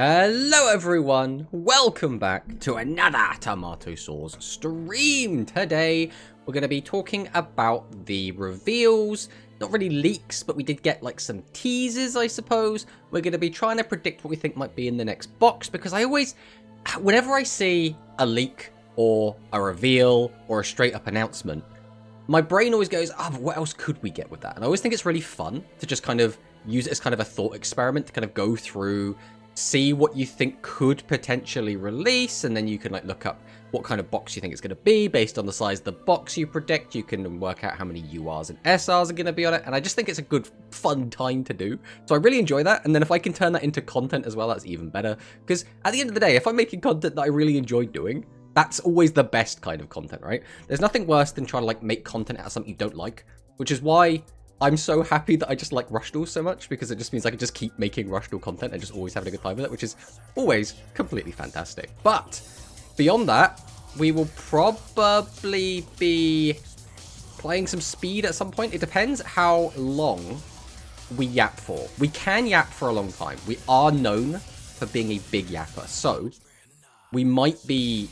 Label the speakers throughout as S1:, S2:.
S1: Hello everyone, welcome back to another Tomato Sauce stream. Today we're going to be talking about the reveals, not really leaks, but we did get like some teasers, I suppose. We're going to be trying to predict what we think might be in the next box, because whenever I see a leak or a reveal or a straight up announcement, my brain always goes, but what else could we get with that? And I always think it's really fun to just kind of use it as kind of a thought experiment to kind of go through, see what you think could potentially release, and then you can like look up what kind of box you think it's going to be based on the size of the box you predict. You can work out how many URs and SRs are going to be on it, and I just think it's a good fun time to do. So I really enjoy that, and then if I can turn that into content as well, that's even better, because at the end of the day, if I'm making content that I really enjoy doing, that's always the best kind of content, right? There's nothing worse than trying to like make content out of something you don't like, which is why I'm so happy that I just like Rush Duel so much, because it just means I can just keep making Rush Duel content and just always having a good time with it, which is always completely fantastic. But beyond that, we will probably be playing some speed at some point. It depends how long we yap for. We can yap for a long time. We are known for being a big yapper, so we might be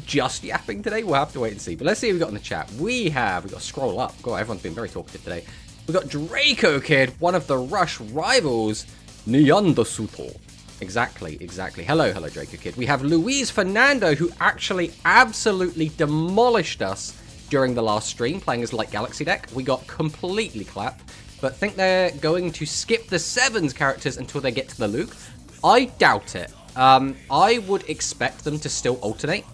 S1: just yapping today. We'll have to wait and see. But let's see what we got in the chat. We got to scroll up. God, everyone's been very talkative today. We got Draco Kid, one of the Rush rivals, Nyandasuto. Exactly. Hello, Draco Kid. We have Luis Fernando, who actually absolutely demolished us during the last stream, playing his Light Galaxy deck. We got completely clapped, but think they're going to skip the Sevens characters until they get to the Luke. I doubt it. I would expect them to still alternate.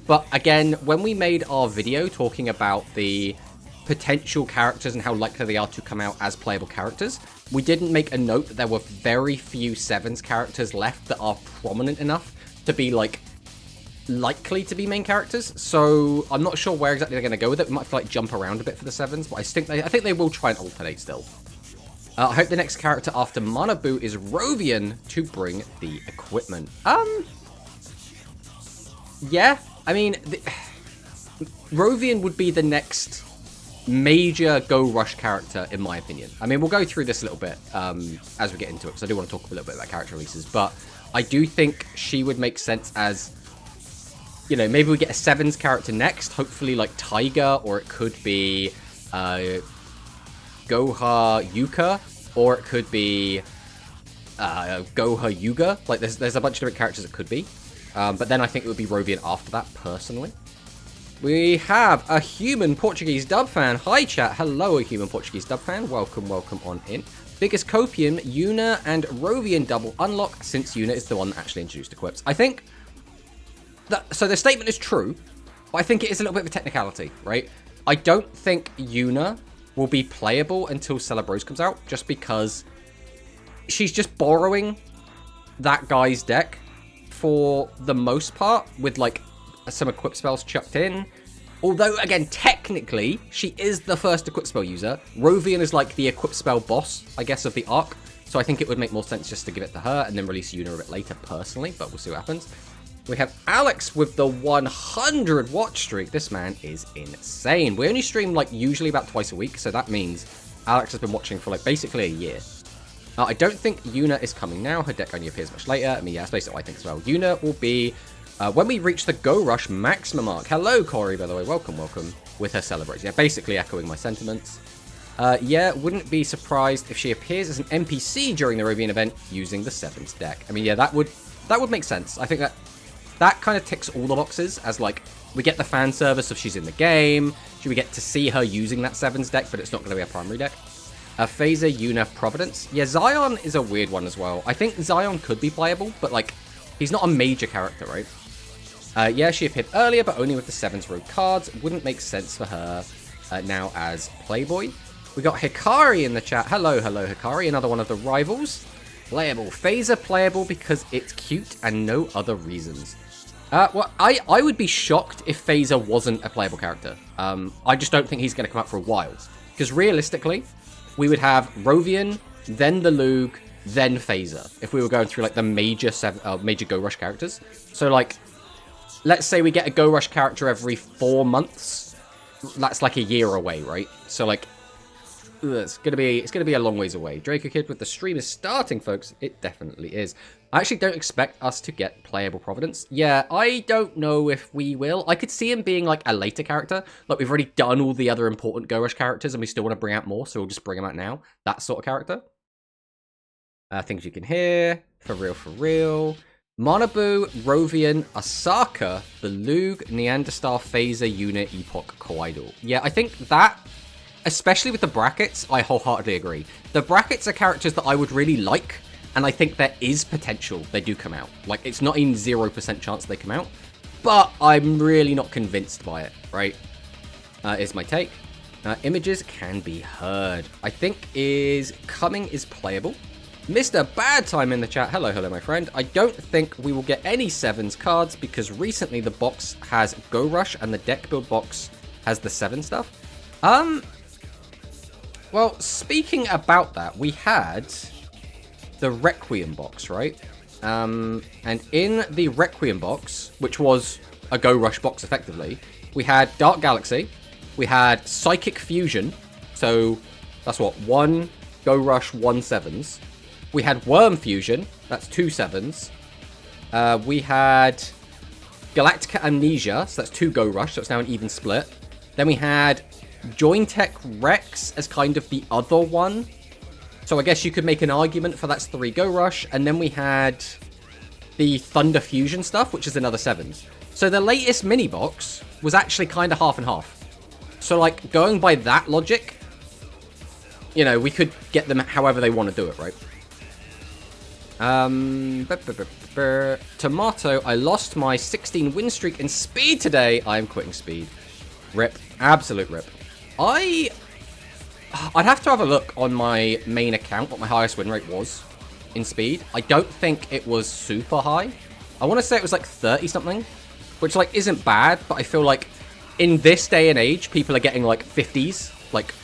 S1: But again, when we made our video talking about the potential characters and how likely they are to come out as playable characters, we didn't make a note that there were very few Sevens characters left that are prominent enough to be like likely to be main characters. So I'm not sure where exactly they're going to go with it. We might have to like jump around a bit for the Sevens, but I think they will try and alternate still. I hope the next character after MANABU is Rovian to bring the equipment. Yeah, I mean, Rovian would be the next major Go Rush character, in my opinion. I mean, we'll go through this a little bit as we get into it, because I do want to talk a little bit about character releases, but I do think she would make sense as, you know, maybe we get a Sevens character next, hopefully like Tiger, or it could be Goha Yuka, or it could be Goha Yuga. Like, there's a bunch of different characters it could be. But then I think it would be Rovian after that, personally. We have a human Portuguese dub fan. Hi, chat. Hello, a human Portuguese dub fan. Welcome on in. Biggest copium, Yuna and Rovian double unlock, since Yuna is the one that actually introduced equips. I think that, so the statement is true, but I think it is a little bit of a technicality, right? I don't think Yuna will be playable until Celebros comes out, just because she's just borrowing that guy's deck for the most part, with like some equip spells chucked in. Although, again, technically, she is the first equip spell user. Rovian is like the equip spell boss, I guess, of the arc. So I think it would make more sense just to give it to her and then release Yuna a bit later, personally. But we'll see what happens. We have Alex with the 100 watch streak. This man is insane. We only stream like usually about twice a week. So that means Alex has been watching for like basically a year. I don't think Yuna is coming now. Her deck only appears much later. I mean, yeah, that's basically what I think as well. Yuna will be when we reach the Go Rush maximum mark. Hello, Corey, by the way. Welcome. With her celebrates. Yeah, basically echoing my sentiments. Yeah, wouldn't be surprised if she appears as an NPC during the Rovian event using the Sevens deck. I mean, yeah, that would make sense. I think that kind of ticks all the boxes, as like we get the fan service of she's in the game. We get to see her using that Sevens deck, but it's not going to be a primary deck. Phaser, Yuna, Providence. Yeah, Zion is a weird one as well. I think Zion could be playable, but like he's not a major character, right? Yeah, she appeared earlier, but only with the Sevens road cards. Wouldn't make sense for her now as Playboy. We got Hikari in the chat. Hello, Hikari. Another one of the rivals. Playable. Phaser playable because it's cute and no other reasons. Well, I would be shocked if Phaser wasn't a playable character. I just don't think he's going to come up for a while. Because realistically, we would have Rovian, then the Lug, then Phaser, if we were going through like the major Go Rush characters. So like, let's say we get a Go Rush character every 4 months. That's like a year away, right? So like, it's gonna be a long ways away. Draco Kid with the stream is starting, folks. It definitely is. I actually don't expect us to get playable Providence. Yeah, I don't know if we will. I could see him being like a later character. Like we've already done all the other important Go Rush characters and we still want to bring out more, so we'll just bring them out now. That sort of character. Things you can hear. For real, for real. MANABU, Rovian, Asaka, Beluga, Neanderstar, Phaser, Unit, Epoch, Kawaii. Yeah, I think that, especially with the brackets, I wholeheartedly agree. The brackets are characters that I would really like, and I think there is potential they do come out. Like, it's not even 0% chance they come out, but I'm really not convinced by it, right? Is my take. Images can be heard. I think coming is playable. Mr. Bad Time in the chat. Hello, hello, my friend. I don't think we will get any 7s cards because recently the box has Go Rush and the deck build box has the 7 stuff. Well, speaking about that, we had the Requiem box, right? And in the Requiem box, which was a Go Rush box effectively, we had Dark Galaxy, we had Psychic Fusion, so that's what, 1 Go Rush, 1 7s. We had Worm Fusion, that's 2 7s. We had Galactica Amnesia, so that's 2 Go Rush, so it's now an even split. Then we had Jointech Rex as kind of the other one. So I guess you could make an argument for that's 3 Go Rush. And then we had the Thunder Fusion stuff, which is another 7s. So the latest mini box was actually kind of half and half. So like going by that logic, you know, we could get them however they want to do it, right? Tomato, I lost my 16 win streak in speed today. I am quitting speed. Rip. Absolute rip. I'd have to have a look on my main account what my highest win rate was in speed. I don't think it was super high. I want to say it was like 30 something, which like isn't bad, but I feel like in this day and age, people are getting like 50s, like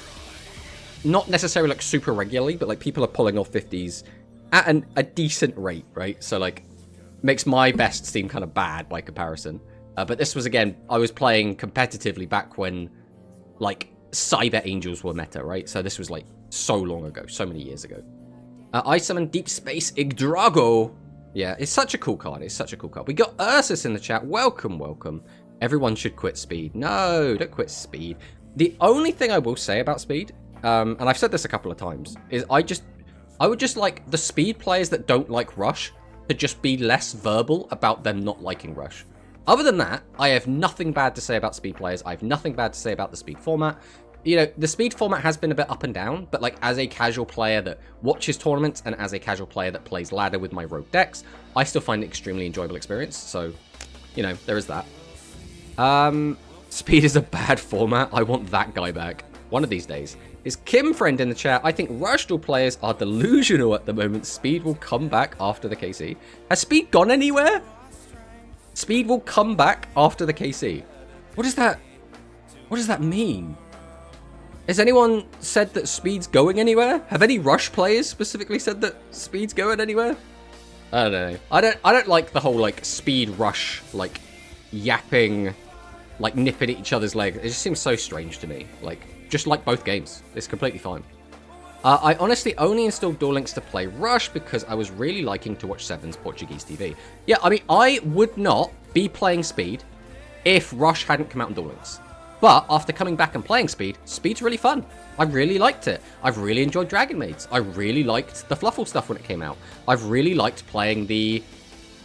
S1: not necessarily like super regularly, but like people are pulling off 50s at a decent rate, right? So like makes my best seem kind of bad by comparison. But this was, again, I was playing competitively back when like Cyber Angels were meta, right? So this was like so long ago, so many years ago. I summoned Deep Space Yggdrago. Yeah, it's such a cool card. It's such a cool card. We got Ursus in the chat. Welcome, welcome. Everyone should quit speed. No, don't quit speed. The only thing I will say about speed, and I've said this a couple of times, is I would just like the speed players that don't like Rush to just be less verbal about them not liking Rush. Other than that, I have nothing bad to say about speed players. I have nothing bad to say about the speed format. You know, the speed format has been a bit up and down, but like as a casual player that watches tournaments and as a casual player that plays ladder with my rogue decks, I still find it an extremely enjoyable experience. So, you know, there is that. Speed is a bad format. I want that guy back. One of these days. Is Kim Friend in the chat? I think Rush Duel players are delusional at the moment. Speed will come back after the KC. Has Speed gone anywhere? Speed will come back after the KC. What is that? What does that mean? Has anyone said that Speed's going anywhere? Have any Rush players specifically said that Speed's going anywhere? I don't know. I don't like the whole like Speed Rush like yapping, like nipping at each other's legs. It just seems so strange to me. Like just like both games. It's completely fine. I honestly only installed Duel Links to play Rush because I was really liking to watch Seven's Portuguese TV. Yeah, I mean, I would not be playing Speed if Rush hadn't come out in Duel Links. But after coming back and playing Speed, Speed's really fun. I really liked it. I've really enjoyed Dragonmaids. I really liked the Fluffle stuff when it came out. I've really liked playing the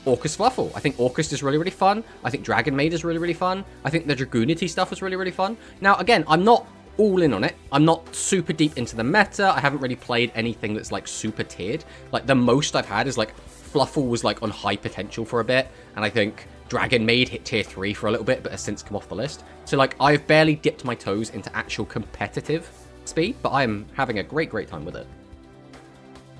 S1: Orcus Fluffle. I think Orcus is really, really fun. I think Dragonmaid is really, really fun. I think the Dragoonity stuff was really, really fun. Now, again, I'm not all in on it. I'm not super deep into the meta. I haven't really played anything that's like super tiered. Like the most I've had is like Fluffle was like on high potential for a bit, and I think Dragonmaid hit tier 3 for a little bit, but has since come off the list. So like I've barely dipped my toes into actual competitive Speed, but I am having a great, great time with it.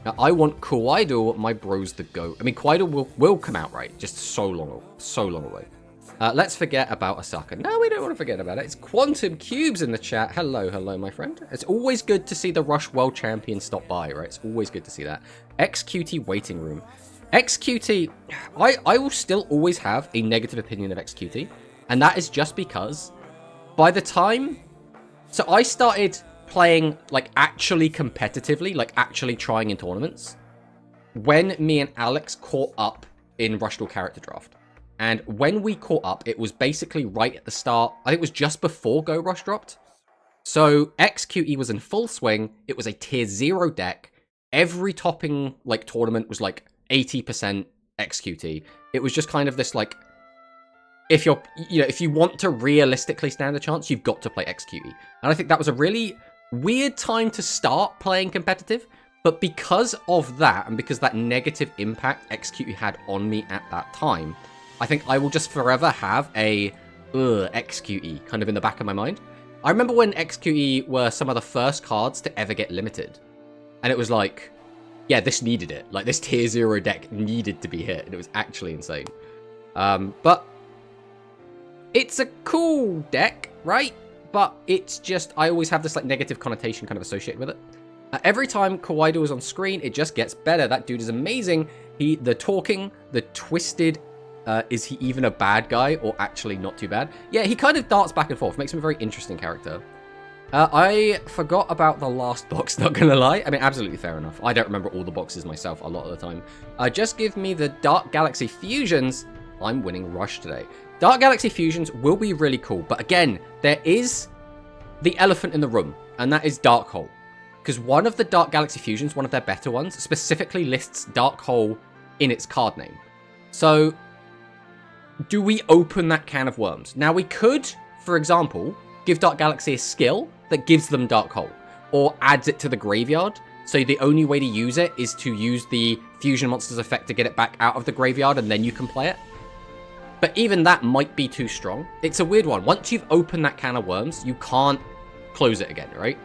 S1: Now, I want Kawaii, my bros the GOAT. I mean, Kawaii will come out, right? Just so long away. Let's forget about Asaka. No, we don't want to forget about it. It's Quantum Cubes in the chat. Hello, hello, my friend. It's always good to see the Rush World Champion stop by, right? It's always good to see that. XQT Waiting Room. XQT, I will still always have a negative opinion of XQT, and that is just because by the time... So I started playing, like, actually competitively, like, actually trying in tournaments, when me and Alex caught up in Rush Duel Character Draft. And when we caught up, it was basically right at the start. I think it was just before Go Rush dropped. So XQE was in full swing. It was a tier 0 deck. Every topping, like, tournament was, like, 80% XQT. It was just kind of this, like, if you're, you know, if you want to realistically stand a chance, you've got to play XQE. And I think that was a really weird time to start playing competitive. But because of that, and because that negative impact XQE had on me at that time, I think I will just forever have a XQE kind of in the back of my mind. I remember when XQE were some of the first cards to ever get limited. And it was like, yeah, this needed it. Like, this tier 0 deck needed to be hit. And it was actually insane. But it's a cool deck, right? But it's just, I always have this, like, negative connotation kind of associated with it. Every time Kawaii is on screen, it just gets better. That dude is amazing. The talking, the twisted, is he even a bad guy or actually not too bad? Yeah, he kind of darts back and forth. Makes him a very interesting character. I forgot about the last box, not gonna lie. I mean, absolutely fair enough. I don't remember all the boxes myself a lot of the time. Just give me the Dark Galaxy Fusions. I'm winning Rush today. Dark Galaxy Fusions will be really cool. But again, there is the elephant in the room, and that is Dark Hole. Because one of the Dark Galaxy Fusions, one of their better ones, specifically lists Dark Hole in its card name. So, do we open that can of worms? Now, we could, for example, give Dark Galaxy a skill that gives them Dark Hole, or adds it to the graveyard. So the only way to use it is to use the Fusion Monsters effect to get it back out of the graveyard, and then you can play it. But even that might be too strong. It's a weird one. Once you've opened that can of worms, you can't close it again, right?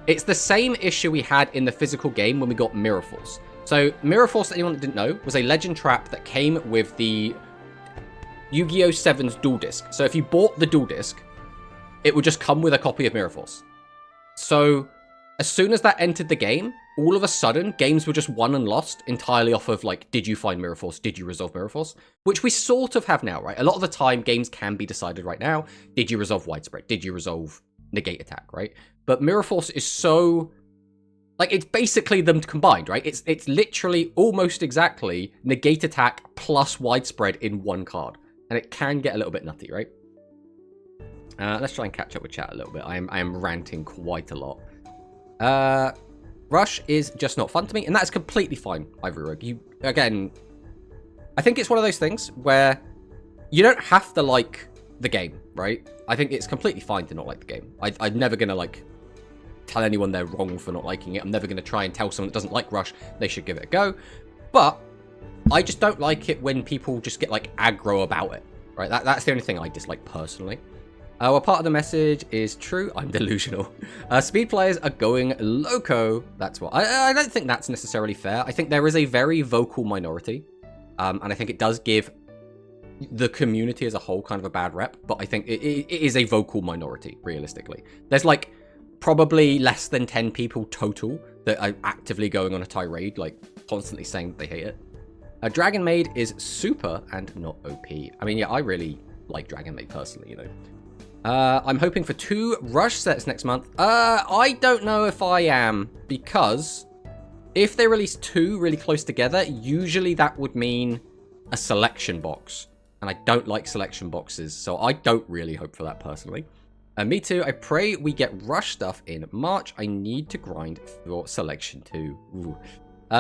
S1: It's the same issue we had in the physical game when we got Mirror Force. So Mirror Force, anyone that didn't know, was a legend trap that came with the Yu-Gi-Oh! 7's dual disc. So if you bought the dual disc, it would just come with a copy of Mirror Force. So as soon as that entered the game, all of a sudden, games were just won and lost entirely off of, like, did you find Mirror Force? Did you resolve Mirror Force? Which we sort of have now, right? A lot of the time, games can be decided right now. Did you resolve Widespread? Did you resolve Negate Attack, right? But Mirror Force is so, like, it's basically them combined, right? It's literally almost exactly Negate Attack plus Widespread in one card. And it can get a little bit nutty, right? Let's try and catch up with chat a little bit. I am ranting quite a lot. Rush is just not fun to me, and that's completely fine, Ivory Rogue. Again, I think it's one of those things where you don't have to like the game, right? I think it's completely fine to not like the game. I'm never going to, like, tell anyone they're wrong for not liking it. I'm never going to try and tell someone that doesn't like Rush they should give it a go. But I just don't like it when people just get, like, aggro about it, right? That's the only thing I dislike personally. Well, part of the message is true. I'm delusional. Speed players are going loco. That's what... I don't think that's necessarily fair. I think there is a very vocal minority. And I think it does give the community as a whole kind of a bad rep. But I think it is a vocal minority, realistically. There's, like, probably less than 10 people total that are actively going on a tirade, like, constantly saying that they hate it. Dragon Maid is super and not OP. I mean, yeah, I really like Dragon Maid personally, you know. I'm hoping for 2 Rush sets next month. I don't know if I am, because if they release 2 really close together, usually that would mean a selection box. And I don't like selection boxes, so I don't really hope for that personally. Me too. I pray we get Rush stuff in March. I need to grind for selection 2. Ooh.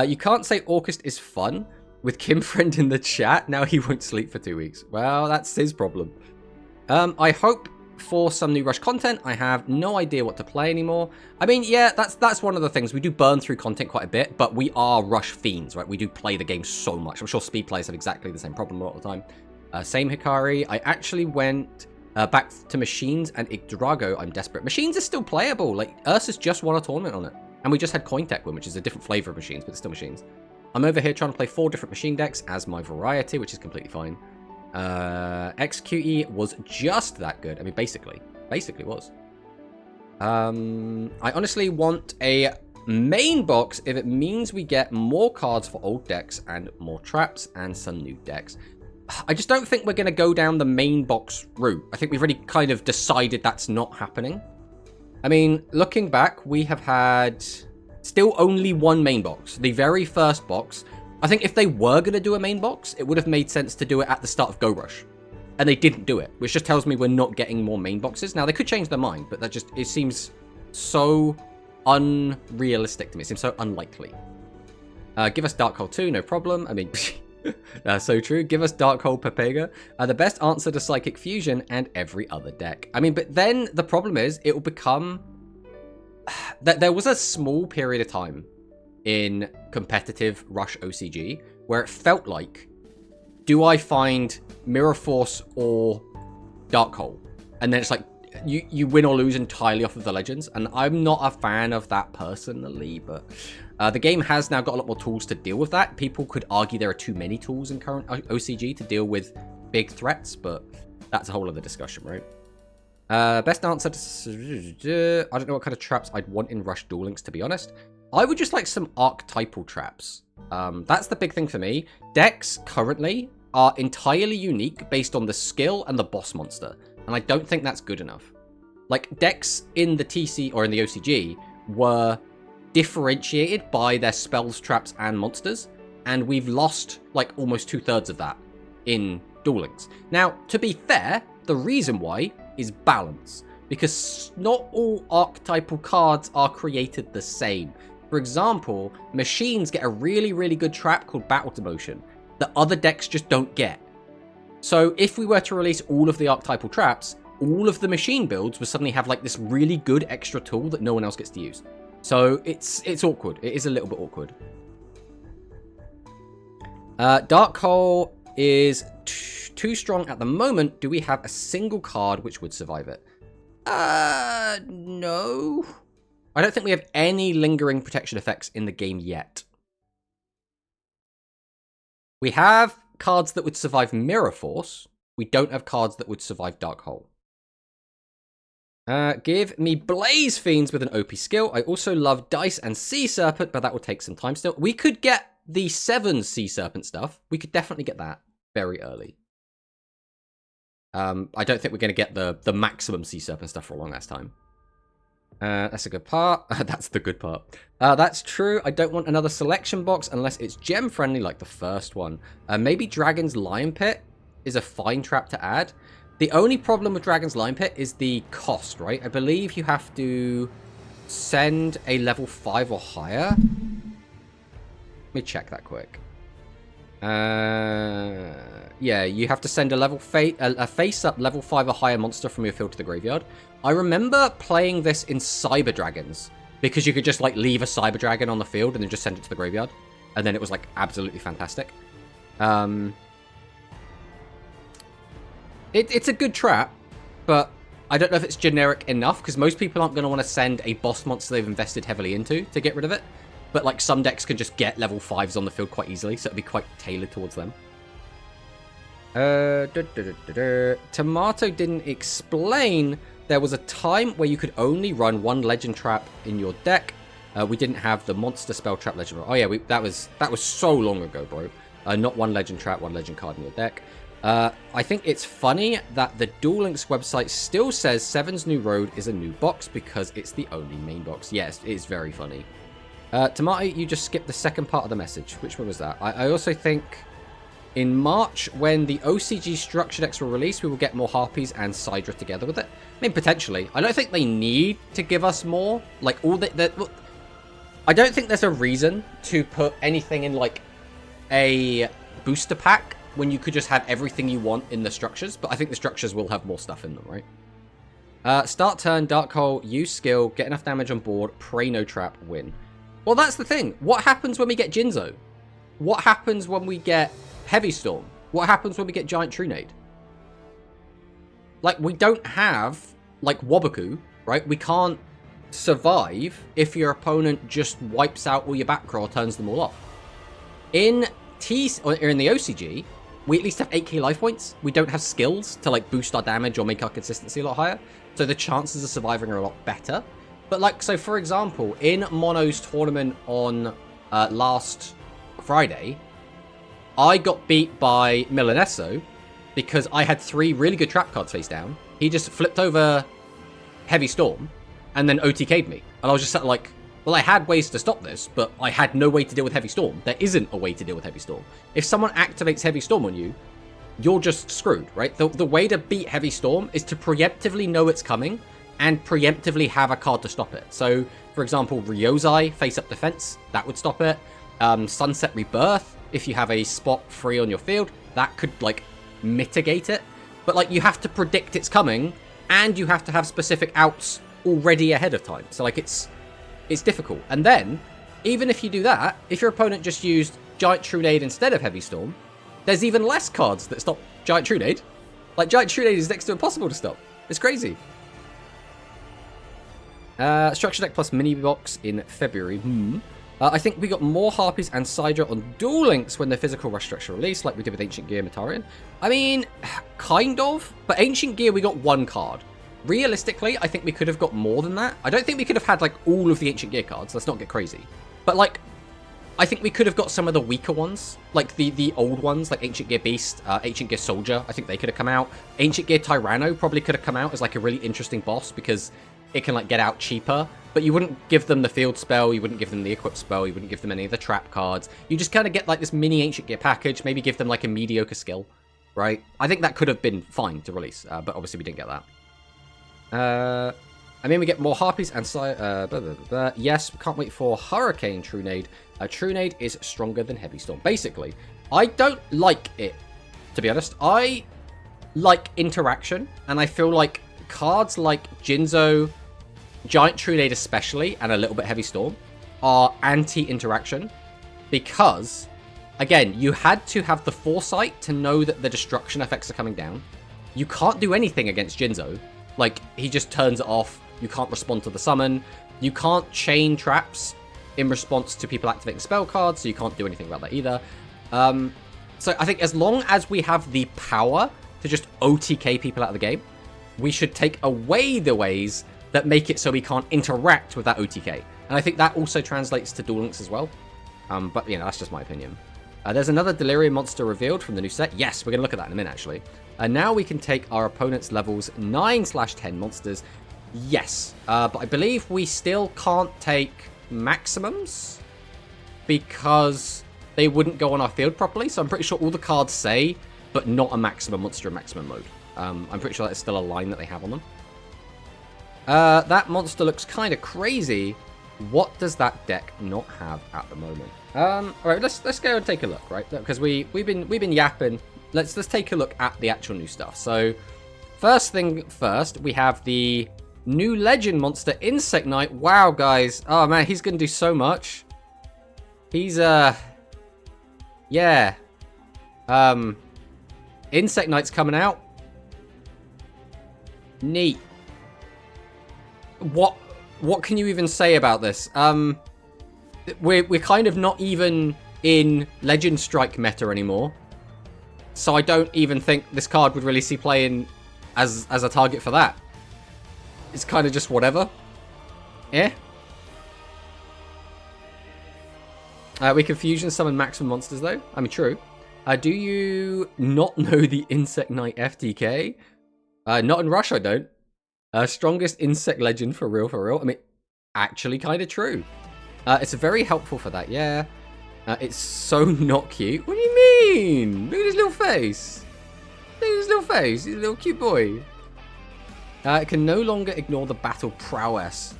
S1: You can't say August is fun with Kim Friend in the chat. Now he won't sleep for 2 weeks. Well, that's his problem. I hope for some new Rush content. I have no idea what to play anymore. I mean, yeah, that's one of the things. We do burn through content quite a bit, but we are Rush fiends, right? We do play the game so much. I'm sure speed players have exactly the same problem a lot of the time. Same Hikari. I actually went back to Machines and Igdrago. I'm desperate. Machines is still playable. Like, Ursus just won a tournament on it. And we just had Cointech win, which is a different flavor of Machines, but it's still Machines. I'm over here trying to play 4 different machine decks as my variety, which is completely fine. XQE was just that good. I mean, basically was. I honestly want a main box if it means we get more cards for old decks and more traps and some new decks. I just don't think we're going to go down the main box route. I think we've already kind of decided that's not happening. I mean, looking back, we have had still only one main box. The very first box. I think if they were going to do a main box, it would have made sense to do it at the start of Go Rush. And they didn't do it, which just tells me we're not getting more main boxes. Now, they could change their mind, but that just, it seems so unrealistic to me. It seems so unlikely. Give us Dark Hole 2, no problem. I mean, that's so true. Give us Dark Hole Pepega. The best answer to Psychic Fusion and every other deck. I mean, but then the problem is, it will become... There was a small period of time in competitive Rush OCG where it felt like, do I find Mirror Force or Dark Hole? And then it's like, you win or lose entirely off of the legends. And I'm not a fan of that personally, but the game has now got a lot more tools to deal with that. People could argue there are too many tools in current OCG to deal with big threats, but that's a whole other discussion, right? Best answer to... I don't know what kind of traps I'd want in Rush Duel Links, to be honest. I would just like some archetypal traps. That's the big thing for me. Decks currently are entirely unique based on the skill and the boss monster. And I don't think that's good enough. Like, decks in the TC or in the OCG were differentiated by their spells, traps, and monsters. And we've lost, like, almost 2/3 of that in Duel Links. Now, to be fair, the reason why is balance. Because not all archetypal cards are created the same. For example, machines get a really, really good trap called Battle Demotion that other decks just don't get. So if we were to release all of the archetypal traps, all of the machine builds would suddenly have like this really good extra tool that no one else gets to use. So it's awkward. It is a little bit awkward. Dark Hole is too strong at the moment. Do we have a single card which would survive it? No. I don't think we have any lingering protection effects in the game yet. We have cards that would survive Mirror Force. We don't have cards that would survive Dark Hole. Give me Blaze Fiends with an OP skill. I also love Dice and Sea Serpent, but that will take some time still. We could get the 7 Sea Serpent stuff. We could definitely get that very early. I don't think we're going to get the maximum Sea Serpent stuff for a long ass time. That's a good part. That's the good part. That's true. I don't want another selection box unless it's gem friendly like the first one. Maybe Dragon's Lion Pit is a fine trap to add. The only problem with Dragon's Lion Pit is the cost, right? I believe you have to send a level 5 or higher. Let me check that quick. Yeah, you have to send a face-up level 5 or higher monster from your field to the graveyard. I remember playing this in Cyber Dragons, because you could just, like, leave a Cyber Dragon on the field and then just send it to the graveyard. And then it was, like, absolutely fantastic. It's a good trap, but I don't know if it's generic enough, because most people aren't going to want to send a boss monster they've invested heavily into to get rid of it. But, like, some decks can just get level 5s on the field quite easily, so it'd be quite tailored towards them. Tomato didn't explain there was a time where you could only run 1 legend trap in your deck. We didn't have the monster spell trap legend. Oh, yeah, that was so long ago, bro. Not 1 legend trap, 1 legend card in your deck. I think it's funny that the Duel Links website still says Seven's New Road is a new box because it's the only main box. Yes, it's very funny. Tomato, you just skipped the second part of the message. Which one was that? I also think in March, when the OCG structure decks were released, we will get more Harpies and Sidra together with it. I mean, potentially. I don't think they need to give us more. Like, I don't think there's a reason to put anything in, like, a booster pack when you could just have everything you want in the structures. But I think the structures will have more stuff in them, right? Start turn, Dark Hole, use skill, get enough damage on board, pray no trap, win. Well, that's the thing. What happens when we get Jinzo? What happens when we get Heavy Storm? What happens when we get Giant Trunade? Like, we don't have, like, Waboku, right? We can't survive if your opponent just wipes out all your back row or turns them all off. In the OCG, we at least have 8k life points. We don't have skills to, like, boost our damage or make our consistency a lot higher. So the chances of surviving are a lot better. But, like, so for example, in Mono's tournament on last Friday, I got beat by Milanesso because I had 3 really good trap cards face down. He just flipped over Heavy Storm, and then OTK'd me. And I was just sort of like, well, I had ways to stop this, but I had no way to deal with Heavy Storm. There isn't a way to deal with Heavy Storm. If someone activates Heavy Storm on you, you're just screwed, right? The way to beat Heavy Storm is to preemptively know it's coming and preemptively have a card to stop it. So, for example, Ryozai, face-up defense, that would stop it. Sunset Rebirth, if you have a spot free on your field, that could, like, mitigate it. But, like, you have to predict it's coming, and you have to have specific outs already ahead of time. So, like, it's difficult. And then, even if you do that, if your opponent just used Giant Trunade instead of Heavy Storm, there's even less cards that stop Giant Trunade. Like, Giant Trunade is next to impossible to stop. It's crazy. Structure deck plus mini box in February. I think we got more Harpies and Sidra on Duel Links when the physical rush structure released, like we did with Ancient Gear Matarian. I mean, kind of. But Ancient Gear, we got one card. Realistically, I think we could have got more than that. I don't think we could have had, like, all of the Ancient Gear cards. Let's not get crazy. But, like, I think we could have got some of the weaker ones. Like, the old ones, like Ancient Gear Beast, Ancient Gear Soldier. I think they could have come out. Ancient Gear Tyranno probably could have come out as, like, a really interesting boss because it can, like, get out cheaper. But you wouldn't give them the field spell, you wouldn't give them the equip spell, you wouldn't give them any of the trap cards. You just kind of get, like, this mini Ancient Gear package, maybe give them, like, a mediocre skill, right? I think that could have been fine to release, but obviously we didn't get that. I mean, we get more Harpies and yes, we can't wait for Hurricane Trunade. Trunade is stronger than Heavy Storm. Basically, I don't like it, to be honest. I like interaction, and I feel like cards like Jinzo, Giant Trunade especially, and a little bit Heavy Storm, are anti-interaction. Because, again, you had to have the foresight to know that the destruction effects are coming down. You can't do anything against Jinzo. Like, he just turns it off. You can't respond to the summon. You can't chain traps in response to people activating spell cards, so you can't do anything about that either. So I think as long as we have the power to just OTK people out of the game, we should take away the ways that make it so we can't interact with that OTK. And I think that also translates to Duel Links as well. But, you know, that's just my opinion. There's another Delirium monster revealed from the new set. Yes, we're going to look at that in a minute, actually. And now we can take our opponent's levels 9/10 monsters. Yes, but I believe we still can't take maximums because they wouldn't go on our field properly. So I'm pretty sure all the cards say, but not a maximum monster in maximum mode. I'm pretty sure that's still a line that they have on them. That monster looks kind of crazy. What does that deck not have at the moment? All right, let's go and take a look, right? Because we've been yapping. Let's take a look at the actual new stuff. So, first thing first, we have the new legend monster, Insect Knight. Wow, guys. Oh, man, he's going to do so much. He's, yeah. Insect Knight's coming out. Neat. What can you even say about this? We're kind of not even in Legend Strike meta anymore. So I don't even think this card would really see play in as a target for that. It's kind of just whatever. Yeah. We can fusion summon maximum monsters though. I mean, true. Do you not know the Insect Knight FTK? Not in Rush, I don't. Strongest insect legend for real, for real. I mean, actually kind of true. It's very helpful for that, yeah. It's so not cute. What do you mean? Look at his little face. Look at his little face. He's a little cute boy. It can no longer ignore the battle prowess.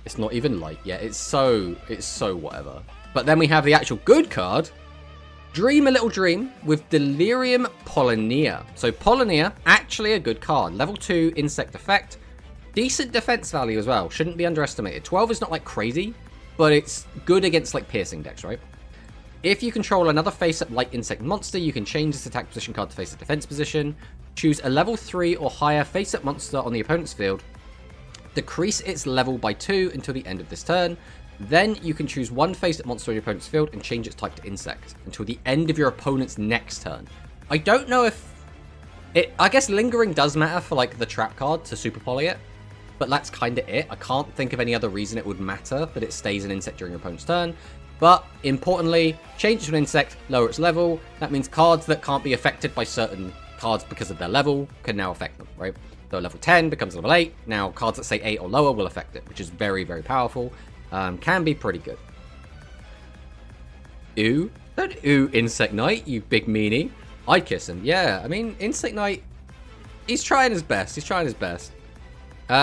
S1: It's not even light yet. It's so whatever. But then we have the actual good card. Dream a Little Dream with Delirium Pollinia. So Pollinia, actually a good card. Level 2 insect effect. Decent defense value as well. Shouldn't be underestimated. 12 is not like crazy, but it's good against like piercing decks, right? If you control another face-up light insect monster, you can change its attack position card to face-up defense position. Choose a level 3 or higher face-up monster on the opponent's field. Decrease its level by 2 until the end of this turn. Then you can choose one face-up monster on your opponent's field and change its type to insect until the end of your opponent's next turn. I don't know if I guess lingering does matter for like the trap card to super poly it, but that's kind of it. I can't think of any other reason it would matter that it stays an insect during your opponent's turn. But importantly, change it to an insect, lower its level. That means cards that can't be affected by certain cards, because of their level, can now affect them, right? So level 10 becomes level 8. Now cards that say 8 or lower will affect it, which is very, very powerful. Can be pretty good. Ooh. Don't ooh Insect Knight, you big meanie. I'd kiss him. Yeah, I mean, Insect Knight, he's trying his best. He's trying his best.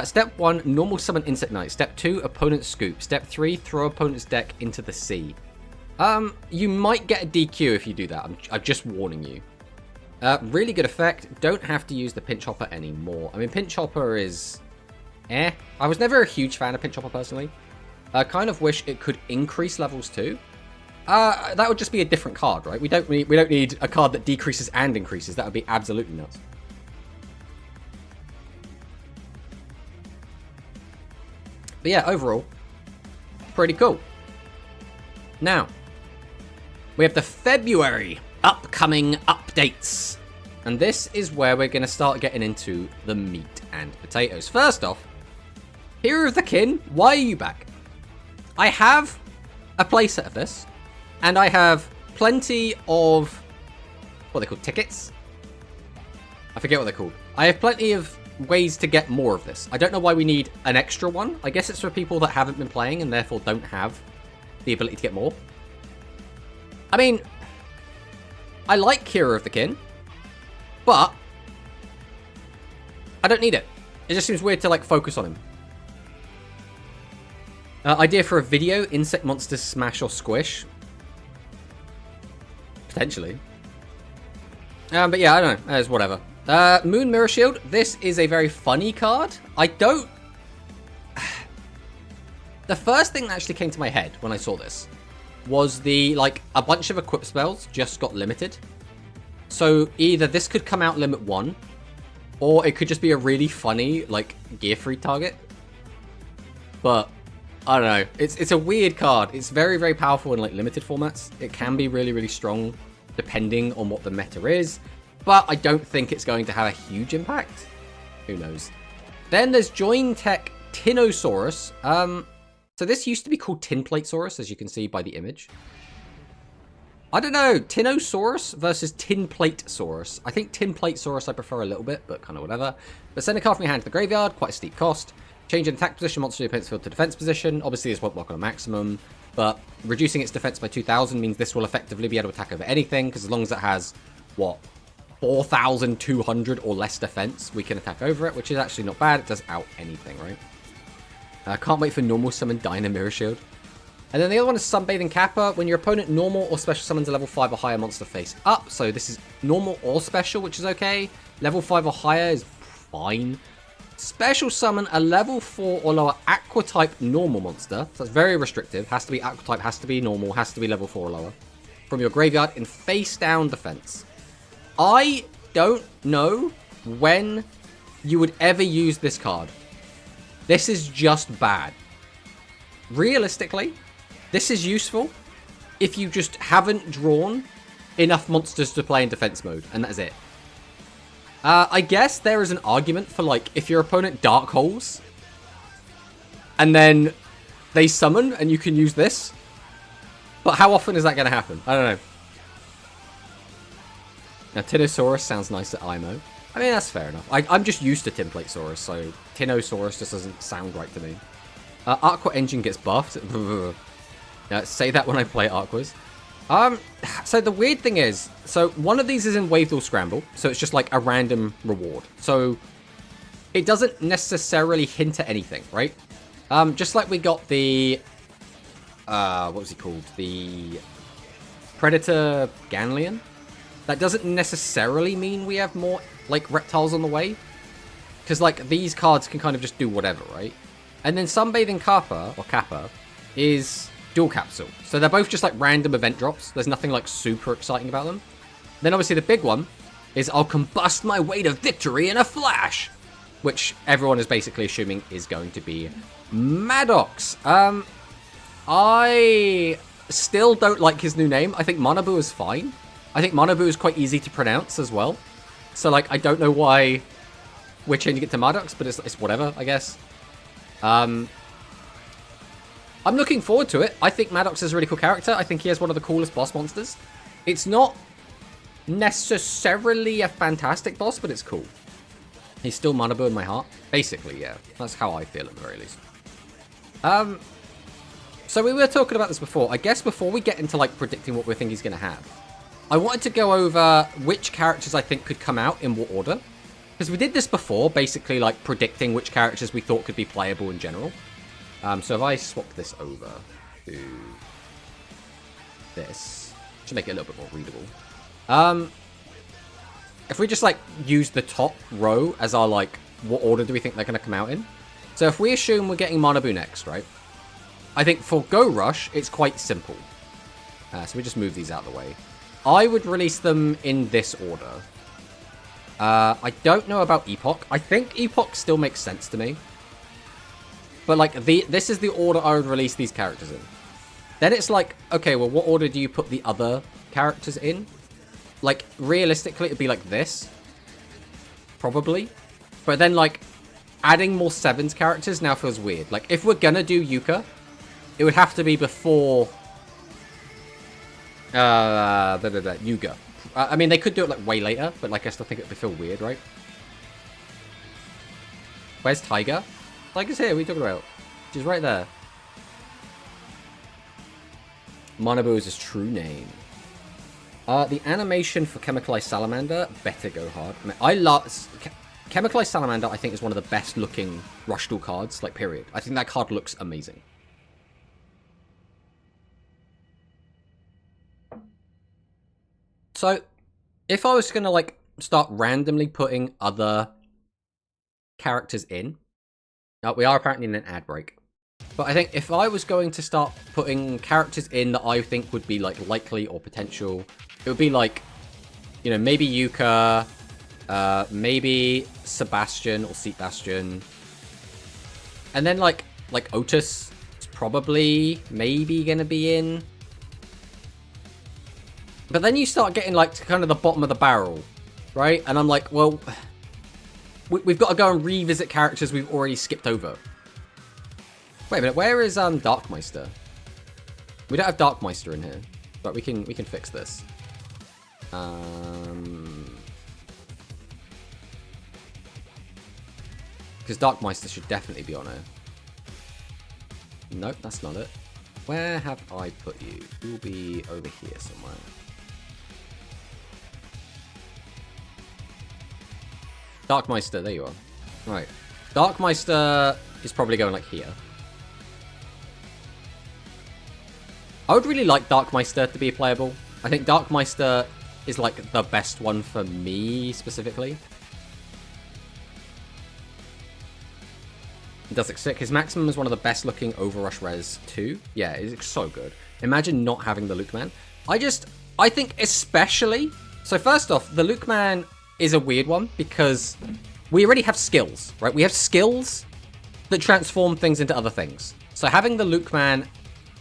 S1: Step 1, normal summon Insect Knight. Step 2, opponent scoop. Step 3, throw opponent's deck into the sea. You might get a DQ if you do that. I'm just warning you. Really good effect. Don't have to use the Pinch Hopper anymore. I mean, Pinch Hopper is... I was never a huge fan of Pinch Hopper, personally. I kind of wish it could increase levels too. That would just be a different card, right? We don't need a card that decreases and increases. That would be absolutely nuts. But yeah, overall, pretty cool. Now, we have the February upcoming updates. And this is where we're going to start getting into the meat and potatoes. First off, Hero of the Kin, why are you back? I have a playset of this, and I have plenty of, what are they called, tickets? I forget what they're called. I have plenty of ways to get more of this. I don't know why we need an extra one. I guess it's for people that haven't been playing and therefore don't have the ability to get more. I mean, I like Hero of the Kin, but I don't need it. It just seems weird to, like, focus on him. Idea for a video, insect monsters smash or squish. Potentially. But yeah, I don't know. It's whatever. Moon Mirror Shield. This is a very funny card. I don't... The first thing that actually came to my head when I saw this was a bunch of equip spells just got limited. So either this could come out limit 1, or it could just be a really funny, like, gear free target. But I don't know. It's a weird card. It's very, very powerful in, like, limited formats. It can be really, really strong depending on what the meta is. But I don't think it's going to have a huge impact. Who knows? Then there's Join Tech Tinosaurus. So this used to be called Tinplatesaurus, as you can see by the image. I don't know. Tinosaurus versus Tinplatesaurus. I think Tinplatesaurus I prefer a little bit, but kind of whatever. But send a card from your hand to the graveyard. Quite a steep cost. Change an attack position, monster in your opponent's field to defense position. Obviously, this won't work on a maximum, but reducing its defense by 2,000 means this will effectively be able to attack over anything, because as long as it has, what, 4,200 or less defense, we can attack over it, which is actually not bad. It does out anything, right? Can't wait for normal summon Dyna Mirror Shield. And then the other one is Sunbathing Kappa. When your opponent normal or special summons a level 5 or higher monster face up, so this is normal or special, which is okay. Level 5 or higher is fine. Special summon a level 4 or lower Aqua type normal monster. So that's very restrictive. Has to be Aqua type, has to be normal, has to be level 4 or lower. From your graveyard in face down defense. I don't know when you would ever use this card. This is just bad. Realistically, this is useful if you just haven't drawn enough monsters to play in defense mode, and that is it. I guess there is an argument for, like, if your opponent dark holes and then they summon and you can use this. But how often is that going to happen? I don't know. Now, Tinosaurus sounds nice at IMO. I mean, that's fair enough. I'm just used to Tinplatesaurus, so Tinosaurus just doesn't sound right to me. Aqua Engine gets buffed. Say that when I play Aquas. So the weird thing is, so one of these is in Wave Duel Scramble, so it's just like a random reward. So it doesn't necessarily hint at anything, right? Just like we got the, what was he called? The Predator Ganlion. That doesn't necessarily mean we have more, like, reptiles on the way. Because, like, these cards can kind of just do whatever, right? And then Sunbathing Kappa, or Kappa, is Dual Capsule. So they're both just, like, random event drops. There's nothing, like, super exciting about them. Then, obviously, the big one is I'll combust my way to victory in a flash. Which everyone is basically assuming is going to be MADDOX. I still don't like his new name. I think MANABU is fine. I think MANABU is quite easy to pronounce as well. So, like, I don't know why we're changing it to MADDOX, but it's whatever, I guess. I'm looking forward to it. I think MADDOX is a really cool character. I think he has one of the coolest boss monsters. It's not necessarily a fantastic boss, but it's cool. He's still MANABU in my heart. Basically, yeah. That's how I feel at the very least. So we were talking about this before. I guess before we get into, like, predicting what we think he's going to have, I wanted to go over which characters I think could come out in what order. Because we did this before, basically, like, predicting which characters we thought could be playable in general. So if I swap this over to this, should make it a little bit more readable. If we just, like, use the top row as our, like, what order do we think they're going to come out in? So if we assume we're getting MANABU next, right? I think for Go Rush, it's quite simple. So we just move these out of the way. I would release them in this order. I don't know about Epoch. I think Epoch still makes sense to me. But, like, this is the order I would release these characters in. Then it's like, okay, well, what order do you put the other characters in? Like, realistically, it'd be like this. Probably. But then, like, adding more Sevens characters now feels weird. Like, if we're gonna do Yuka, it would have to be before Yuga. I mean, they could do it, like, way later, but, like, I still think it would feel weird, right? Where's Tiger? Tiger's here, what are you talking about? She's right there. MANABU is his true name. The animation for Chemicalized Salamander better go hard. I mean, I love... Chemicalized Salamander, I think, is one of the best looking Rush Duel cards, like, period. I think that card looks amazing. So, if I was going to, like, start randomly putting other characters in... we are apparently in an ad break. But I think if I was going to start putting characters in that I think would be, like, likely or potential, it would be, like, you know, maybe Yuka, maybe Sebastian or Sebastian. And then, like Otis is probably, maybe going to be in. But then you start getting, like, to kind of the bottom of the barrel, right? And I'm like, well, we've got to go and revisit characters we've already skipped over. Wait a minute, where is Darkmeister? We don't have Darkmeister in here, but we can fix this. Because Darkmeister should definitely be on here. Nope, that's not it. Where have I put you? You'll be over here somewhere. Darkmeister, there you are. Right. Darkmeister is probably going, like, here. I would really like Darkmeister to be playable. I think Darkmeister is, like, the best one for me, specifically. It does look sick. His maximum is one of the best looking Overrush res too. Yeah, it's so good. Imagine not having the Luke Man. I think especially... So first off, the Luke Man is a weird one because we already have skills, right? We have skills that transform things into other things. So having the Luke Man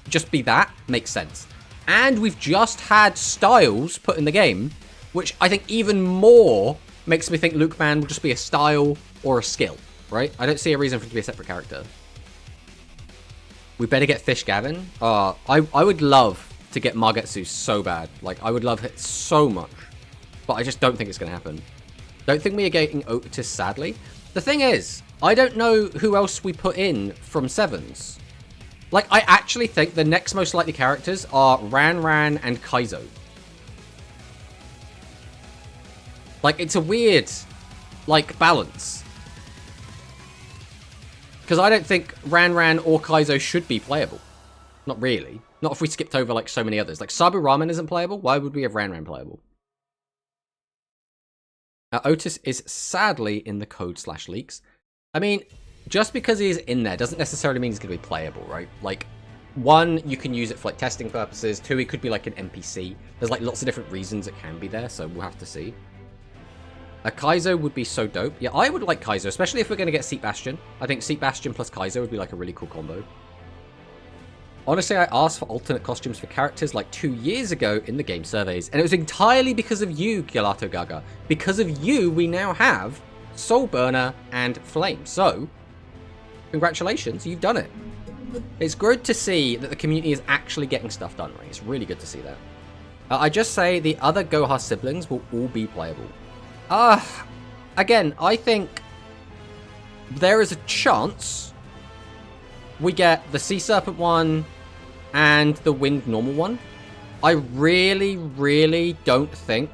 S1: just be that makes sense. And we've just had styles put in the game, which I think even more makes me think Luke Man will just be a style or a skill, right? I don't see a reason for it to be a separate character. We better get Fish Gavin. I would love to get Margetsu so bad. Like, I would love it so much. But I just don't think it's going to happen. Don't think we are getting Otis, sadly. The thing is, I don't know who else we put in from Sevens. Like, I actually think the next most likely characters are Ran and Kaizo. Like, it's a weird, like, balance. Because I don't think Ran or Kaizo should be playable. Not really. Not if we skipped over, like, so many others. Like, Sabu Ramen isn't playable. Why would we have Ran playable? Otis is sadly in the code/leaks. I mean, just because he's in there doesn't necessarily mean he's going to be playable, right? Like, one, you can use it for, like, testing purposes. Two, it could be, like, an NPC. There's, like, lots of different reasons it can be there, so we'll have to see. Kaizo would be so dope. Yeah, I would like Kaizo, especially if we're going to get Seat Bastion. I think Seat Bastion plus Kaizo would be, like, a really cool combo. Honestly, I asked for alternate costumes for characters like 2 years ago in the game surveys, and it was entirely because of you, Gelato Gaga. Because of you, we now have Soul Burner and Flame. So, congratulations, you've done it. It's good to see that the community is actually getting stuff done, right? It's really good to see that. I just say the other Goha siblings will all be playable. Again, I think there is a chance we get the Sea Serpent one and the Wind normal one. I really, really don't think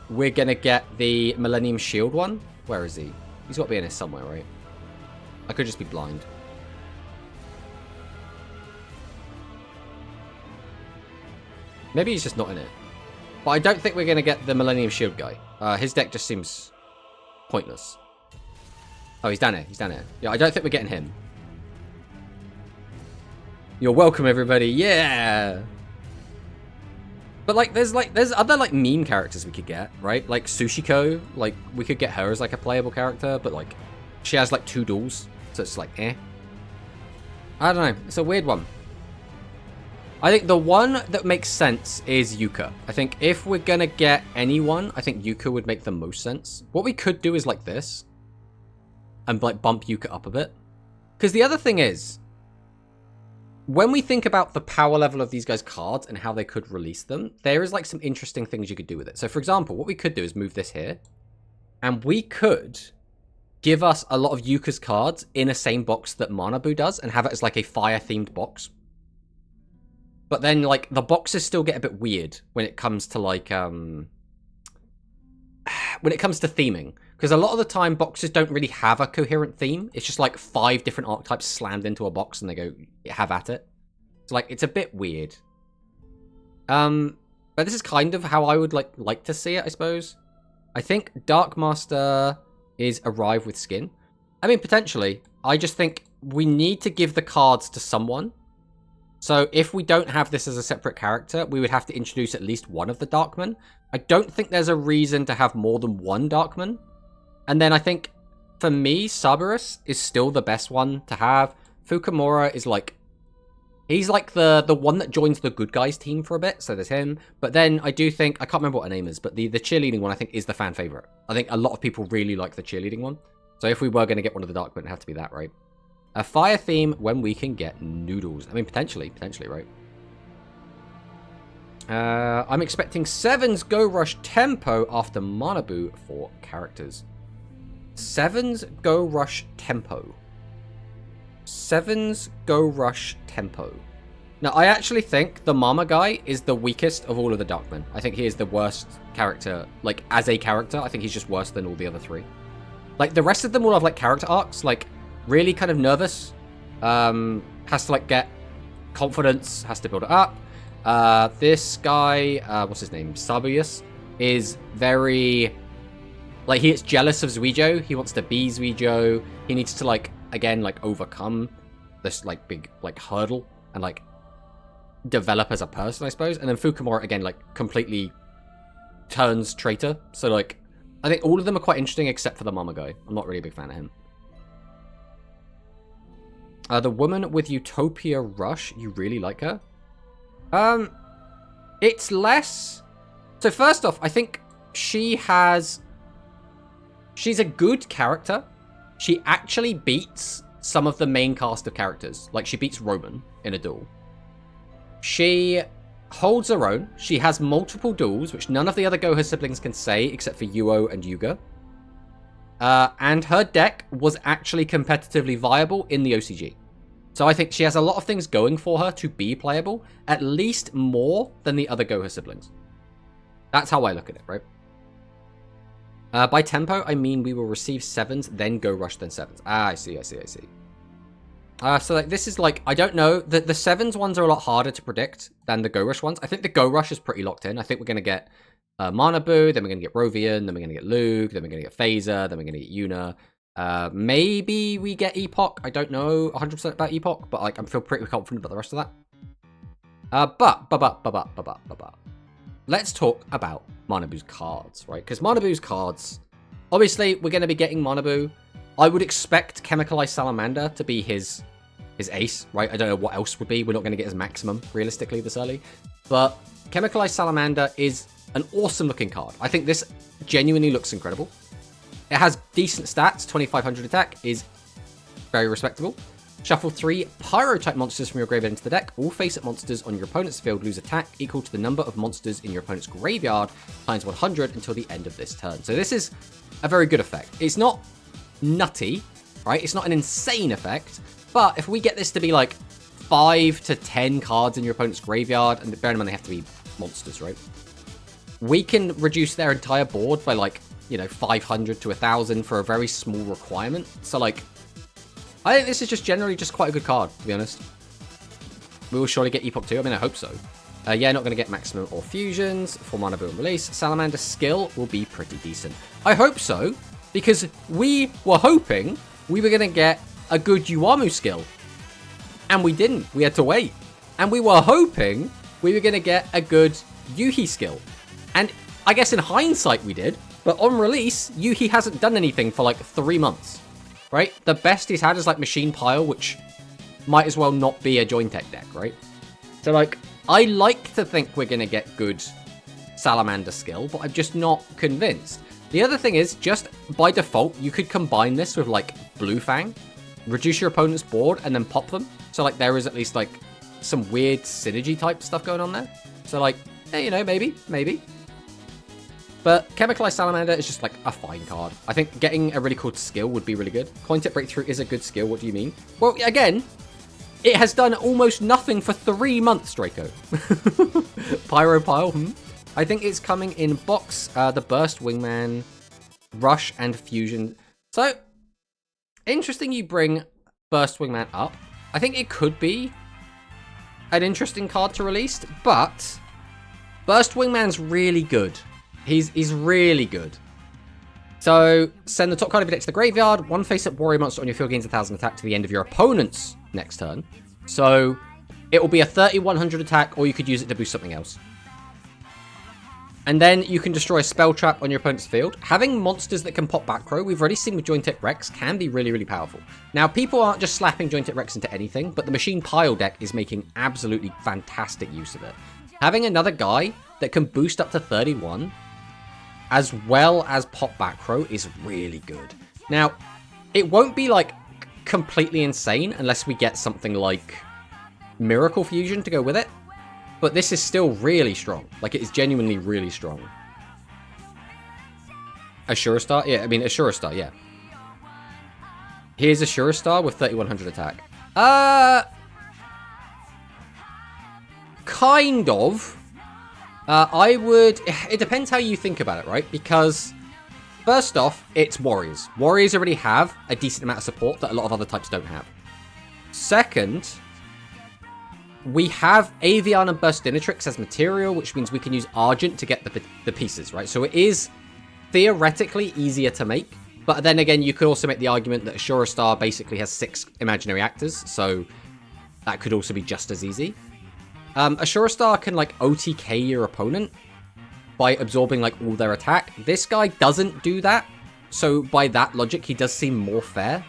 S1: we're going to get the Millennium Shield one. Where is he? He's got to be in here somewhere, right? I could just be blind. Maybe he's just not in it. But I don't think we're going to get the Millennium Shield guy. His deck just seems pointless. Oh, he's down here. He's down here. Yeah, I don't think we're getting him. You're welcome, everybody. Yeah. But there's other meme characters we could get, right? Like Sushiko. Like we could get her as like a playable character, but like she has like 2 duels, so it's like eh. I don't know. It's a weird one. I think the one that makes sense is Yuka. I think if we're gonna get anyone, I think Yuka would make the most sense. What we could do is like this, and like bump Yuka up a bit. Because the other thing is, when we think about the power level of these guys' cards and how they could release them, there is like some interesting things you could do with it. So for example, what we could do is move this here, and we could give us a lot of Yuka's cards in a same box that Manabu does, and have it as like a fire-themed box. But then, like, the boxes still get a bit weird when it comes to, like, when it comes to theming. Because a lot of the time, boxes don't really have a coherent theme. It's just, like, 5 different archetypes slammed into a box and they go, have at it. So, like, it's a bit weird. But this is kind of how I would, like to see it, I suppose. I think Dark Master is Arrive with Skin. I mean, potentially. I just think we need to give the cards to someone. So if we don't have this as a separate character, we would have to introduce at least one of the Darkmen. I don't think there's a reason to have more than one Darkman. And then I think, for me, Cerberus is still the best one to have. Fukamura is like... He's like the one that joins the good guys team for a bit, so there's him. But then I do think... I can't remember what her name is, but the cheerleading one I think is the fan favorite. I think a lot of people really like the cheerleading one. So if we were going to get one of the Darkmen, it'd have to be that, right? A fire theme when we can get noodles. I mean, potentially, right? I'm expecting 7's Go Rush Tempo after Manabu for characters. 7's Go Rush Tempo. 7's Go Rush Tempo. Now, I actually think the Mama guy is the weakest of all of the Darkmen. I think he is the worst character, like, as a character. I think he's just worse than all the other 3. Like, the rest of them all have, like, character arcs, like... Really kind of nervous. Has to, like, get confidence. Has to build it up. This guy, what's his name? Sabius, is very... Like, he is jealous of Zuijo. He wants to be Zuijo. He needs to, like, again, like, overcome this, like, big, like, hurdle. And, like, develop as a person, I suppose. And then Fukamura, again, like, completely turns traitor. So, like, I think all of them are quite interesting except for the Mama guy. I'm not really a big fan of him. The woman with Utopia Rush, you really like her? It's less... So first off, I think she's a good character. She actually beats some of the main cast of characters. Like, she beats Roman in a duel. She holds her own. She has multiple duels, which none of the other Goha siblings can say, except for Yuo and Yuga. And her deck was actually competitively viable in the OCG. So I think she has a lot of things going for her to be playable, at least more than the other Goha siblings. That's how I look at it, right? By tempo, I mean we will receive 7s, then Go Rush, then 7s. Ah, I see. So like, this is like, I don't know. The 7s ones are a lot harder to predict than the Go Rush ones. I think the Go Rush is pretty locked in. I think we're going to get Manabu, then we're going to get Rovian, then we're going to get Luke, then we're going to get Phaser, then we're going to get Yuna. Maybe we get Epoch. I don't know 100% about Epoch, but like, I feel pretty confident about the rest of that. But let's talk about Manabu's cards, right? Because Manabu's cards, obviously, we're going to be getting Manabu. I would expect Chemicalized Salamander to be his ace, right? I don't know what else would be. We're not going to get his maximum, realistically, this early. But Chemicalized Salamander is an awesome looking card. I think this genuinely looks incredible. It has decent stats. 2500 attack is very respectable. Shuffle 3 Pyro-type monsters from your graveyard into the deck. All face-up monsters on your opponent's field lose attack equal to the number of monsters in your opponent's graveyard times 100 until the end of this turn. So this is a very good effect. It's not nutty, right? It's not an insane effect, but if we get this to be like 5 to 10 cards in your opponent's graveyard, and bear in mind they have to be monsters, right? We can reduce their entire board by like, you know, 500 to 1,000 for a very small requirement. So like, I think this is just generally just quite a good card, to be honest. We will surely get Epoch 2. I mean, I hope so. Yeah, not going to get maximum or fusions for MANABU and release. Salamander skill will be pretty decent. I hope so, because we were hoping we were going to get a good Uamu skill. And we didn't. We had to wait. And we were hoping we were going to get a good Yuhi skill. And I guess in hindsight we did. But on release, Yuhi hasn't done anything for like 3 months. Right? The best he's had is like Machine Pile, which might as well not be a Jointech deck, right? So like, I like to think we're going to get good Salamander skill, but I'm just not convinced. The other thing is, just by default, you could combine this with like Blue Fang, reduce your opponent's board, and then pop them. So like, there is at least like some weird synergy type stuff going on there. So like, you know, maybe. But Chemicalized Salamander is just like a fine card. I think getting a really cool skill would be really good. Coin Tip Breakthrough is a good skill. What do you mean? Well, again, it has done almost nothing for 3 months, Draco. Pyro Pile. I think it's coming in box. The Burst Wingman, Rush, and Fusion. So, interesting you bring Burst Wingman up. I think it could be an interesting card to release, but Burst Wingman's really good. He's really good. So, send the top card of your deck to the graveyard. One face-up warrior monster on your field gains 1,000 attack to the end of your opponent's next turn. So, it will be a 3,100 attack, or you could use it to boost something else. And then you can destroy a spell trap on your opponent's field. Having monsters that can pop back row, we've already seen with Jointech Rex, can be really, really powerful. Now, people aren't just slapping Jointech Rex into anything, but the Machine Pile deck is making absolutely fantastic use of it. Having another guy that can boost up to 31, as well as pop back row, is really good. Now, it won't be like completely insane unless we get something like Miracle Fusion to go with it. But this is still really strong. Like, it is genuinely really strong. Assura Star? Yeah, I mean, Assura Star, yeah. Here's Assura Star with 3,100 attack. Kind of. I would... It depends how you think about it, right? Because, first off, it's Warriors. Warriors already have a decent amount of support that a lot of other types don't have. Second, we have Avian and Burstinatrix as material, which means we can use Argent to get the pieces, right? So it is theoretically easier to make. But then again, you could also make the argument that Assura Star basically has 6 imaginary actors, so that could also be just as easy. Assura Star can, like, OTK your opponent by absorbing, like, all their attack. This guy doesn't do that, so by that logic, he does seem more fair.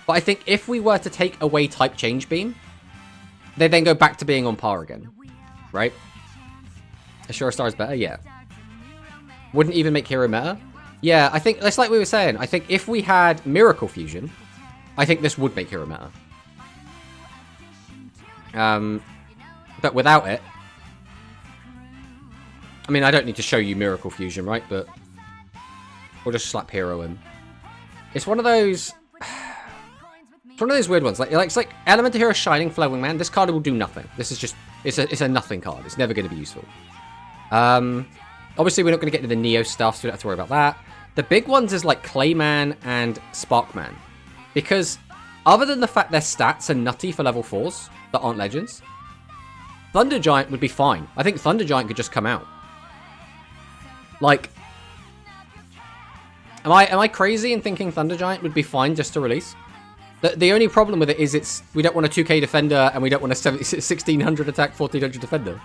S1: But I think if we were to take away Type Change Beam, they then go back to being on par again, right? Assura Star is better? Yeah. Wouldn't even make hero meta? Yeah, I think, that's like we were saying, I think if we had Miracle Fusion, I think this would make hero meta. But without it, I mean, I don't need to show you Miracle Fusion, right? But we'll just slap hero in. It's one of those... It's one of those weird ones. It's like Elemental Hero Shining Flowing Man. This card will do nothing. This is just... It's a nothing card. It's never going to be useful. Obviously, we're not going to get into the Neo stuff, so we don't have to worry about that. The big ones is like Clayman and Sparkman. Because other than the fact their stats are nutty for level 4s that aren't legends, Thunder Giant would be fine. I think Thunder Giant could just come out. Like, am I crazy in thinking Thunder Giant would be fine just to release? The only problem with it is we don't want a 2k defender and we don't want a 1600 attack, 1400 defender.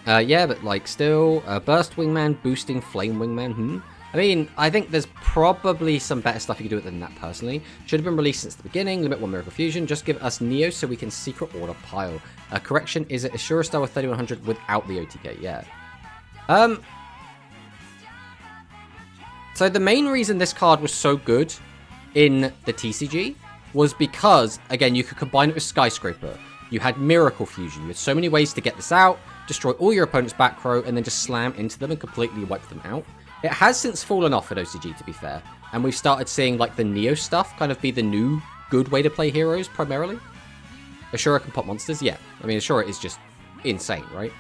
S1: Yeah, but like still, Burst Wingman, boosting Flame Wingman. I mean, I think there's probably some better stuff you could do with it than that, personally. Should have been released since the beginning. Limit 1 Miracle Fusion. Just give us Neo so we can Secret Order Pile. Correction, is it Assura Star with 3,100 without the OTK? Yeah. So the main reason this card was so good in the TCG was because, again, you could combine it with Skyscraper. You had Miracle Fusion. You had so many ways to get this out, destroy all your opponent's back row, and then just slam into them and completely wipe them out. It has since fallen off at OCG, to be fair. And we've started seeing, like, the Neo stuff kind of be the new good way to play heroes, primarily. Ashura can pop monsters? Yeah. I mean, Ashura is just insane, right?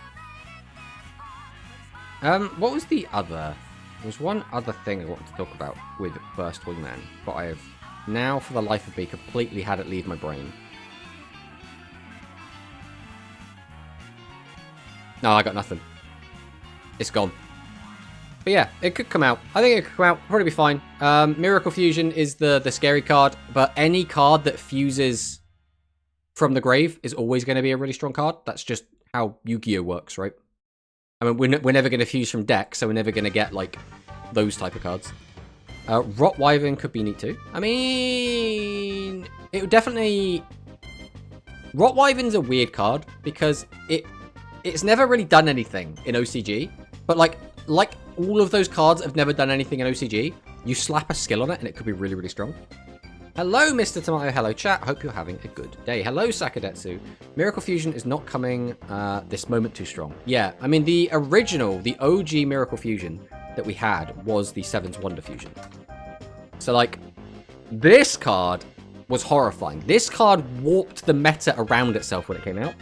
S1: What was the other... There was one other thing I wanted to talk about with Burst Wingman, but I have now, for the life of me, completely had it leave my brain. No, I got nothing. It's gone. But yeah, it could come out. I think it could come out. Probably be fine. Miracle Fusion is the scary card, but any card that fuses from the grave is always going to be a really strong card. That's just how Yu-Gi-Oh works, right? I mean, we're never going to fuse from deck, so we're never going to get, like, those type of cards. Rotwyvern could be neat too. I mean, it would definitely... Rotwyvern's a weird card, because it's never really done anything in OCG, but, like all of those cards have never done anything in OCG, you slap a skill on it, and it could be really, really strong. Hello, Mr. Tomato. Hello, chat. Hope you're having a good day. Hello, Sakadetsu. Miracle Fusion is not coming this moment too strong. Yeah, I mean, the original, the OG Miracle Fusion that we had was the Seven's Wonder Fusion. So, like, this card was horrifying. This card warped the meta around itself when it came out.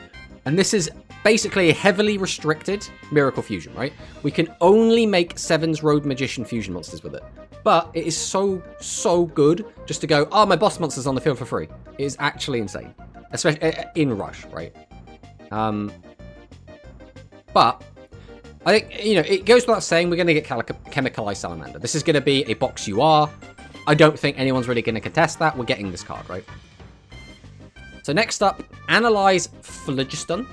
S1: And this is basically a heavily restricted Miracle Fusion, right? We can only make Seven's Road Magician Fusion monsters with it. But it is so good just to go, oh, my boss monster's on the field for free. It is actually insane. Especially in Rush, right? But I think, you know, it goes without saying we're going to get Chemicalized Salamander. This is going to be a box UR. I don't think anyone's really going to contest that. We're getting this card, right? So next up, Analyze Phlogiston.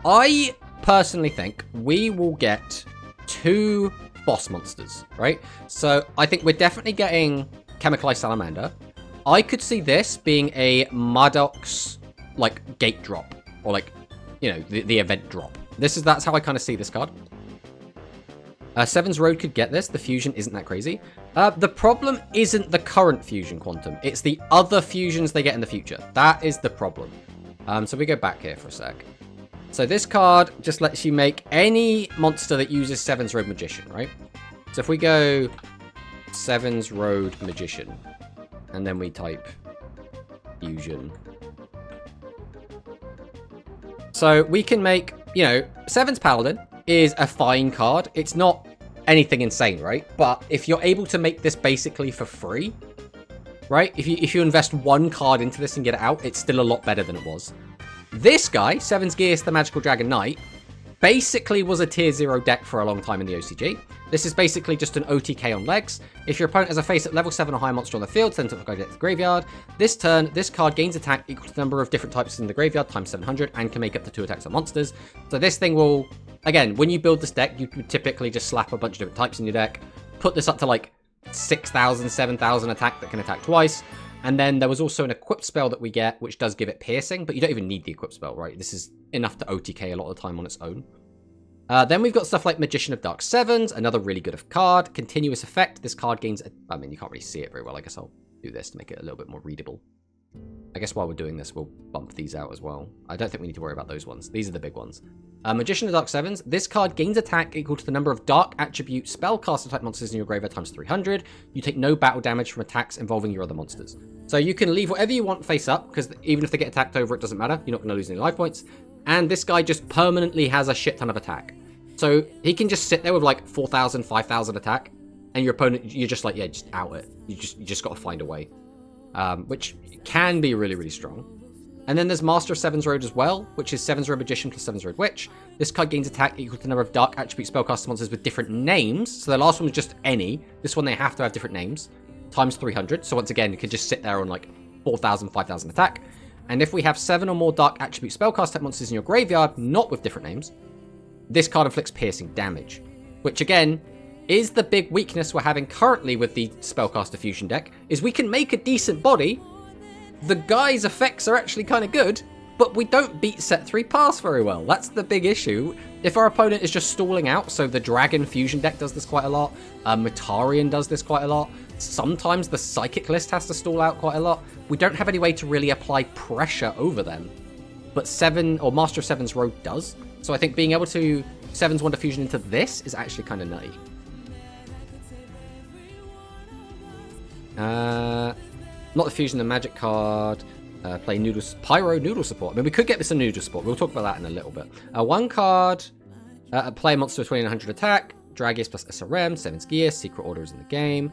S1: I personally think we will get 2 boss monsters, right? So I think we're definitely getting Chemicalized Salamander. I could see this being a MADDOX, like, gate drop, or, like, you know, the event drop. That's how I kind of see this card. Seven's Road could get this. The fusion isn't that crazy. The problem isn't the current fusion quantum. It's the other fusions they get in the future. That is the problem. So we go back here for a sec. So this card just lets you make any monster that uses Seven's Road Magician, right? So if we go Seven's Road Magician, and then we type fusion. So we can make, you know, Seven's Paladin is a fine card. It's not anything insane, right? But if you're able to make this basically for free, right? If you invest 1 card into this and get it out, it's still a lot better than it was. This guy, Seven's Geas, the Magical Dragon Knight, basically was a tier 0 deck for a long time in the OCG. This is basically just an OTK on legs. If your opponent has a face at level 7 or higher monster on the field, send it to the graveyard. This turn, this card gains attack equal to the number of different types in the graveyard times 700 and can make up to 2 attacks on monsters. So this thing will, again, when you build this deck, you would typically just slap a bunch of different types in your deck, put this up to like 6,000, 7,000 attack that can attack twice. And then there was also an equipped spell that we get, which does give it piercing, but you don't even need the equipped spell, right? This is enough to OTK a lot of the time on its own. Then we've got stuff like Magician of Dark Sevens, another really good card. Continuous Effect. This card gains... I mean, you can't really see it very well. I guess I'll do this to make it a little bit more readable. I guess while we're doing this, we'll bump these out as well. I don't think we need to worry about those ones. These are the big ones. Magician of Dark Sevens. This card gains attack equal to the number of Dark Attribute spellcaster type monsters in your graveyard times 300. You take no battle damage from attacks involving your other monsters. So you can leave whatever you want face up, because even if they get attacked over, it doesn't matter. You're not going to lose any life points. And this guy just permanently has a shit ton of attack. So he can just sit there with like 4,000, 5,000 attack, and your opponent, you're just like, yeah, just out it. You just got to find a way. Which can be really, really strong. And then there's Master of Seven's Road as well, which is Seven's Road Magician plus Seven's Road Witch. This card gains attack equal to the number of Dark Attribute spellcaster monsters with different names. So the last one was just any. This one they have to have different names. Times 300. So once again, you can just sit there on like 4,000, 5,000 attack. And if we have 7 or more Dark Attribute spellcaster type monsters in your graveyard, not with different names, this card inflicts piercing damage. Which again, is the big weakness we're having currently with the Spellcaster Fusion deck, is we can make a decent body. The guy's effects are actually kind of good, but we don't beat set 3 pass very well. That's the big issue. If our opponent is just stalling out, so the Dragon Fusion deck does this quite a lot, Matarian does this quite a lot, sometimes the Psychic list has to stall out quite a lot, we don't have any way to really apply pressure over them. But Master of Seven's Road does. So I think being able to 7's Wonder Fusion into this is actually kind of nutty. Not the fusion, the magic card. Play Pyro Noodle support. I mean, we could get this a Noodle support. We'll talk about that in a little bit. One card. Play a monster with 2900 attack. Dragius plus SRM. 7's Gear. Secret Order is in the game.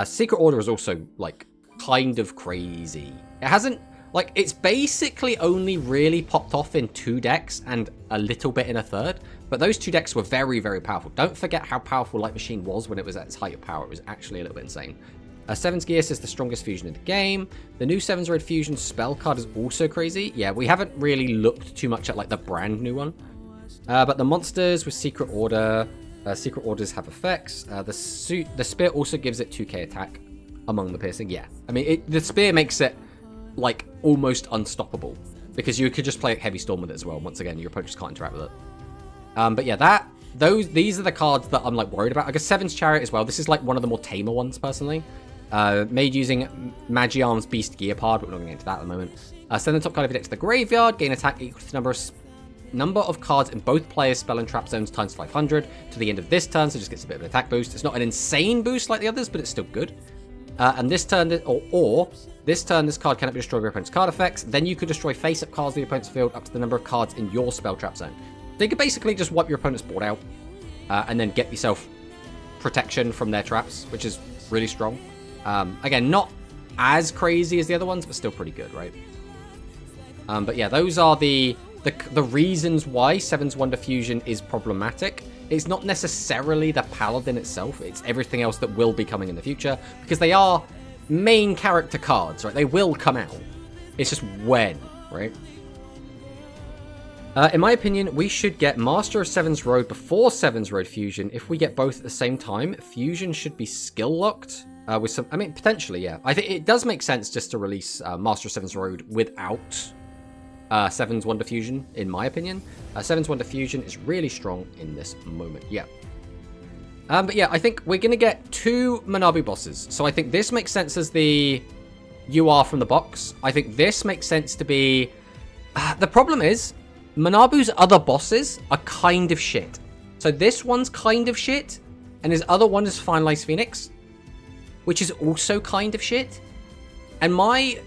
S1: Secret Order is also, like, kind of crazy. It hasn't... Like, it's basically only really popped off in 2 decks and a little bit in a third. But those 2 decks were very, very powerful. Don't forget how powerful Light Machine was when it was at its height of power. It was actually a little bit insane. 7's Gears is the strongest fusion in the game. The new 7's Red Fusion spell card is also crazy. Yeah, we haven't really looked too much at, like, the brand new one. But the monsters with Secret Order... Secret Orders have effects. The Spear also gives it 2k attack among the piercing. Yeah, I mean, the Spear makes it... like almost unstoppable because you could just play Heavy Storm with it as well. Once again, your opponent just can't interact with it. But yeah, these are the cards that I'm like worried about. I guess 7's Chariot as well. This is like one of the more tamer ones personally. Made using Magiarm's Beast Gear Pod, but we're not going to get into that at the moment. Send the top card of your deck to the graveyard. Gain attack equal to the number of cards in both players' spell and trap zones times 500 to the end of this turn, so it just gets a bit of an attack boost. It's not an insane boost like the others, but it's still good. And this turn, this turn, this card cannot be destroyed by your opponent's card effects. Then you could destroy face-up cards of your opponent's field up to the number of cards in your spell trap zone. So you could basically just wipe your opponent's board out and then get yourself protection from their traps, which is really strong. Again, not as crazy as the other ones, but still pretty good, right? But yeah, those are the reasons why 7's Wonder Fusion is problematic. It's not necessarily the Paladin itself, it's everything else that will be coming in the future, because they are main character cards, right? They will come out. It's just when, right? In my opinion, we should get Master of 7's Road before 7's Road Fusion. If we get both at the same time, Fusion should be skill locked. With some, I mean, potentially, yeah. I think it does make sense just to release Master of 7's Road without 7's Wonder Fusion, in my opinion. 7's Wonder Fusion is really strong in this moment, yeah. But yeah, I think we're going to get 2 MANABU bosses. So I think this makes sense as the UR from the box. I think this makes sense to be... the problem is, MANABU's other bosses are kind of shit. So this one's kind of shit, and his other one is Finalized Phoenix, which is also kind of shit. And my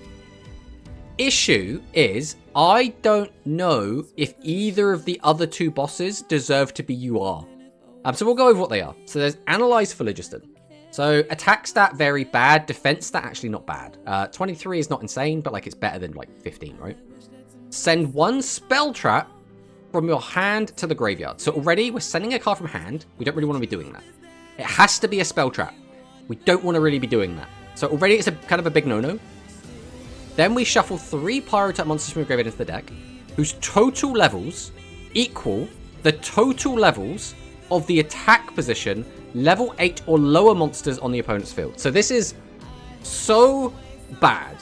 S1: issue is, I don't know if either of the other 2 bosses deserve to be UR. So we'll go over what they are. So there's Analyze Phlogiston. So attack stat very bad, defense stat actually not bad. 23 is not insane, but like it's better than like 15, right? Send 1 spell trap from your hand to the graveyard. So already we're sending a card from hand. We don't really want to be doing that. It has to be a spell trap. We don't want to really be doing that. So already it's a kind of a big no-no. Then we shuffle 3 Pyro type monsters from your graveyard into the deck, whose total levels equal the total levels of the attack position level 8 or lower monsters on the opponent's field. So this is so bad.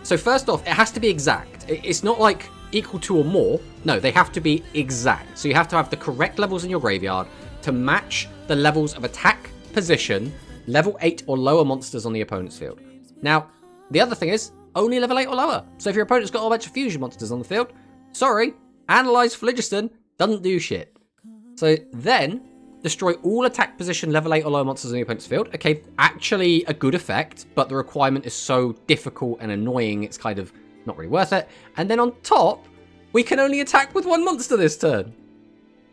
S1: So first off, it has to be exact. It's not like equal to or more. No, they have to be exact. So you have to have the correct levels in your graveyard to match the levels of attack position level 8 or lower monsters on the opponent's field. Now, the other thing is only level 8 or lower. So if your opponent's got a bunch of fusion monsters on the field, sorry, Analyze Phlogiston doesn't do shit. So then, destroy all attack position level 8 or lower monsters on the opponent's field. Okay, actually a good effect, but the requirement is so difficult and annoying, it's kind of not really worth it. And then on top, we can only attack with 1 monster this turn.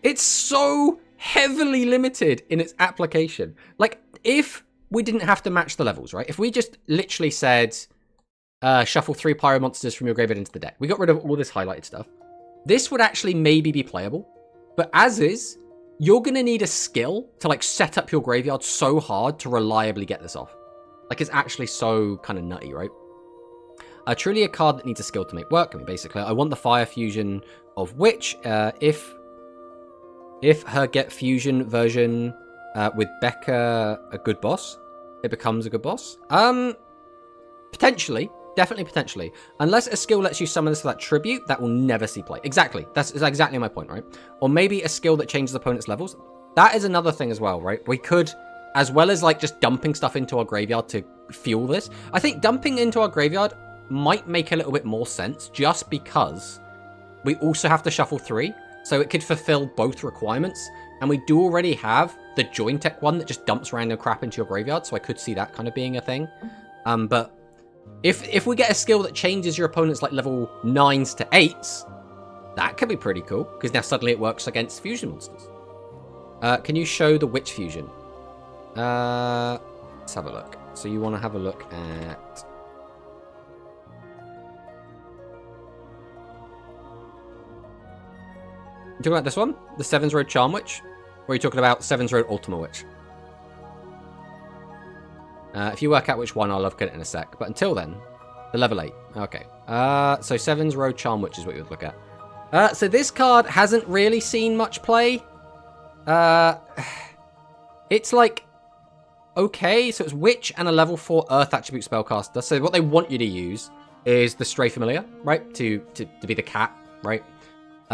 S1: It's so heavily limited in its application. Like, if we didn't have to match the levels, right? If we just literally said, shuffle 3 Pyro monsters from your graveyard into the deck, we got rid of all this highlighted stuff, this would actually maybe be playable. But as is, you're going to need a skill to like set up your graveyard so hard to reliably get this off. Like it's actually so kind of nutty, right? Truly a card that needs a skill to make work. I mean, basically, I want the Fire Fusion of which, if her Get Fusion version with Becca a good boss, it becomes a good boss. Potentially. Definitely, potentially. Unless a skill lets you summon this for that tribute, that will never see play. Exactly. That's exactly my point, right? Or maybe a skill that changes opponent's levels. That is another thing as well, right? We could, as well as like just dumping stuff into our graveyard to fuel this. I think dumping into our graveyard might make a little bit more sense just because we also have to shuffle 3. So it could fulfill both requirements. And we do already have the Join Tech one that just dumps random crap into your graveyard. So I could see that kind of being a thing. But if we get a skill that changes your opponent's like level 9s to 8s, that could be pretty cool. Because now suddenly it works against fusion monsters. Can you show the Witch Fusion? Let's have a look. So you want to have a look at... You talking about this one? The Sevens Road Charm Witch? Or are you talking about Sevens Road Ultima Witch? If you work out which one, I'll look at it in a sec. But until then, the level 8. Okay. So Sevens Road Charm Witch is what you would look at. So this card hasn't really seen much play. It's like... Okay, so it's Witch and a level 4 Earth Attribute Spellcaster. So what they want you to use is the Stray Familiar, right? To be the cat, right?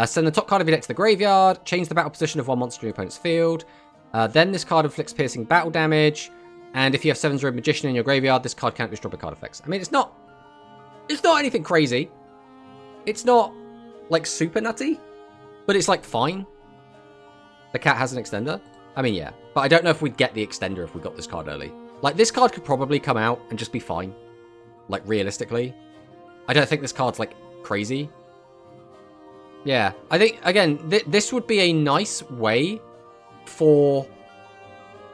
S1: Send the top card of your deck to the graveyard. Change the battle position of one monster in your opponent's field. Then this card inflicts piercing battle damage. And if you have Seven's Road Magician in your graveyard, this card can't destroy card effects. I mean, it's not anything crazy. It's not, like, super nutty. But it's, like, fine. The cat has an extender. I mean, yeah. But I don't know if we'd get the extender if we got this card early. Like, this card could probably come out and just be fine. Like, realistically. I don't think this card's, like, crazy. Yeah. I think, again, this would be a nice way for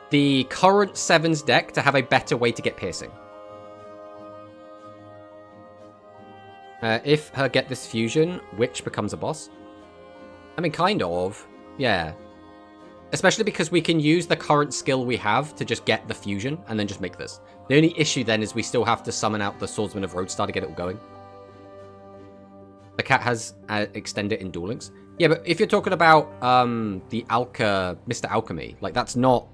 S1: the current Sevens deck to have a better way to get piercing. If her get this fusion, Witch becomes a boss. I mean, kind of. Yeah. Especially because we can use the current skill we have to just get the fusion and then just make this. The only issue then is we still have to summon out the Swordsman of Roadstar to get it all going. The cat has extended in Duel Links. Yeah, but if you're talking about the Mr. Alchemy, like that's not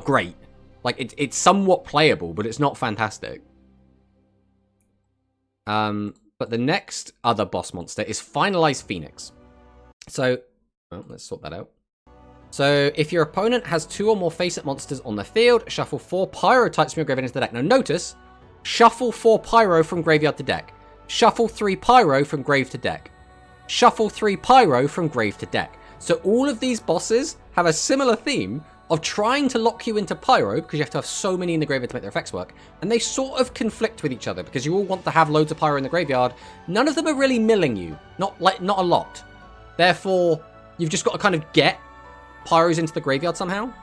S1: great. Like it's somewhat playable, but it's not fantastic. But the next other boss monster is Finalized Phoenix. So, well, let's sort that out. So, if your opponent has 2 or more face-up monsters on the field, shuffle 4 Pyro types from your graveyard into the deck. Now notice, shuffle 4 Pyro from graveyard to deck. Shuffle 3 Pyro from grave to deck. Shuffle 3 Pyro from grave to deck. So all of these bosses have a similar theme of trying to lock you into Pyro, because you have to have so many in the graveyard to make their effects work, and they sort of conflict with each other, because you all want to have loads of Pyro in the graveyard. None of them are really milling you. Not a lot. Therefore, you've just got to kind of get Pyros into the graveyard somehow.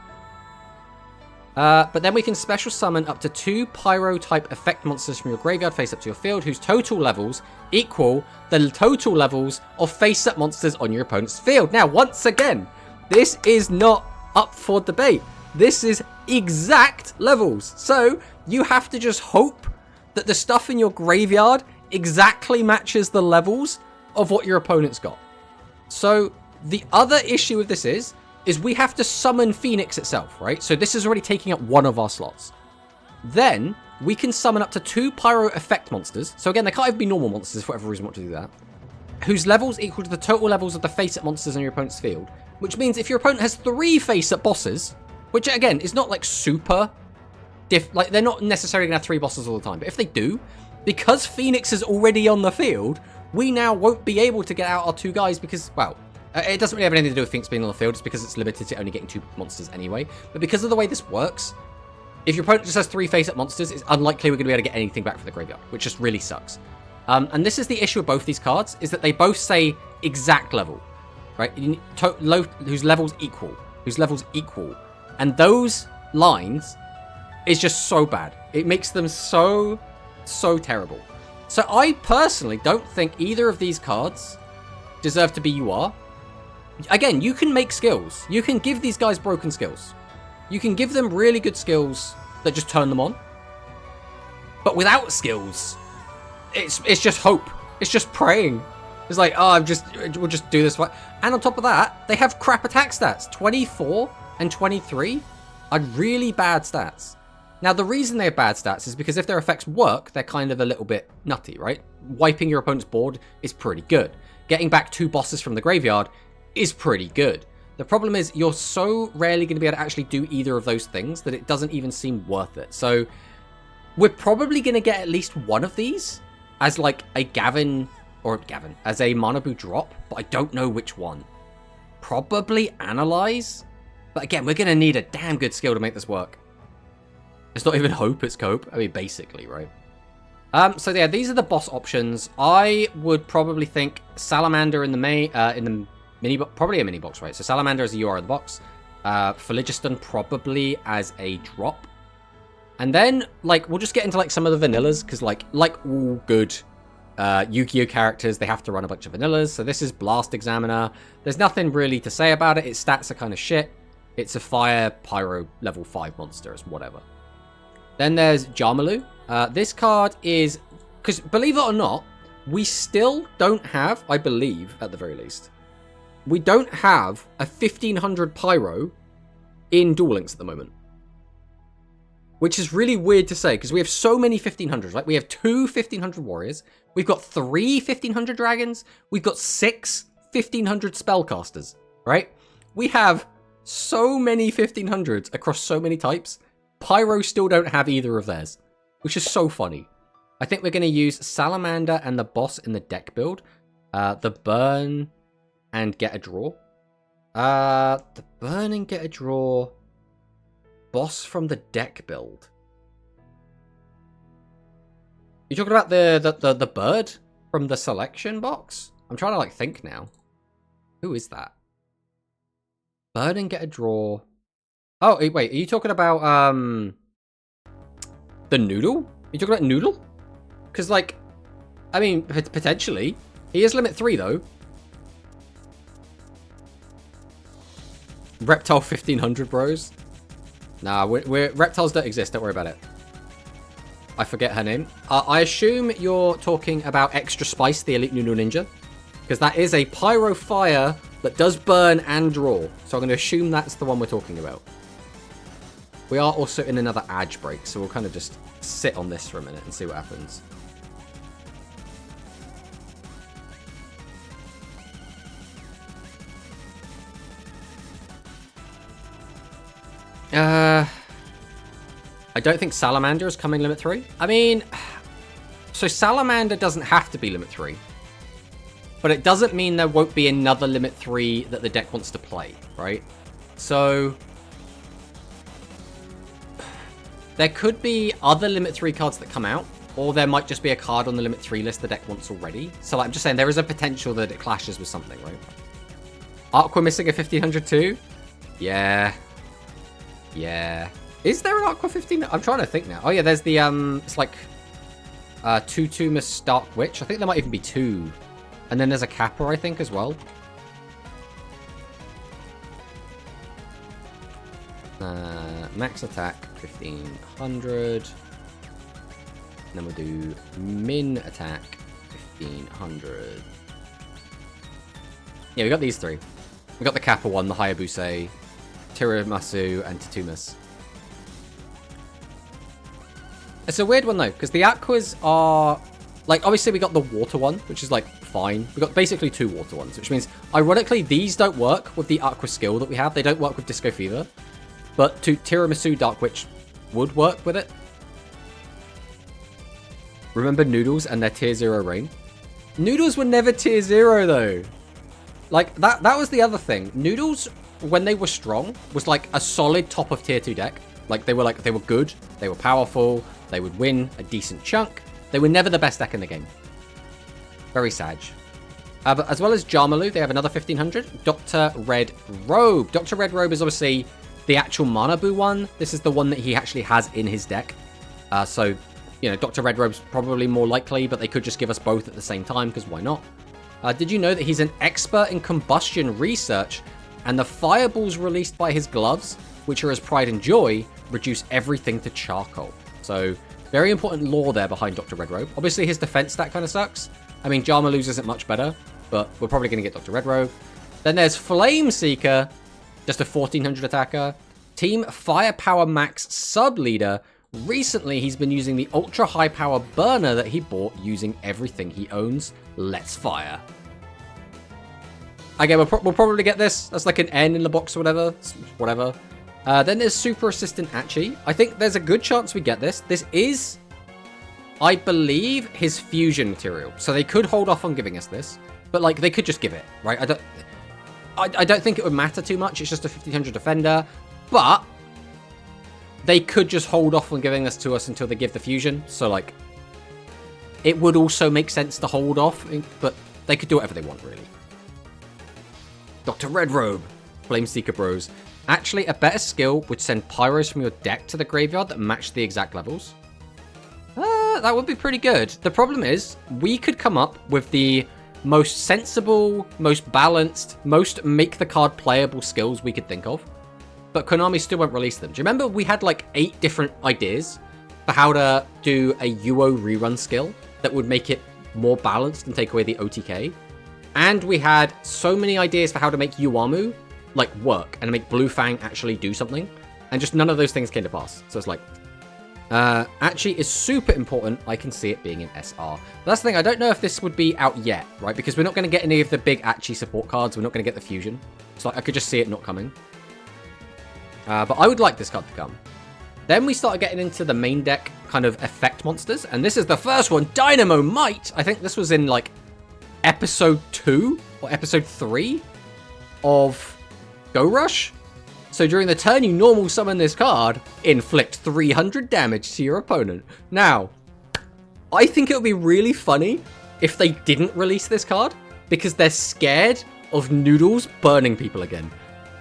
S1: But then we can special summon up to 2 Pyro-type effect monsters from your graveyard face-up to your field, whose total levels equal the total levels of face-up monsters on your opponent's field. Now, once again, this is not up for debate. This is exact levels. So, you have to just hope that the stuff in your graveyard exactly matches the levels of what your opponent's got. So, the other issue with this is we have to summon Phoenix itself, right? So this is already taking up one of our slots. Then, we can summon up to 2 Pyro effect monsters. So again, they can't even be normal monsters for whatever reason we want to do that. Whose levels equal to the total levels of the face-up monsters on your opponent's field. Which means if your opponent has 3 face-up bosses, which again, is not like super... like, they're not necessarily going to have 3 bosses all the time. But if they do, because Phoenix is already on the field, we now won't be able to get out our 2 guys because, well... it doesn't really have anything to do with Phoenix being on the field. It's because it's limited to only getting 2 monsters anyway. But because of the way this works, if your opponent just has 3 face-up monsters, it's unlikely we're going to be able to get anything back from the graveyard, which just really sucks. And this is the issue with both these cards, is that they both say exact level, right? Whose levels equal. Whose levels equal. And those lines is just so bad. It makes them so terrible. So I personally don't think either of these cards deserve to be UR. Again, you can make skills. You can give these guys broken skills. You can give them really good skills that just turn them on. But without skills, it's just hope. It's just praying. It's like, oh, we'll just do this. And on top of that, they have crap attack stats. 24 and 23 are really bad stats. Now, the reason they have bad stats is because if their effects work, they're kind of a little bit nutty, right? Wiping your opponent's board is pretty good. Getting back 2 bosses from the graveyard is pretty good. The problem is you're so rarely going to be able to actually do either of those things that it doesn't even seem worth it. So we're probably going to get at least one of these as like a as a MANABU drop, but I don't know which one. Probably Analyze. But again, we're going to need a damn good skill to make this work. It's not even hope, it's cope. I mean, basically, right? So yeah, these are the boss options. I would probably think Salamander in the probably a mini box, right? So Salamander as a UR in the box. Phlogiston probably as a drop. And then, like, we'll just get into, like, some of the vanillas, because, like all good Yu-Gi-Oh! Characters, they have to run a bunch of vanillas. So this is Blast Examiner. There's nothing really to say about it. Its stats are kind of shit. It's a Fire Pyro level 5 monster, it's whatever. Then there's Jamalu. This card is... Because, believe it or not, we still don't have, I believe, at the very least, we don't have a 1500 Pyro in Duel Links at the moment. Which is really weird to say, because we have so many 1500s, right? We have 2 1500 Warriors. We've got 3 1500 Dragons. We've got 6 1500 Spellcasters, right? We have so many 1500s across so many types. Pyro still don't have either of theirs, which is so funny. I think we're going to use Salamander and the boss in the deck build. The burn and get a draw. The burn and get a draw. Boss from the deck build. You talking about the bird from the selection box? I'm trying to like think now. Who is that? Bird and get a draw. Oh wait, are you talking about the Noodle? Are you talking about Noodle? Because like, I mean, potentially he is limit 3 though. Reptile 1500 bros. Nah, reptiles don't exist. Don't worry about it. I forget her name. I assume you're talking about Extra Spice, the Elite Noodle Ninja. Because that is a Pyro Fire that does burn and draw. So I'm going to assume that's the one we're talking about. We are also in another Edge break. So we'll kind of just sit on this for a minute and see what happens. I don't think Salamander is coming limit 3. I mean, so Salamander doesn't have to be limit 3. But it doesn't mean there won't be another limit 3 that the deck wants to play, right? So there could be other limit 3 cards that come out, or there might just be a card on the limit 3 list the deck wants already. So like, I'm just saying there is a potential that it clashes with something, right? Aqua missing a 1500 too? Yeah. Yeah. Is there an Aqua 15? I'm trying to think now. Oh yeah, there's the it's like 2/2 Miss Dark Witch. I think there might even be 2. And then there's a Kappa, I think, as well. Max attack 1500. And then we'll do min attack 1500. Yeah, we got these 3. We got the Kappa one, the Hayabusa, Tiramisu, and Tatumas. It's a weird one though, because the Aquas are like, obviously we got the water one, which is like fine. We got basically 2 water ones, which means ironically these don't work with the Aqua skill that we have. They don't work with Disco Fever, but Tiramisu Dark Witch would work with it. Remember Noodles and their tier 0 rain? Noodles were never tier 0 though. Like that was the other thing. Noodles, when they were strong, was like a solid top of tier 2 deck. Like they were good, they were powerful, they would win a decent chunk. They were never the best deck in the game. Very sad. But as well as Jamalu, they have another 1500. Dr. Red Robe. Dr. Red Robe is obviously the actual MANABU one. This is the one that he actually has in his deck. So, you know, Dr. Red Robe's probably more likely, but they could just give us both at the same time, because why not? Did you know that he's an expert in combustion research, and the fireballs released by his gloves, which are his pride and joy, reduce everything to charcoal? So, very important lore there behind Dr. Red Robe. Obviously, his defense stat kind of sucks. I mean, Jamalu's isn't much better, but we're probably going to get Dr. Red Robe. Then there's Flame Seeker, just a 1400 attacker. Team Firepower Max Sub-Leader, Recently, he's been using the ultra high power burner that he bought using everything he owns. Let's fire. Again, we'll probably get this. That's like an N in the box or whatever. Whatever. Then there's Super Assistant Achi. I think there's a good chance we get this. This is, I believe, his fusion material. So they could hold off on giving us this. But, like, they could just give it, right? I don't think it would matter too much. It's just a 1500 defender. But they could just hold off on giving this to us until they give the fusion. So, like, it would also make sense to hold off. But they could do whatever they want, really. Dr. Redrobe. Flameseeker Bros. Actually, a better skill would send pyros from your deck to the graveyard that match the exact levels. That would be pretty good. The problem is, we could come up with the most sensible, most balanced, most make the card playable skills we could think of. But Konami still won't release them. Do you remember we had like 8 different ideas for how to do a UO rerun skill that would make it more balanced and take away the OTK? And we had so many ideas for how to make Uamu like work and make Blue Fang actually do something. And just none of those things came to pass. So it's like, Achi is super important. I can see it being in SR. But that's the thing. I don't know if this would be out yet, right? Because we're not going to get any of the big Achi support cards. We're not going to get the fusion. So I could just see it not coming. But I would like this card to come. Then we started getting into the main deck kind of effect monsters. And this is the first one, Dynamo Might. I think this was in like episode 2 or episode 3 of Go Rush. So during the turn you normal summon this card, inflict 300 damage to your opponent. Now, I think it would be really funny if they didn't release this card because they're scared of Noodles burning people again.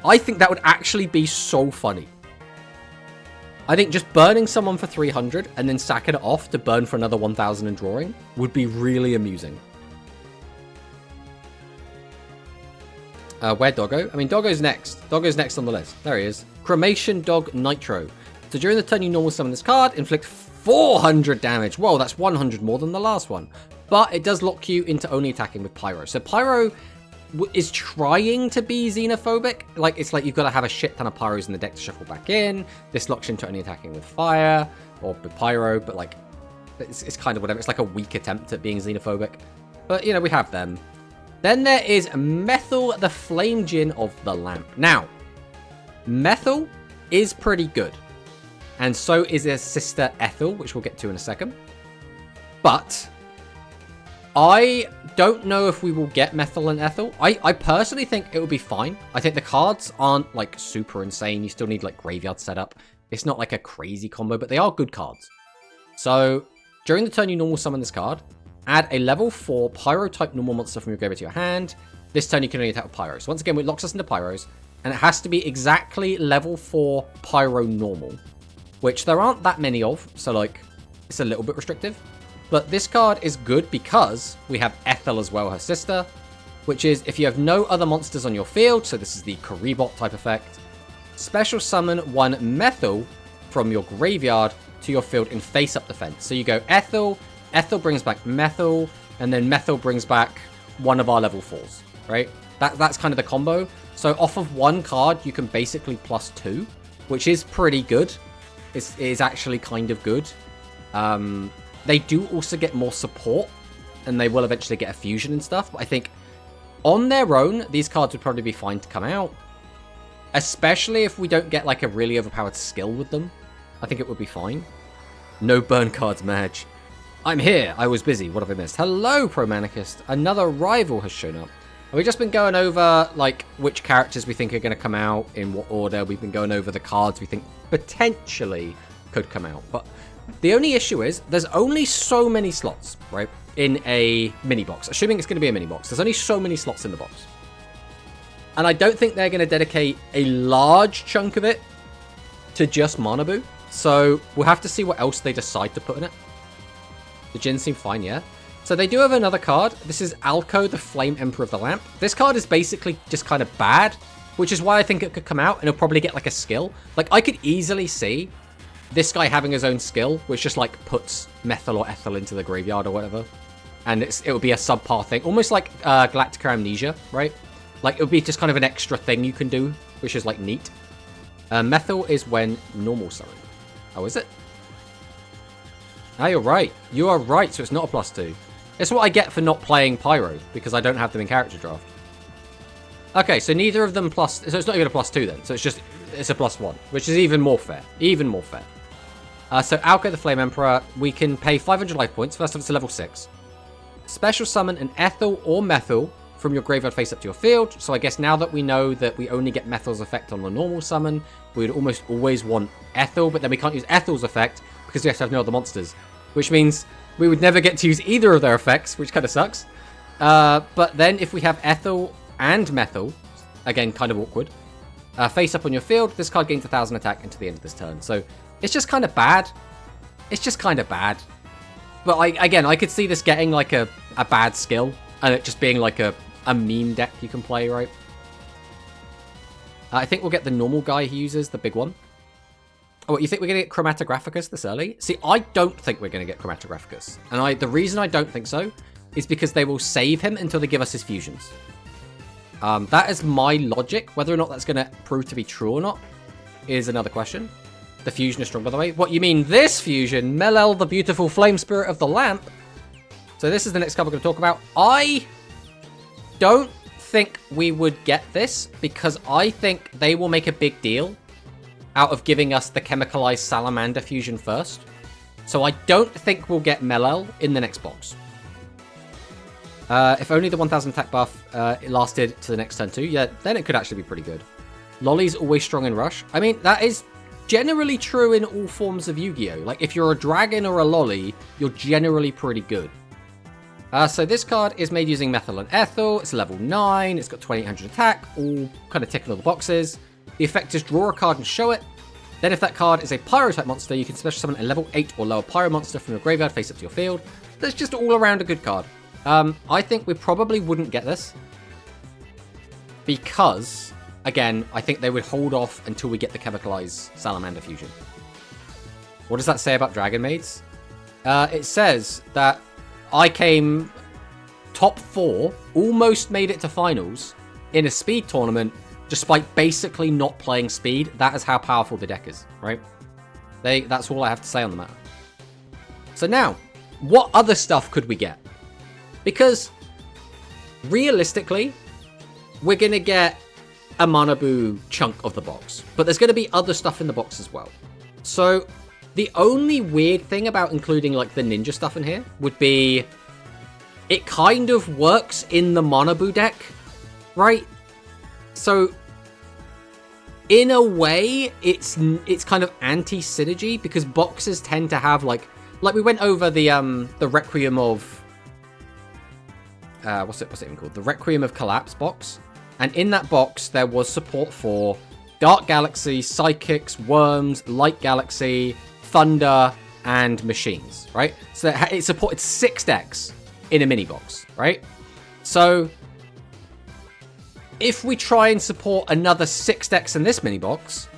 S1: I think that would actually be so funny. I think just burning someone for 300 and then sacking it off to burn for another 1000 and drawing would be really amusing. Where Doggo? I mean, Doggo's next. Doggo's next on the list. There he is. Cremation Dog Nitro. So during the turn you normal summon this card, inflict 400 damage. Whoa, that's 100 more than the last one. But it does lock you into only attacking with Pyro. So Pyro is trying to be xenophobic. Like, it's like you've got to have a shit ton of Pyros in the deck to shuffle back in. This locks you into only attacking with Fire or with Pyro, but like, it's kind of whatever. It's like a weak attempt at being xenophobic. But, you know, we have them. Then there is Methyl, the Flame Djinn of the Lamp. Now, Methyl is pretty good. And so is his sister Ethel, which we'll get to in a second. But I don't know if we will get Methyl and Ethel. I personally think it will be fine. I think the cards aren't like super insane. You still need like graveyard setup. It's not like a crazy combo, but they are good cards. So during the turn you normal summon this card. Add a level 4 Pyro type normal monster from your graveyard to your hand. This turn you can only attack with Pyros. So once again, it locks us into Pyros. And it has to be exactly level 4 Pyro normal. Which there aren't that many of. So like, it's a little bit restrictive. But this card is good because we have Ethel as well, her sister. Which is if you have no other monsters on your field. So this is the Karibot type effect. Special summon 1 Methyl from your graveyard to your field in face-up defense. So you go Ethel. Ethel brings back Methyl, and then Methyl brings back one of our level 4s, right? That's kind of the combo. So off of one card, you can basically plus 2, which is pretty good. It is actually kind of good. They do also get more support, and they will eventually get a fusion and stuff. But I think on their own, these cards would probably be fine to come out. Especially if we don't get like a really overpowered skill with them. I think it would be fine. No burn cards, Madge. I'm here. I was busy. What have I missed? Hello, Promanicist. Another rival has shown up. We've just been going over, like, which characters we think are going to come out, in what order. We've been going over the cards we think potentially could come out. But the only issue is, there's only so many slots, right, in a mini-box. Assuming it's going to be a mini-box. There's only so many slots in the box. And I don't think they're going to dedicate a large chunk of it to just MANABU. So we'll have to see what else they decide to put in it. The Djinn seem fine, yeah. So they do have another card. This is Alco, the Flame Emperor of the Lamp. This card is basically just kind of bad, which is why I think it could come out and it'll probably get like a skill. Like, I could easily see this guy having his own skill, which just like puts Methyl or Ethel into the graveyard or whatever. And it would be a subpar thing. Almost like Galactica Amnesia, right? Like, it would be just kind of an extra thing you can do, which is like neat. Methyl is when normal summon. Oh, is it? Ah, you're right. You are right, so it's not a +2. It's what I get for not playing Pyro, because I don't have them in character draft. Okay, so neither of them plus... So it's not even a +2 then. So it's a +1, which is even more fair. Even more fair. So Alco the Flame Emperor, we can pay 500 life points. First off, it's a level 6. Special summon an Ethel or Methyl from your graveyard face up to your field. So I guess now that we know that we only get Methyl's effect on the normal summon, we would almost always want Ethel, but then we can't use Ethel's effect because we have to have no other monsters. Which means we would never get to use either of their effects, which kind of sucks. But then if we have Ethel and Methyl, again, kind of awkward. Face up on your field, this card gains 1,000 attack into the end of this turn. So it's just kind of bad. It's just kind of bad. But I could see this getting like a bad skill and it just being like a meme deck you can play, right? I think we'll get the normal guy he uses, the big one. Oh, what, you think we're going to get Chromatographicus this early? See, I don't think we're going to get Chromatographicus. And the reason I don't think so is because they will save him until they give us his fusions. That is my logic. Whether or not that's going to prove to be true or not is another question. The fusion is strong, by the way. What, you mean this fusion? Melel, the beautiful flame spirit of the lamp. So this is the next card we're going to talk about. I don't think we would get this because I think they will make a big deal out of giving us the chemicalized salamander fusion first. So I don't think we'll get Melel in the next box. If only the 1,000 attack buff it lasted to the next turn too, yeah, then it could actually be pretty good. Lolly's always strong in Rush. I mean, that is generally true in all forms of Yu-Gi-Oh! Like, if you're a dragon or a Lolly, you're generally pretty good. So this card is made using Methyl and Ethel. It's level 9. It's got 2,800 attack, all kind of ticking all the boxes. The effect is draw a card and show it. Then if that card is a Pyro-type monster, you can special summon a level 8 or lower Pyro monster from your graveyard face up to your field. That's just all around a good card. I think we probably wouldn't get this. Because, again, I think they would hold off until we get the Chemicalized Salamander Fusion. What does that say about Dragonmaids? It says that I came top 4, almost made it to finals, in a speed tournament, despite basically not playing speed. That is how powerful the deck is, right? That's all I have to say on the matter. So now, what other stuff could we get? Because, realistically, we're going to get a MANABU chunk of the box. But there's going to be other stuff in the box as well. So, the only weird thing about including, like, the ninja stuff in here would be it kind of works in the MANABU deck, right? So, in a way, it's kind of anti-synergy because boxes tend to have, like we went over the Requiem of... what's it even called? The Requiem of Collapse box. And in that box, there was support for Dark Galaxy, Psychics, Worms, Light Galaxy, Thunder, and Machines, right? So it supported 6 decks in a mini box, right? So if we try and support another 6 decks in this mini box,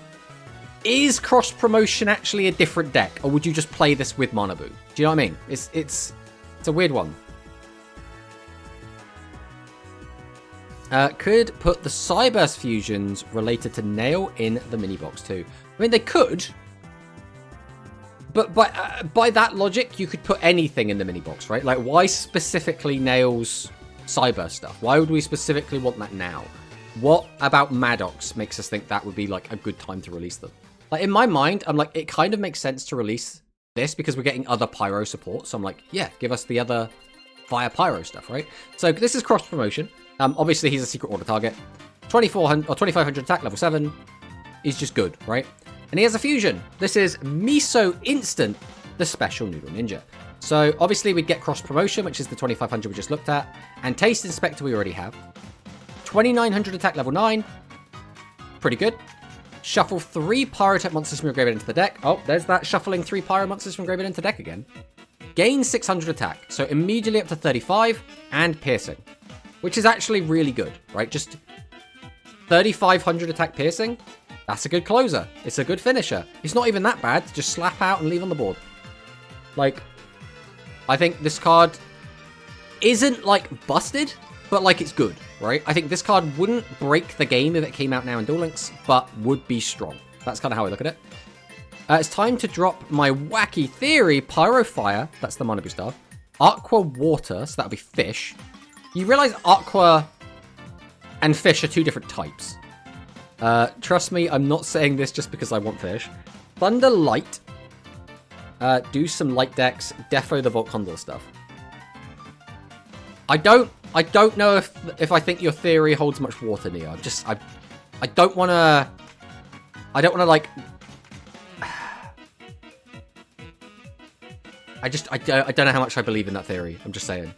S1: is Cross Promotion actually a different deck? Or would you just play this with MANABU? Do you know what I mean? It's a weird one. Could put the Cyburst fusions related to Nail in the mini box too. I mean, they could. But by that logic, you could put anything in the mini box, right? Like, why specifically Nail's Cyburst stuff? Why would we specifically want that now? What about MADDOX makes us think that would be, like, a good time to release them? Like, in my mind, I'm like, it kind of makes sense to release this because we're getting other Pyro support. So I'm like, yeah, give us the other Fire Pyro stuff, right? So this is cross promotion. Obviously, he's a secret order target. 2,400 or 2,500 attack, level 7. Is just good, right? And he has a fusion. This is Miso Instant, the Special Noodle Ninja. So obviously we'd get cross promotion, which is the 2,500 we just looked at, and Taste Inspector we already have. 2,900 attack, level 9. Pretty good. Shuffle 3 Pyro-type monsters from your graveyard into the deck. Oh, there's that shuffling 3 Pyro monsters from graveyard into deck again. Gain 600 attack, so immediately up to 35, and Piercing, which is actually really good, right? Just 3,500 attack Piercing. That's a good closer. It's a good finisher. It's not even that bad. Just slap out and leave on the board. Like, I think this card isn't, like, busted, but, like, it's good, right? I think this card wouldn't break the game if it came out now in Duel Links, but would be strong. That's kind of how I look at it. It's time to drop my wacky theory, Pyro Fire, that's the MANABU star. Aqua Water, so that'll be fish. You realize Aqua and fish are 2 different types. Trust me, I'm not saying this just because I want fish. Thunder Light. Do some light decks, defo the Volt Condor stuff. I don't know if I think your theory holds much water, Neo. I don't wanna like... I don't know how much I believe in that theory. I'm just saying.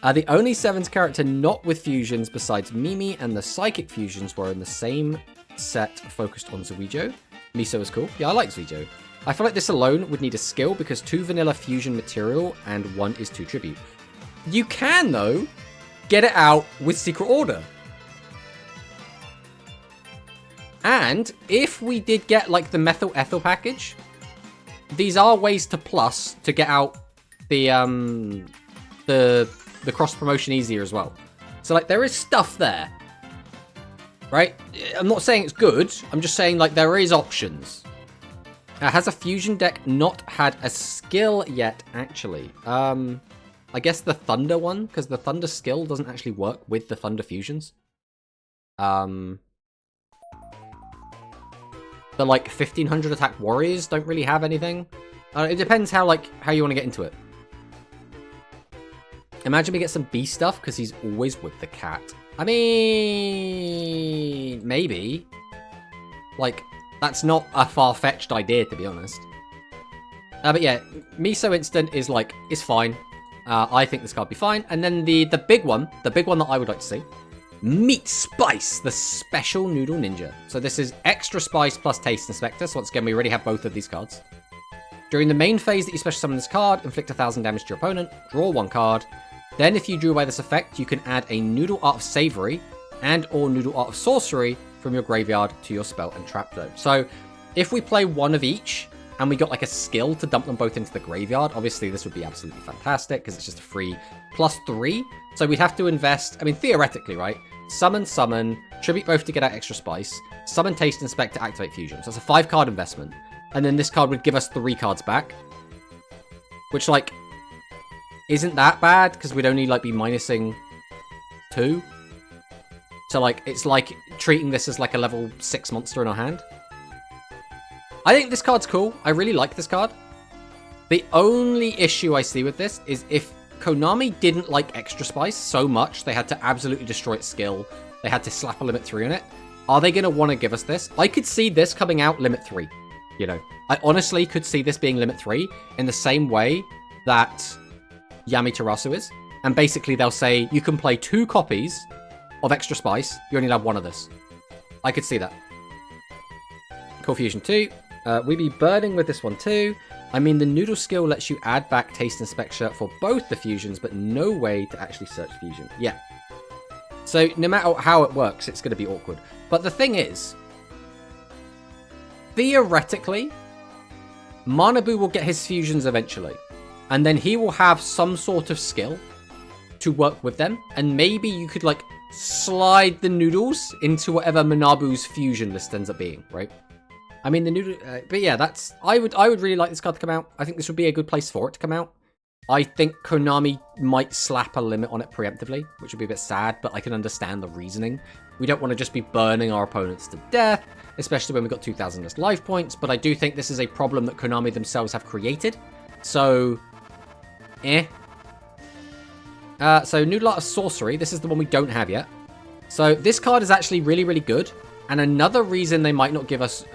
S1: The only 7s character not with fusions besides Mimi and the Psychic fusions were in the same set focused on Zuijo. Miso is cool. Yeah, I like Zuijo. I feel like this alone would need a skill because 2 vanilla fusion material and 1 is 2 tribute. You can, though, get it out with Secret Order. And if we did get, like, the Methyl Ethyl package, these are ways to plus to get out the cross promotion easier as well. So, like, there is stuff there. Right? I'm not saying it's good. I'm just saying, like, there is options. Has a fusion deck not had a skill yet, actually? I guess the Thunder one, because the Thunder skill doesn't actually work with the Thunder fusions. The, like, 1500 attack warriors don't really have anything. It depends how you want to get into it. Imagine we get some B stuff, because he's always with the cat. I mean... maybe. Like, that's not a far-fetched idea, to be honest. But yeah, Miso Instant is, like, is fine. I think this card be fine. And then the big one that I would like to see. Meat Spice, the Special Noodle Ninja. So this is extra spice plus Taste Inspector. So once again, we already have both of these cards. During the main phase that you special summon this card, inflict 1000 damage to your opponent, draw 1 card. Then if you drew by this effect, you can add a Noodle Art of Savory and or Noodle Art of Sorcery from your graveyard to your spell and trap zone. So if we play one of each and we got like a skill to dump them both into the graveyard, obviously this would be absolutely fantastic because it's just a free +3. So we'd have to invest, I mean, theoretically, right? Summon, tribute both to get out extra spice, summon Taste Inspect to activate fusion. So it's a 5-card investment. And then this card would give us 3 cards back. Which, like, isn't that bad because we'd only, like, be minusing 2. So, like, it's like treating this as, like, a level 6 monster in our hand. I think this card's cool. I really like this card. The only issue I see with this is if Konami didn't like Extra Spice so much, they had to absolutely destroy its skill. They had to slap a limit 3 on it. Are they going to want to give us this? I could see this coming out limit 3. You know, I honestly could see this being limit 3 in the same way that Yamiterasu is. And basically they'll say, you can play 2 copies of Extra Spice. You only have 1 of this. I could see that. Core Fusion 2. We be burning with this one too. I mean, the Noodle skill lets you add back Taste Inspector for both the fusions, but no way to actually search fusion. Yeah. So no matter how it works, it's going to be awkward. But the thing is, theoretically, MANABU will get his fusions eventually. And then he will have some sort of skill to work with them. And maybe you could, like, slide the noodles into whatever MANABU's fusion list ends up being, right? I mean, the noodle... but yeah, that's... I would really like this card to come out. I think this would be a good place for it to come out. I think Konami might slap a limit on it preemptively, which would be a bit sad, but I can understand the reasoning. We don't want to just be burning our opponents to death, especially when we've got 2,000 less life points, but I do think this is a problem that Konami themselves have created. So, so Noodle Art of Sorcery, this is the one we don't have yet. So this card is actually really, really good. And another reason they might not give us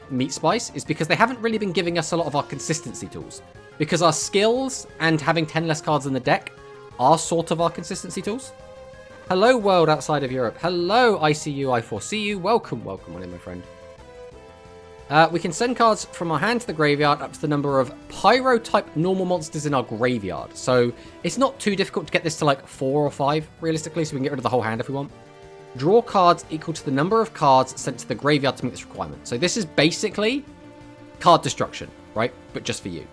S1: Meat Spice is because they haven't really been giving us a lot of our consistency tools. Because our skills and having 10 less cards in the deck are sort of our consistency tools. Hello, world outside of Europe. Hello, ICU, I foresee you. Welcome, welcome on in, my friend. We can send cards from our hand to the graveyard up to the number of Pyro-type normal monsters in our graveyard. So it's not too difficult to get this to like 4 or 5, realistically, so we can get rid of the whole hand if we want. Draw cards equal to the number of cards sent to the graveyard to meet this requirement. So this is basically card destruction, right? But just for you.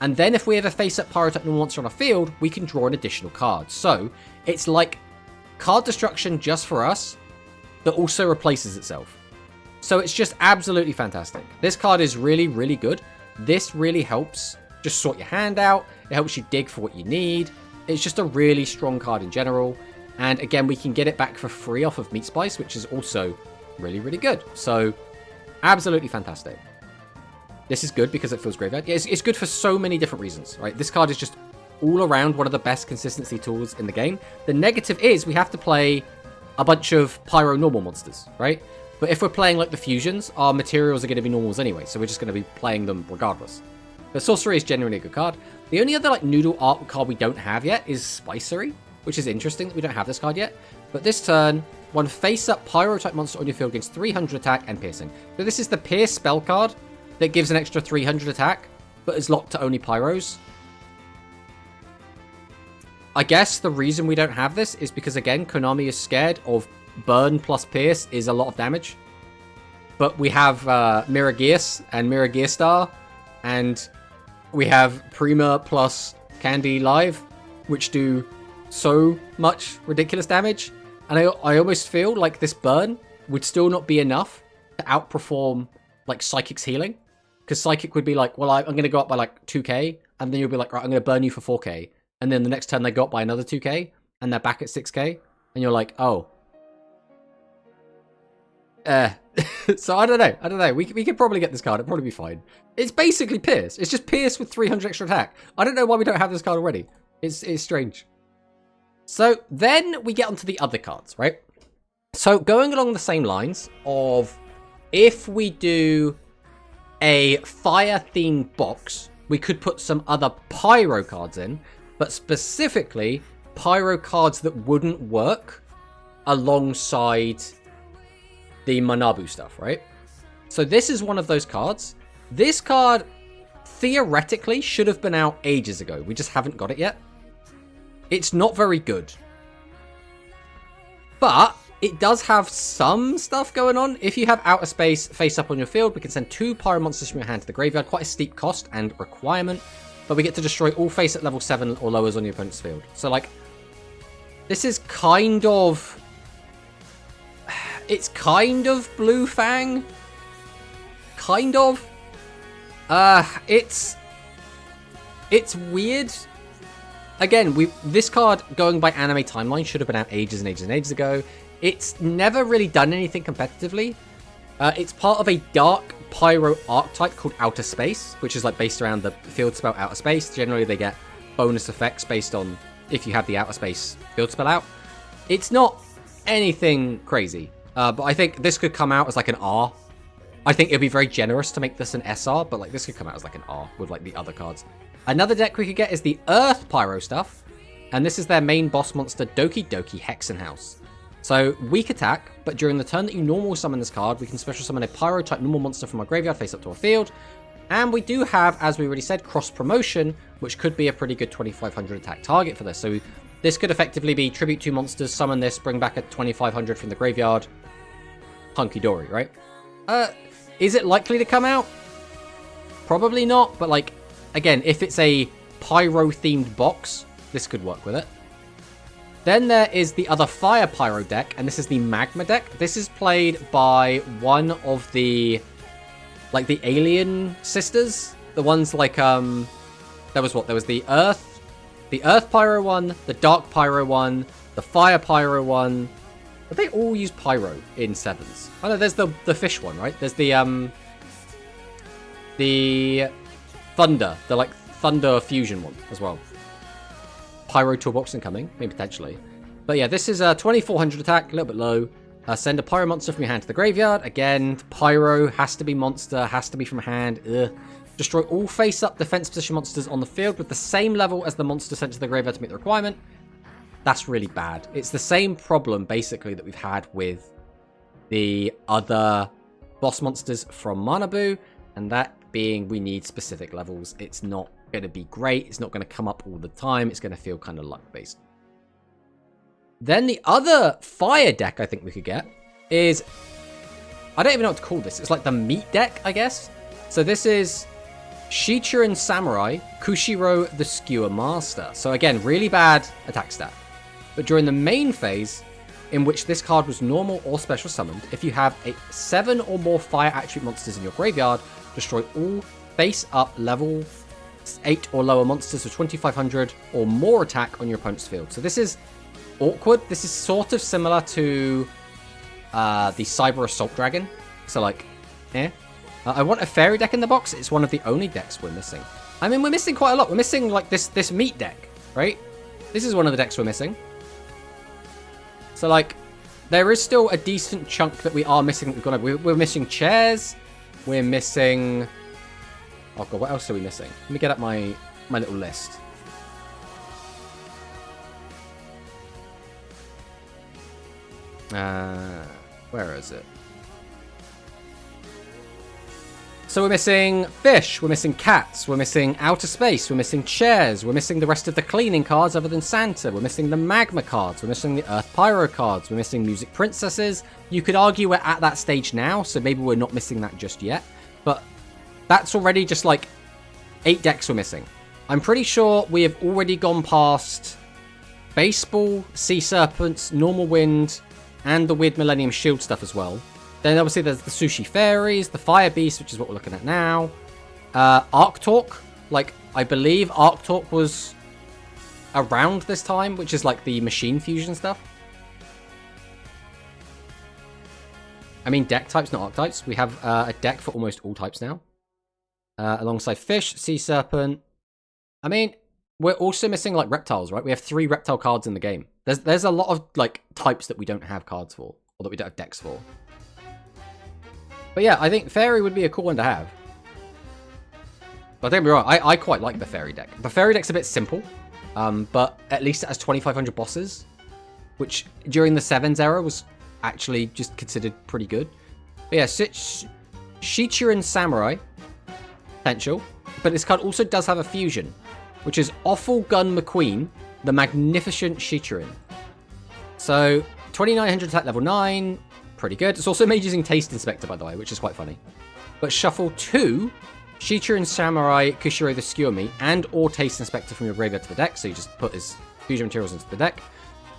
S1: And then if we ever face up Pyro-type normal monster on our field, we can draw an additional card. So it's like card destruction just for us that also replaces itself. So it's just absolutely fantastic. This card is really, really good. this really helps just sort your hand out. It helps you dig for what you need. It's just a really strong card in general. And again, we can get it back for free off of Meat Spice, which is also really, really good. So, absolutely fantastic. This is good because it fills graveyard. Yeah, it's good for so many different reasons, right? This card is just all around one of the best consistency tools in the game. The negative is we have to play a bunch of Pyro normal monsters, right? But if we're playing like the fusions, our materials are going to be normals anyway, so we're just going to be playing them regardless. But Sorcery is genuinely a good card. The only other like noodle art card we don't have yet is Spicery, which is interesting that we don't have this card yet. But this turn, one face-up Pyro-type monster on your field gains 300 attack and piercing. So this is the Pierce spell card that gives an extra 300 attack, but is locked to only Pyros. I guess the reason we don't have this is because, again, Konami is scared of burn plus pierce is a lot of damage. But we have Mirror Gears and Mirror Gear Star, and we have Prima plus Candy Live, which do so much ridiculous damage. And I almost feel like this burn would still not be enough to outperform like Psychic's healing. Because Psychic would be like, well, I'm going to go up by like 2k, and then you'll be like, right, I'm going to burn you for 4k. And then the next turn they go up by another 2k, and they're back at 6k. And you're like, oh. So I don't know. We could probably get this card. It'd probably be fine. It's basically Pierce. It's just Pierce with 300 extra attack. I don't know why we don't have this card already. It's strange. So then we get onto the other cards, right? So going along the same lines of if we do a fire-themed box, we could put some other Pyro cards in, but specifically Pyro cards that wouldn't work alongside the MANABU stuff, right? So this is one of those cards. This card theoretically should have been out ages ago. We just haven't got it yet. It's not very good. But it does have some stuff going on. If you have Outer Space face up on your field, we can send 2 Pyro monsters from your hand to the graveyard. Quite a steep cost and requirement. But we get to destroy all face at level 7 or lowers on your opponent's field. So, like, this is kind of... It's kind of Blue Fang. Kind of. It's weird. Again, this card, going by anime timeline, should have been out ages and ages and ages ago. It's never really done anything competitively. It's part of a dark Pyro archetype called Outer Space, which is like based around the field spell Outer Space. Generally, they get bonus effects based on if you have the Outer Space field spell out. It's not anything crazy, but I think this could come out as like an R. I think it'd be very generous to make this an SR, but like this could come out as like an R with like the other cards. Another deck we could get is the Earth Pyro stuff, and this is their main boss monster, Doki Doki Hexenhaus. So, weak attack, but during the turn that you normal summon this card, we can special summon a Pyro-type normal monster from our graveyard face up to our field. And we do have, as we already said, Cross Promotion, which could be a pretty good 2500 attack target for this. So, this could effectively be tribute 2 monsters, summon this, bring back a 2500 from the graveyard. Hunky-dory, right? Is it likely to come out? Probably not, but like, again, if it's a Pyro-themed box, this could work with it. Then there is the other Fire Pyro deck, and this is the Magma deck. This is played by one of the, like, the Alien Sisters. The ones like, there was the Earth Pyro one, the Dark Pyro one, the Fire Pyro one. But they all use Pyro in 7s. Oh no, there's the fish one, right? There's the Thunder, the like Thunder Fusion one as well. Pyro Toolbox incoming, maybe potentially. But yeah, this is a 2400 attack, a little bit low. Send a Pyro monster from your hand to the graveyard. Again, Pyro has to be monster, has to be from hand. Ugh. Destroy all face-up defense position monsters on the field with the same level as the monster sent to the graveyard to meet the requirement. That's really bad. It's the same problem, basically, that we've had with the other boss monsters from MANABU, and that being we need specific levels. It's not going to be great. It's not going to come up all the time. It's going to feel kind of luck-based. Then the other fire deck I think we could get is... I don't even know what to call this. It's like the meat deck, I guess. So this is Shichirin Samurai, Kushiro the Skewer Master. So again, really bad attack stat. But during the main phase, in which this card was normal or special summoned, if you have 7 or more fire attribute monsters in your graveyard, destroy all face up level 8 or lower monsters with 2500 or more attack on your opponent's field. So this is awkward. This is sort of similar to the Cyber Assault Dragon. So like, I want a fairy deck in the box. It's one of the only decks we're missing. I mean, we're missing quite a lot. We're missing like this meat deck, right? This is one of the decks we're missing. So like, there is still a decent chunk that we are missing. We're missing chairs. We're missing... Oh god, what else are we missing? Let me get up my little list. Where is it? So we're missing fish, we're missing cats, we're missing outer space, we're missing chairs, we're missing the rest of the cleaning cards other than Santa, we're missing the magma cards, we're missing the Earth Pyro cards, we're missing music princesses. You could argue we're at that stage now, so maybe we're not missing that just yet. But that's already just like 8 decks we're missing. I'm pretty sure we have already gone past Baseball, Sea Serpents, Normal Wind, and the weird Millennium Shield stuff as well. Then obviously there's the Sushi Fairies, the Fire Beast, which is what we're looking at now. Arctalk, like I believe Arctalk was around this time, which is like the machine fusion stuff. I mean deck types, not archetypes. We have a deck for almost all types now. Alongside Fish, Sea Serpent. I mean, we're also missing like reptiles, right? We have 3 reptile cards in the game. There's a lot of like types that we don't have cards for, or that we don't have decks for. But yeah, I think Fairy would be a cool one to have. But don't get me wrong, I quite like the Fairy deck. The Fairy deck's a bit simple, but at least it has 2500 bosses, which during the 7s era was actually just considered pretty good. But yeah, Shichirin Samurai, potential. But this card also does have a fusion, which is Awful Gun McQueen, the Magnificent Shichirin. So, 2900 attack level 9, pretty good. It's also made using Taste Inspector, by the way, which is quite funny. But shuffle 2, Shichirin Samurai Kushiro the Skewer Meat, and or Taste Inspector from your graveyard to the deck, so you just put his fusion materials into the deck.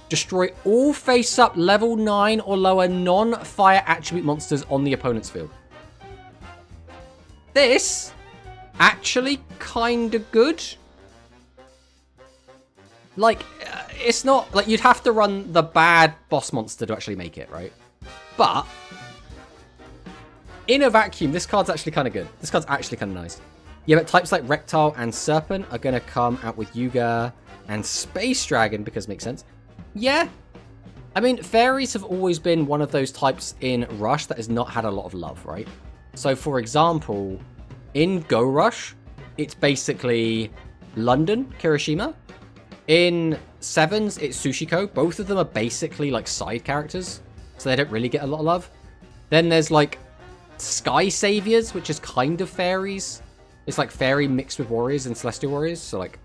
S1: Destroy all face-up level 9 or lower non-fire attribute monsters on the opponent's field. This, actually kinda good. Like, it's not... Like, you'd have to run the bad boss monster to actually make it, right? But, in a vacuum, this card's actually kind of good. This card's actually kind of nice. Yeah, but types like Reptile and Serpent are going to come out with Yuga and Space Dragon, because it makes sense. Yeah. I mean, Fairies have always been one of those types in Rush that has not had a lot of love, right? So, for example, in Go Rush, it's basically London, Kirishima. In 7s, it's Sushiko. Both of them are basically like side characters, so they don't really get a lot of love. Then there's like Sky Saviors, which is kind of fairies. It's like fairy mixed with warriors and celestial warriors, so like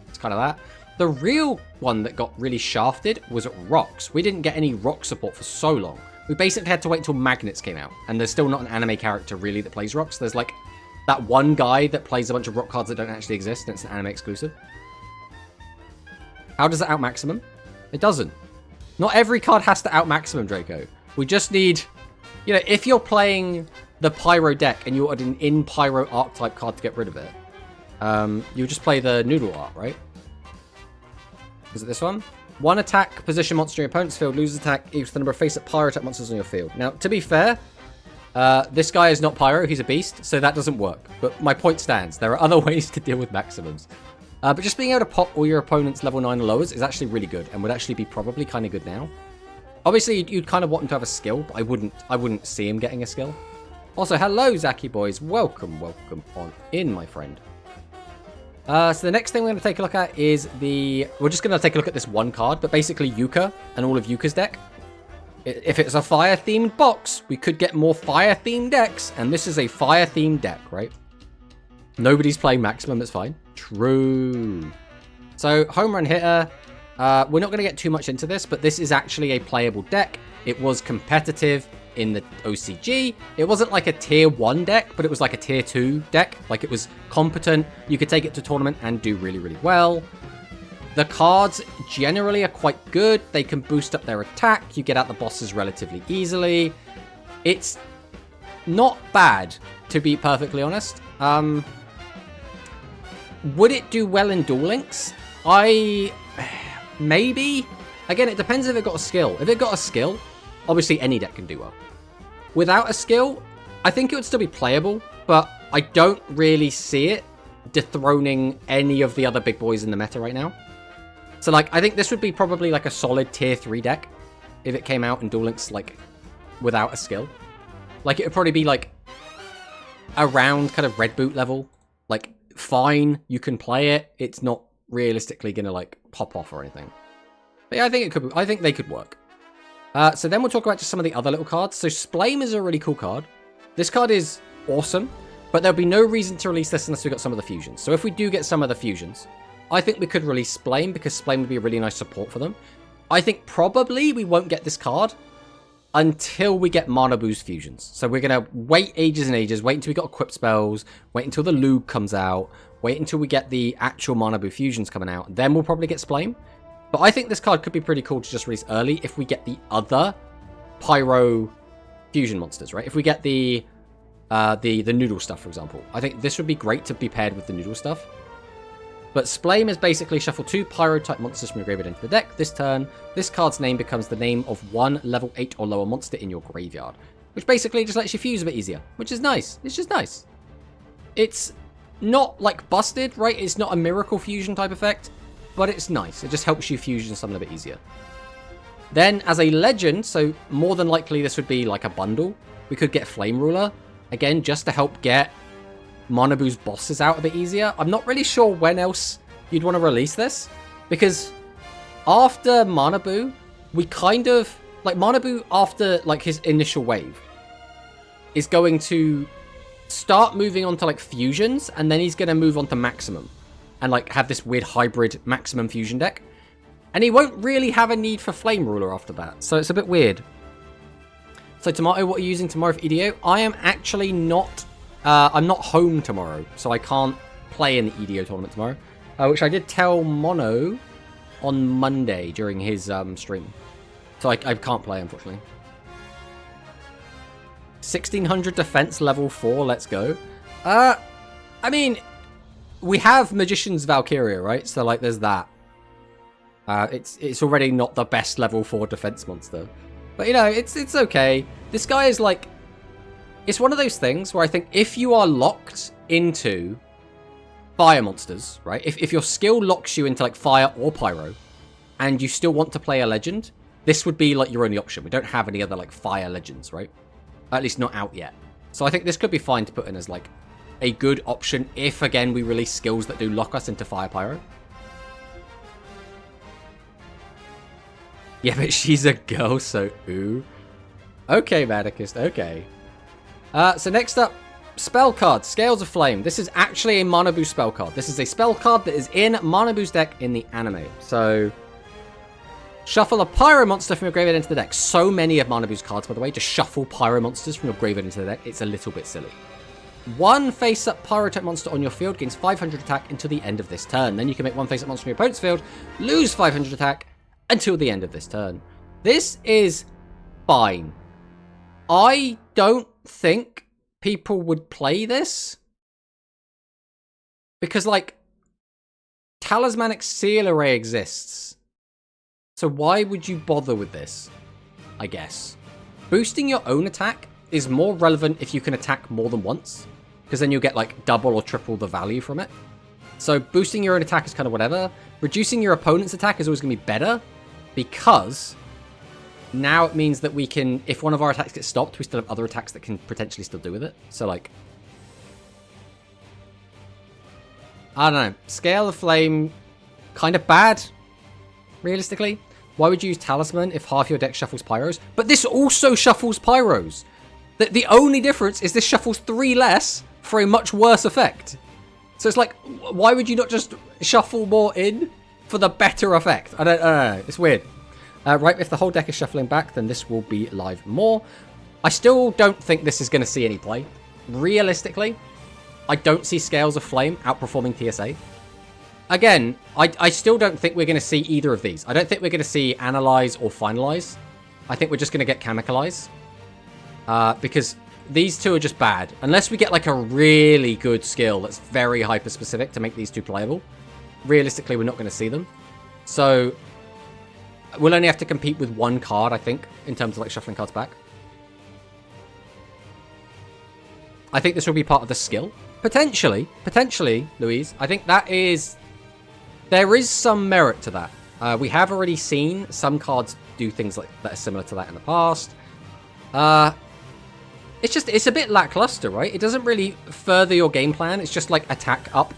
S1: it's kind of that. The real one that got really shafted was Rocks. We didn't get any rock support for so long. We basically had to wait until Magnets came out, and there's still not an anime character really that plays rocks. There's like that one guy that plays a bunch of rock cards that don't actually exist, and it's an anime exclusive. How does it out maximum? It doesn't. Not every card has to out maximum, Draco. We just need, you know, if you're playing the Pyro deck and you wanted an in Pyro archetype card to get rid of it, you just play the Noodle art, right? Is it this one? 1 attack, position monster in your opponent's field, loses attack equals the number of face-up Pyro attack monsters on your field. Now, to be fair, this guy is not Pyro, he's a beast, so that doesn't work. But my point stands. There are other ways to deal with maximums. But just being able to pop all your opponent's level 9 or lowers is actually really good, and would actually be probably kind of good now. Obviously, you'd kind of want him to have a skill, but I wouldn't see him getting a skill. Also, hello, Zaki boys. Welcome on in, my friend. So the next thing we're going to take a look at is we're just going to take a look at this one card, but basically Yuka and all of Yuka's deck. If it's a fire-themed box, we could get more fire-themed decks, and this is a fire-themed deck, right? Nobody's playing maximum, it's fine. True. So, home run hitter. We're not going to get too much into this, but this is actually a playable deck. It was competitive in the OCG. It wasn't like a tier 1 deck, but it was like a tier 2 deck. Like, it was competent. You could take it to tournament and do really, really well. The cards generally are quite good. They can boost up their attack. You get out the bosses relatively easily. It's not bad, to be perfectly honest. Would it do well in Duel Links? Maybe. Again, it depends if it got a skill. If it got a skill, obviously any deck can do well. Without a skill, I think it would still be playable, but I don't really see it dethroning any of the other big boys in the meta right now. So, like, I think this would be probably, like, a solid tier 3 deck if it came out in Duel Links, like, without a skill. Like, it would probably be, like, around kind of red boot level. Like, fine, you can play it. It's not realistically going to, like, pop off or anything. But yeah, I think they could work. So then we'll talk about just some of the other little cards. So Splame is a really cool card. This card is awesome, but there'll be no reason to release this unless we got some of the fusions. So if we do get some of the fusions, I think we could release Splame because Splame would be a really nice support for them. I think probably we won't get this card until we get MANABU's fusions. So we're going to wait ages and ages, wait until we got equipped spells, wait until the Lug comes out, wait until we get the actual MANABU fusions coming out. Then we'll probably get Splame. But I think this card could be pretty cool to just release early if we get the other Pyro fusion monsters, right? If we get the noodle stuff, for example. I think this would be great to be paired with the noodle stuff. But Splame is basically shuffle 2 Pyro-type monsters from your graveyard into the deck. This turn, this card's name becomes the name of one level 8 or lower monster in your graveyard. Which basically just lets you fuse a bit easier. Which is nice. It's just nice. It's not, like, busted, right? It's not a miracle fusion type effect. But it's nice. It just helps you fusion something a bit easier. Then, as a legend, so more than likely this would be like a bundle. We could get Flame Ruler. Again, just to help get MANABU's bosses out a bit easier. I'm not really sure when else you'd want to release this. Because after MANABU, we kind of... Like, MANABU, after, like, his initial wave, is going to start moving on to, like, fusions. And then he's going to move on to maximum. And, like, have this weird hybrid maximum fusion deck. And he won't really have a need for Flame Ruler after that. So it's a bit weird. So, Tomato, what are you using tomorrow for EDO? I am actually not... I'm not home tomorrow. So I can't play in the EDO tournament tomorrow. Which I did tell Mono on Monday during his stream. So I can't play, unfortunately. 1600 defense level 4. Let's go. I mean... We have Magician's Valkyria, right? So, like, there's that. It's already not the best level 4 defense monster. But, you know, it's okay. This guy is, like... It's one of those things where I think if you are locked into fire monsters, right? If your skill locks you into, like, fire or pyro, and you still want to play a legend, this would be, like, your only option. We don't have any other, like, fire legends, right? At least not out yet. So I think this could be fine to put in as, like, a good option if, again, we release skills that do lock us into Fire Pyro. Yeah, but she's a girl, so ooh. Okay, Maddox, okay. So next up, spell card, Scales of Flame. This is actually a MANABU spell card. This is a spell card that is in MANABU's deck in the anime. So, shuffle a Pyro monster from your graveyard into the deck. So many of MANABU's cards, by the way, just shuffle Pyro monsters from your graveyard into the deck. It's a little bit silly. One face-up Pyro-type monster on your field gains 500 attack until the end of this turn. Then you can make one face-up monster from your opponent's field, lose 500 attack until the end of this turn. This is fine. I don't think people would play this. Because, like, Talismanic Seal Array exists. So why would you bother with this? I guess. Boosting your own attack is more relevant if you can attack more than once. Because then you'll get, like, double or triple the value from it. So boosting your own attack is kind of whatever. Reducing your opponent's attack is always going to be better. Because now it means that we can, if one of our attacks gets stopped, we still have other attacks that can potentially still do with it. So, like, I don't know. Scale of Flame, kind of bad, realistically. Why would you use Talisman if half your deck shuffles Pyros? But this also shuffles Pyros. The only difference is this shuffles 3 less for a much worse effect. So it's like, why would you not just shuffle more in for the better effect? I don't know. It's weird. Right, if the whole deck is shuffling back, then this will be live more. I still don't think this is going to see any play. Realistically, I don't see Scales of Flame outperforming TSA. Again, I still don't think we're going to see either of these. I don't think we're going to see Analyze or Finalize. I think we're just going to get Chemicalize. Because these two are just bad. Unless we get like a really good skill that's very hyper-specific to make these two playable. Realistically, we're not going to see them. So, we'll only have to compete with one card, I think, in terms of like shuffling cards back. I think this will be part of the skill. Potentially, Louise. I think that is... There is some merit to that. We have already seen some cards do things like that are similar to that in the past. It's a bit lackluster, right? It doesn't really further your game plan. It's just like attack up,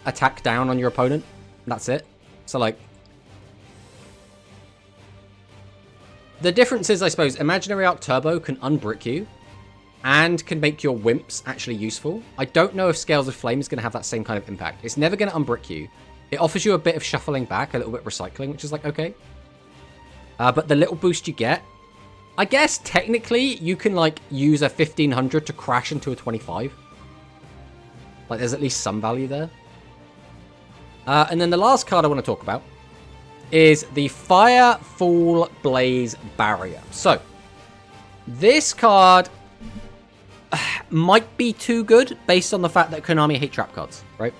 S1: attack down on your opponent. That's it. So like, the difference is, I suppose, Imaginary Arc Turbo can unbrick you and can make your wimps actually useful. I don't know if Scales of Flame is going to have that same kind of impact. It's never going to unbrick you. It offers you a bit of shuffling back, a little bit of recycling, which is like, okay. But the little boost you get, I guess technically you can like use a 1500 to crash into a 25. Like there's at least some value there. And then the last card I want to talk about is the Firefall Blaze Barrier. So, this card might be too good based on the fact that Konami hate trap cards, right?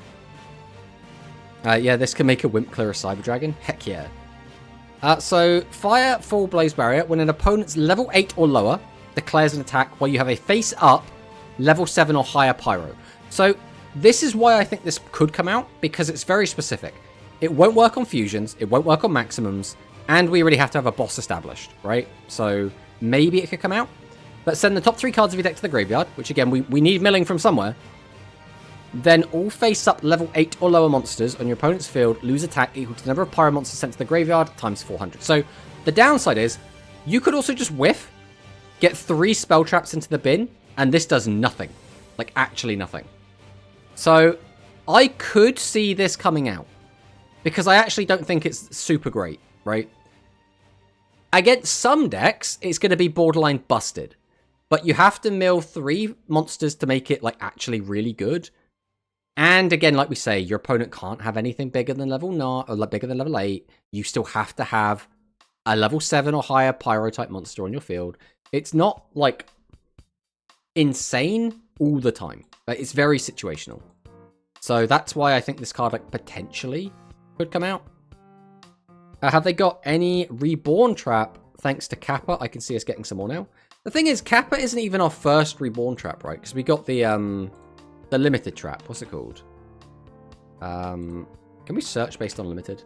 S1: Yeah, this can make a Wimp clear a Cyber Dragon. Heck yeah. So, Firefall Blaze Barrier, when an opponent's level 8 or lower declares an attack while you have a face-up level 7 or higher Pyro. So, this is why I think this could come out, because it's very specific. It won't work on fusions, it won't work on maximums, and we already have to have a boss established, right? So, maybe it could come out. But send the top 3 cards of your deck to the graveyard, which again, we need milling from somewhere. Then all face-up level 8 or lower monsters on your opponent's field lose attack equal to the number of Pyro monsters sent to the graveyard times 400. So, the downside is, you could also just whiff, get 3 spell traps into the bin, and this does nothing. Like, actually nothing. So, I could see this coming out. Because I actually don't think it's super great, right? Against some decks, it's going to be borderline busted. But you have to mill 3 monsters to make it, like, actually really good. And again, like we say, your opponent can't have anything bigger than level 9, or bigger than level 8. You still have to have a level 7 or higher Pyro-type monster on your field. It's not, like, insane all the time. It's very situational. So that's why I think this card, like, potentially could come out. Have they got any Reborn Trap? Thanks to Kappa, I can see us getting some more now. The thing is, Kappa isn't even our first Reborn Trap, right? Because we got the Limited Trap. What's it called? Can we search based on Limited?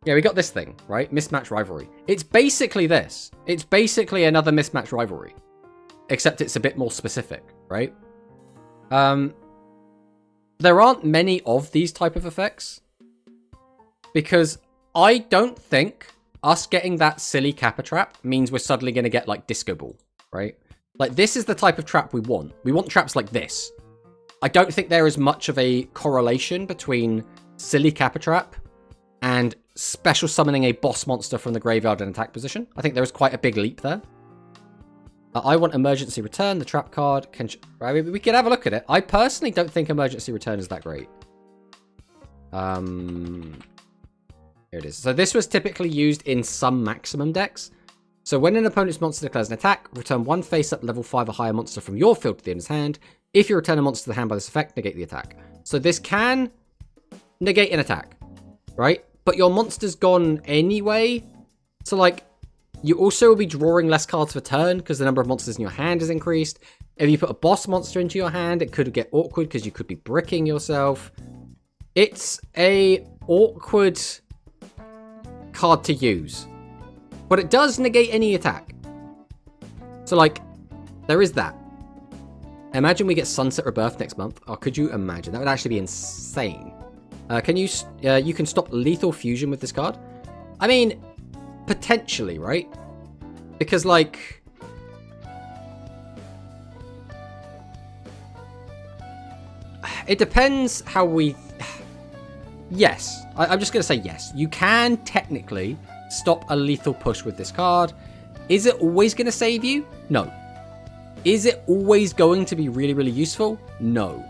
S1: Yeah, we got this thing, right? Mismatch Rivalry. It's basically this. It's basically another Mismatch Rivalry. Except it's a bit more specific, right? There aren't many of these type of effects. Because I don't think us getting that silly Kappa trap means we're suddenly going to get, like, Disco Ball, right? Like, this is the type of trap we want. We want traps like this. I don't think there is much of a correlation between silly Kappa trap and special summoning a boss monster from the graveyard in attack position. I think there is quite a big leap there. I want Emergency Return, the trap card. We could have a look at it. I personally don't think Emergency Return is that great. Here it is. So this was typically used in some maximum decks. So when an opponent's monster declares an attack, return 1 face-up level 5 or higher monster from your field to the ender's hand. If you return a monster to the hand by this effect, negate the attack. So this can negate an attack, right? But your monster's gone anyway. So, like, you also will be drawing less cards per turn because the number of monsters in your hand is increased. If you put a boss monster into your hand, it could get awkward because you could be bricking yourself. It's a awkward card to use. But it does negate any attack. So, like, there is that. Imagine we get Sunset Rebirth next month. Oh, could you imagine? That would actually be insane. You can stop lethal fusion with this card? I mean, potentially, right? Because, like, it depends how we... Yes. I'm just going to say yes. You can technically stop a lethal push with this card. Is it always going to save you? No. Is it always going to be really, really useful? No.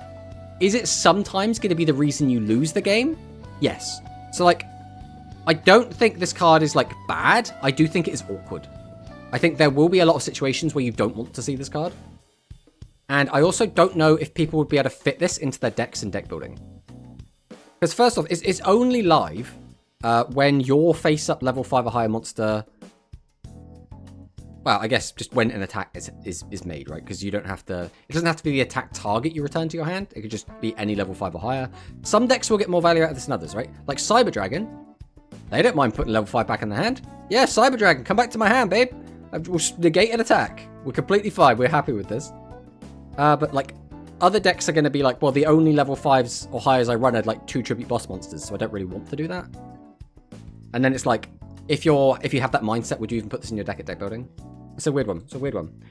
S1: Is it sometimes going to be the reason you lose the game? Yes. So, like, I don't think this card is, like, bad. I do think it is awkward. I think there will be a lot of situations where you don't want to see this card. And I also don't know if people would be able to fit this into their decks and deck building. Because first off, it's only live when your face-up level 5 or higher monster... Well, I guess just when an attack is made, right? Because you don't have to... It doesn't have to be the attack target you return to your hand. It could just be any level 5 or higher. Some decks will get more value out of this than others, right? Like Cyber Dragon. They don't mind putting level 5 back in the hand. Yeah, Cyber Dragon, come back to my hand, babe. We'll negate an attack. We're completely fine. We're happy with this. But, like, other decks are going to be like, well, the only level 5s or highers I run are, like, 2 tribute boss monsters, so I don't really want to do that. And then it's like, if you have that mindset, would you even put this in your deck at deck building? It's a weird one. It's a weird one.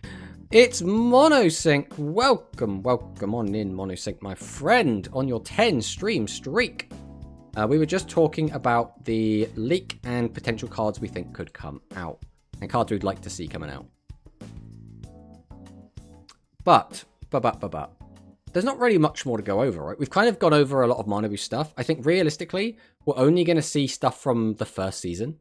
S1: It's Monosync. Welcome on in, Monosync, my friend, on your 10 stream streak. We were just talking about the leak and potential cards we think could come out. And cards we'd like to see coming out. But. There's not really much more to go over, right? We've kind of gone over a lot of MANABU stuff. I think realistically, we're only going to see stuff from the first season.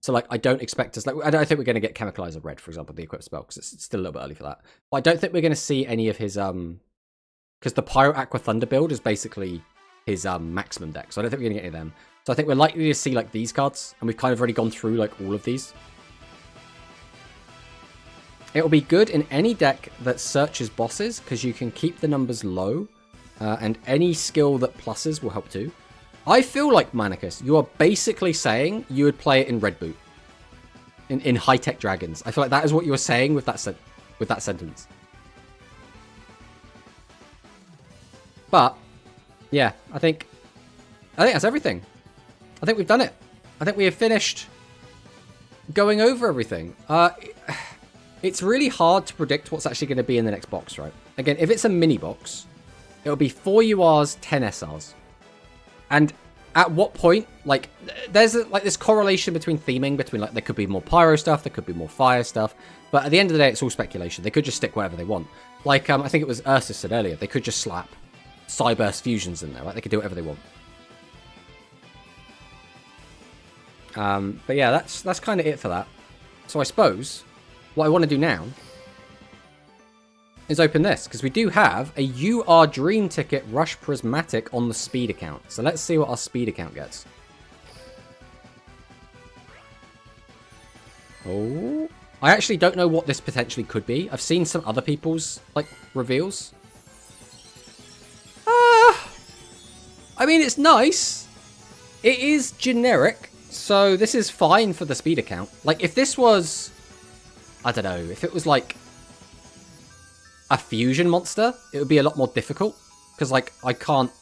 S1: So, like, I don't expect us... Like, I don't think we're going to get Chemicalizer Red, for example, the equipped spell, because it's still a little bit early for that. But I don't think we're going to see any of his... Because the Pyro Aqua Thunder build is basically his maximum deck, so I don't think we're going to get any of them. So I think we're likely to see, like, these cards, and we've kind of already gone through, like, all of these. It'll be good in any deck that searches bosses, because you can keep the numbers low, and any skill that pluses will help too. I feel like, Manicus, you are basically saying you would play it in Red Boot. In high-tech dragons. I feel like that is what you were saying with that sentence. But, yeah, I think that's everything. I think we've done it. I think we have finished going over everything. It's really hard to predict what's actually going to be in the next box, right? Again, if it's a mini box, it'll be 4 URs, 10 SRs. And at what point, like, there's like this correlation between theming, between like there could be more pyro stuff, there could be more fire stuff, but at the end of the day, it's all speculation. They could just stick whatever they want. Like, I think it was Ursus said earlier, they could just slap Cyburst fusions in there, right? They could do whatever they want. But yeah, that's kind of it for that. So I suppose what I want to do now is open this, because we do have a UR Dream Ticket Rush Prismatic on the speed account. So let's see what our speed account gets. Oh, I actually don't know what this potentially could be. I've seen some other people's, like, reveals. I mean, it's nice. It is generic, so this is fine for the speed account. Like, if this was... I don't know, if it was, like, a fusion monster, it would be a lot more difficult. Because, like, I can't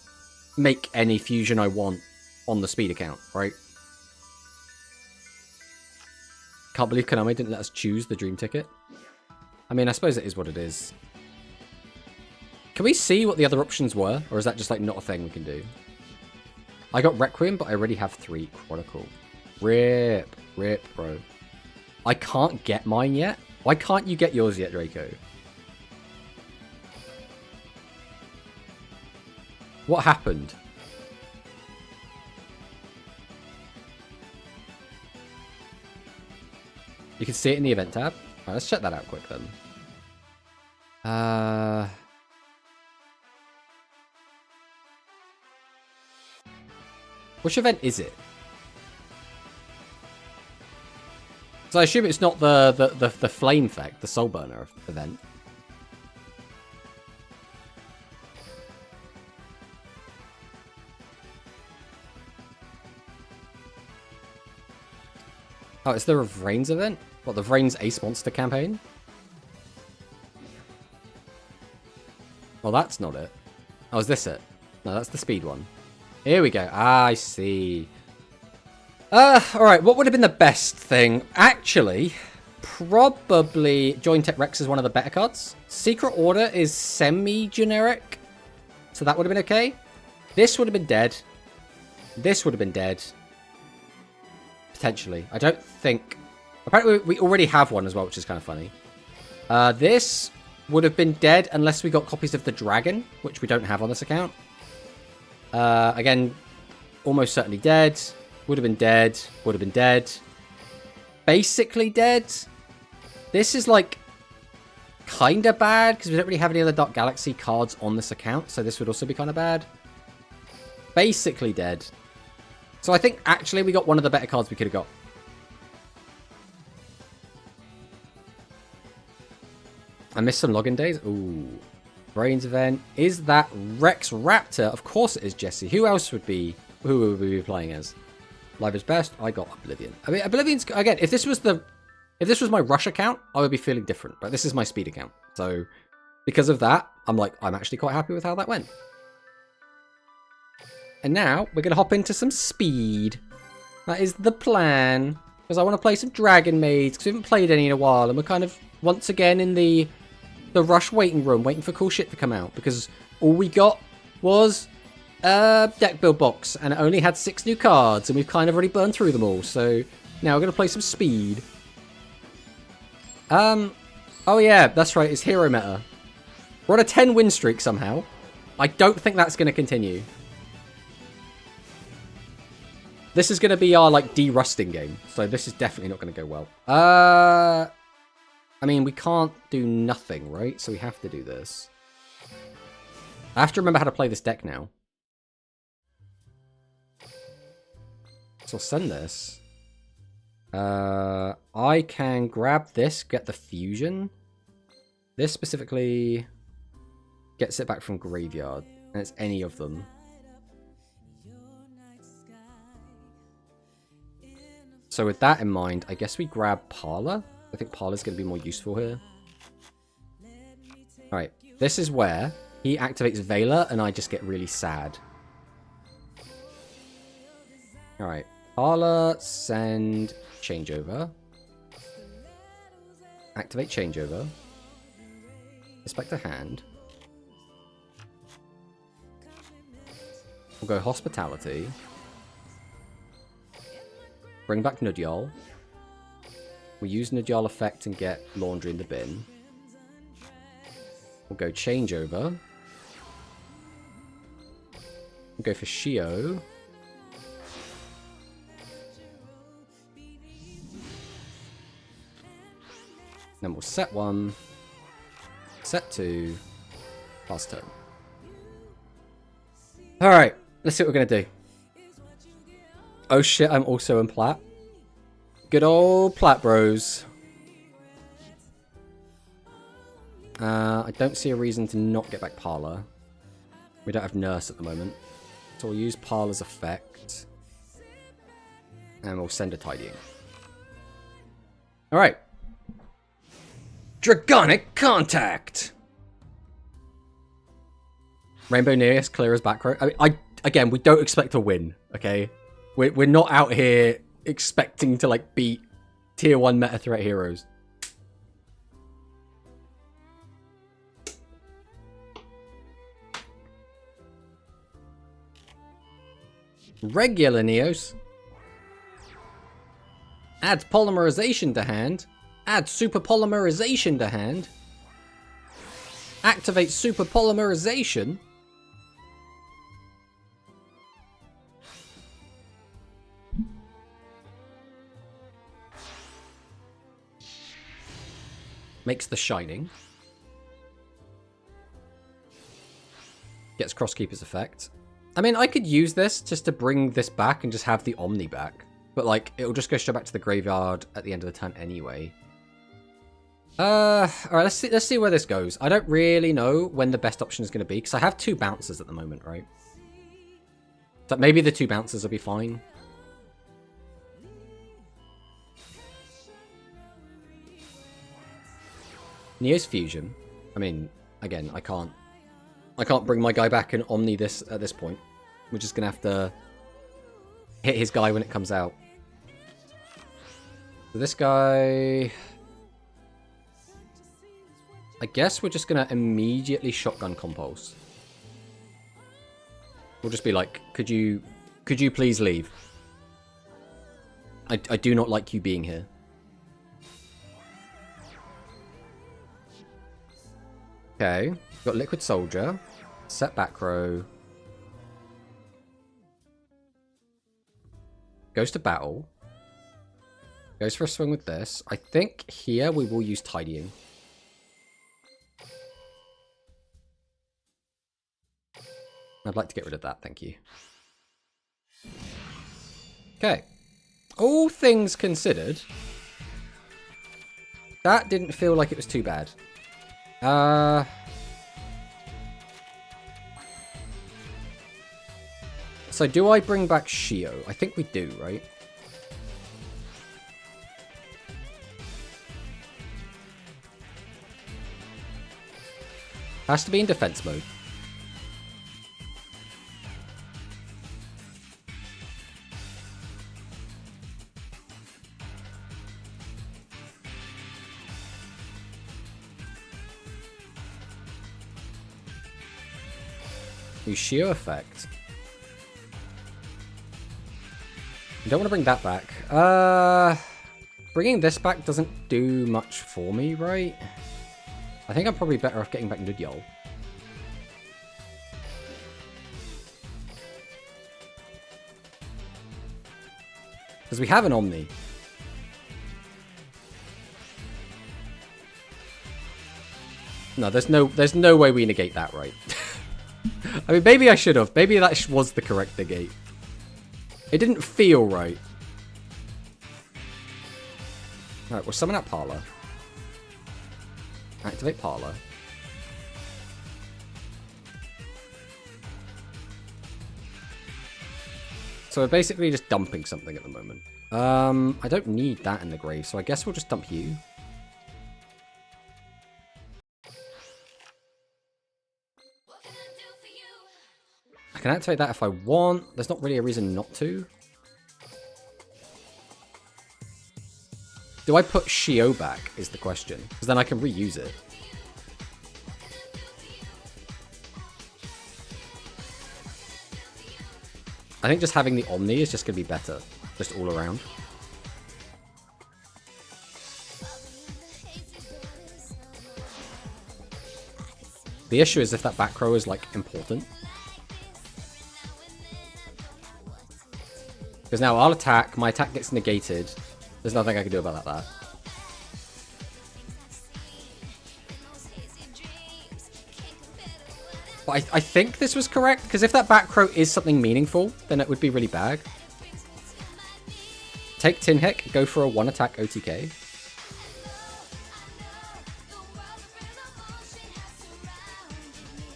S1: make any fusion I want on the speed account, right? Can't believe Konami didn't let us choose the Dream Ticket. I mean, I suppose it is what it is. Can we see what the other options were? Or is that just, like, not a thing we can do? I got Requiem, but I already have 3 Chronicle. Rip, bro. I can't get mine yet? Why can't you get yours yet, Draco? What happened? You can see it in the event tab. Alright, let's check that out quick then. Which event is it? So I assume it's not the flame effect, the soul burner event. Oh, it's the Vrains event? What, the Vrains Ace Monster campaign? Well, that's not it. Oh, is this it? No, that's the speed one. Here we go. Ah, I see. Alright, what would have been the best thing? Actually, probably Joint Tech Rex is one of the better cards. Secret Order is semi-generic, so that would have been okay. This would have been dead. This would have been dead. Potentially. I don't think... Apparently we already have one as well, which is kind of funny. This would have been dead unless we got copies of the Dragon, which we don't have on this account. Again, almost certainly dead. Would have been dead. Would have been dead. Basically dead. This is like kind of bad because we don't really have any other Dark Galaxy cards on this account, so this would also be kind of bad. Basically dead. So I think actually we got one of the better cards we could have got. I missed some login days. Ooh. Brains event. Is that Rex Raptor? Of course it is, Jesse. Who else would be... Who would we be playing as? Live is best. I got Oblivion. I mean, Oblivion's... Again, if this was my Rush account, I would be feeling different. But this is my Speed account. So, because of that, I'm actually quite happy with how that went. And now, we're going to hop into some Speed. That is the plan. Because I want to play some Dragonmaids. Because we haven't played any in a while. And we're kind of, once again, in the Rush waiting room. Waiting for cool shit to come out. Because all we got was a deck build box. And it only had 6 new cards. And we've kind of already burned through them all. So, now we're going to play some Speed. Oh yeah, that's right. It's hero meta. We're on a 10 win streak somehow. I don't think that's going to continue. This is going to be our, like, de-rusting game. So this is definitely not going to go well. I mean, we can't do nothing, right? So we have to do this. I have to remember how to play this deck now. So I'll send this. I can grab this, get the fusion. This specifically gets it back from graveyard. And it's any of them. So with that in mind, I guess we grab Parlor. I think Parlor's going to be more useful here. Alright, this is where he activates Veiler and I just get really sad. Alright, Parlor, send Changeover. Activate Changeover. Inspect a hand. We'll go Hospitality. Bring back Nudyal. We'll use Nudyal effect and get Laundry in the bin. We'll go Changeover. We'll go for Shio. Then we'll set 1. Set 2. Pass turn. Alright, let's see what we're going to do. Oh shit, I'm also in Plat. Good old Plat bros. I don't see a reason to not get back Parlor. We don't have Nurse at the moment. So we'll use Parlor's effect. And we'll send a Tidying. Alright. Dragonic Contact! Rainbow Neos, clear as back row. I mean, again, we don't expect to win, okay? We're not out here expecting to, like, beat tier 1 meta threat heroes. Regular Neos. Add polymerization to hand. Add super polymerization to hand. Activate super polymerization. Makes the Shining. Gets Crosskeeper's effect. I mean, I could use this just to bring this back and just have the Omni back. But, like, it'll just go straight back to the graveyard at the end of the turn anyway. Alright, let's see where this goes. I don't really know when the best option is going to be, because I have 2 bouncers at the moment, right? So maybe the 2 bouncers will be fine. Neo's Fusion. I mean, again, I can't bring my guy back and Omni this at this point. We're just gonna have to hit his guy when it comes out. So this guy, I guess we're just gonna immediately shotgun Compulse. We'll just be like, could you please leave? I do not like you being here. Okay, we've got Liquid Soldier, set back row, goes to battle, Goes for a swing with this. I think here we will use Tidying. I'd like to get rid of that, thank you. Okay. All things considered, that didn't feel like it was too bad. So do I bring back Shio? I think we do, right? Has to be in defense mode. Use Shio effect. I don't want to bring that back. Bringing this back doesn't do much for me, right? I think I'm probably better off getting back Nudyol. Because we have an Omni. No, there's no way we negate that, right? I mean, maybe I should have. Maybe that was the correct negate. It didn't feel right. Alright, we'll summon out Parlor. Activate Parlor. So we're basically just dumping something at the moment. I don't need that in the grave, so I guess we'll just dump you. I can activate that if I want. There's not really a reason not to. Do I put Shio back, is the question. Because then I can reuse it. I think just having the Omni is just going to be better. Just all around. The issue is if that back row is, like, important. Because now I'll attack, my attack gets negated. There's nothing I can do about that. But I think this was correct, because if that back row is something meaningful, then it would be really bad. Take Tin Hick, go for a 1-attack OTK.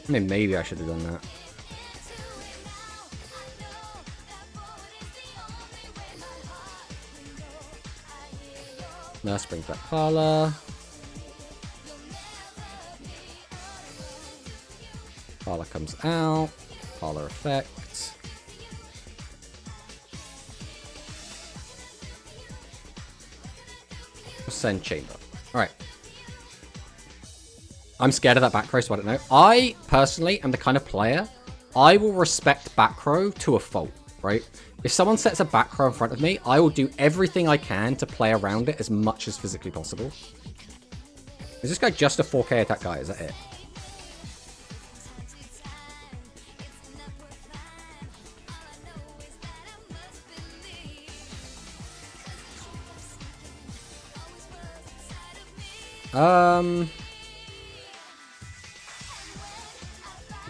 S1: I mean, maybe I should have done that. Nurse brings back Parlor. Parlor comes out. Parlor effect. Send Chamber. Alright. I'm scared of that back row, so I don't know. I, personally, am the kind of player, I will respect back row to a fault, right? If someone sets a back row in front of me, I will do everything I can to play around it as much as physically possible. Is this guy just a 4K attack guy? Is that it?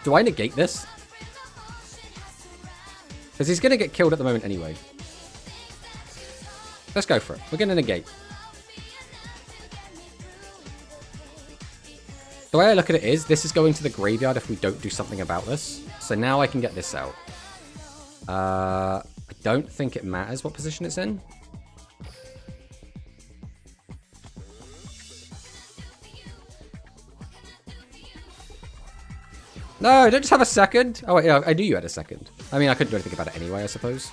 S1: Do I negate this? Because he's going to get killed at the moment anyway. Let's go for it. We're going to negate. The way I look at it is, this is going to the graveyard if we don't do something about this. So now I can get this out. I don't think it matters what position it's in. No, don't just have a second. Oh, wait, yeah, I knew you had a second. I mean, I couldn't do anything about it anyway, I suppose.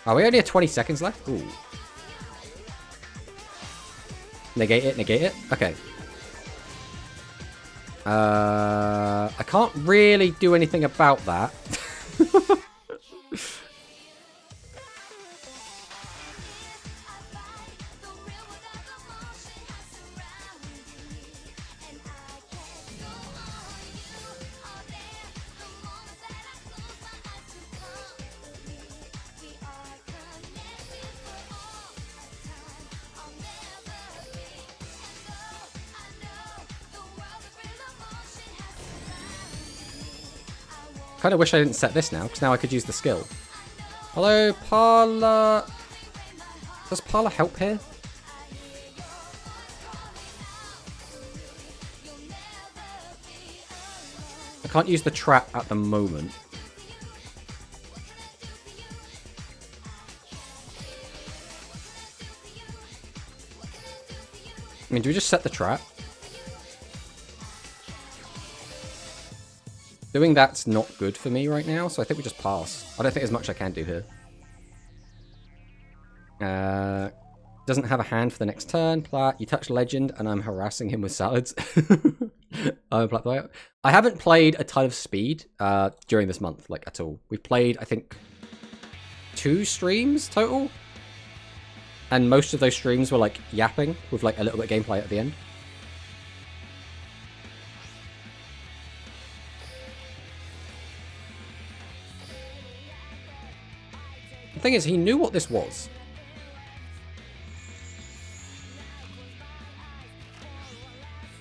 S1: Oh, we only have 20 seconds left? Ooh. Negate it, negate it. Okay. I can't really do anything about that. Kind of wish I didn't set this now, because now I could use the skill. Hello, Parla. Does Parla help here? I can't use the trap at the moment. I mean, do we just set the trap? Doing that's not good for me right now, so I think we just pass. I don't think there's much I can do here. Doesn't have a hand for the next turn. Plat, you touch Legend, and I'm harassing him with salads. I haven't played a ton of speed during this month, like, at all. We've played, I think, 2 streams total. And most of those streams were, like, yapping with, like, a little bit of gameplay at the end. The thing is, he knew what this was.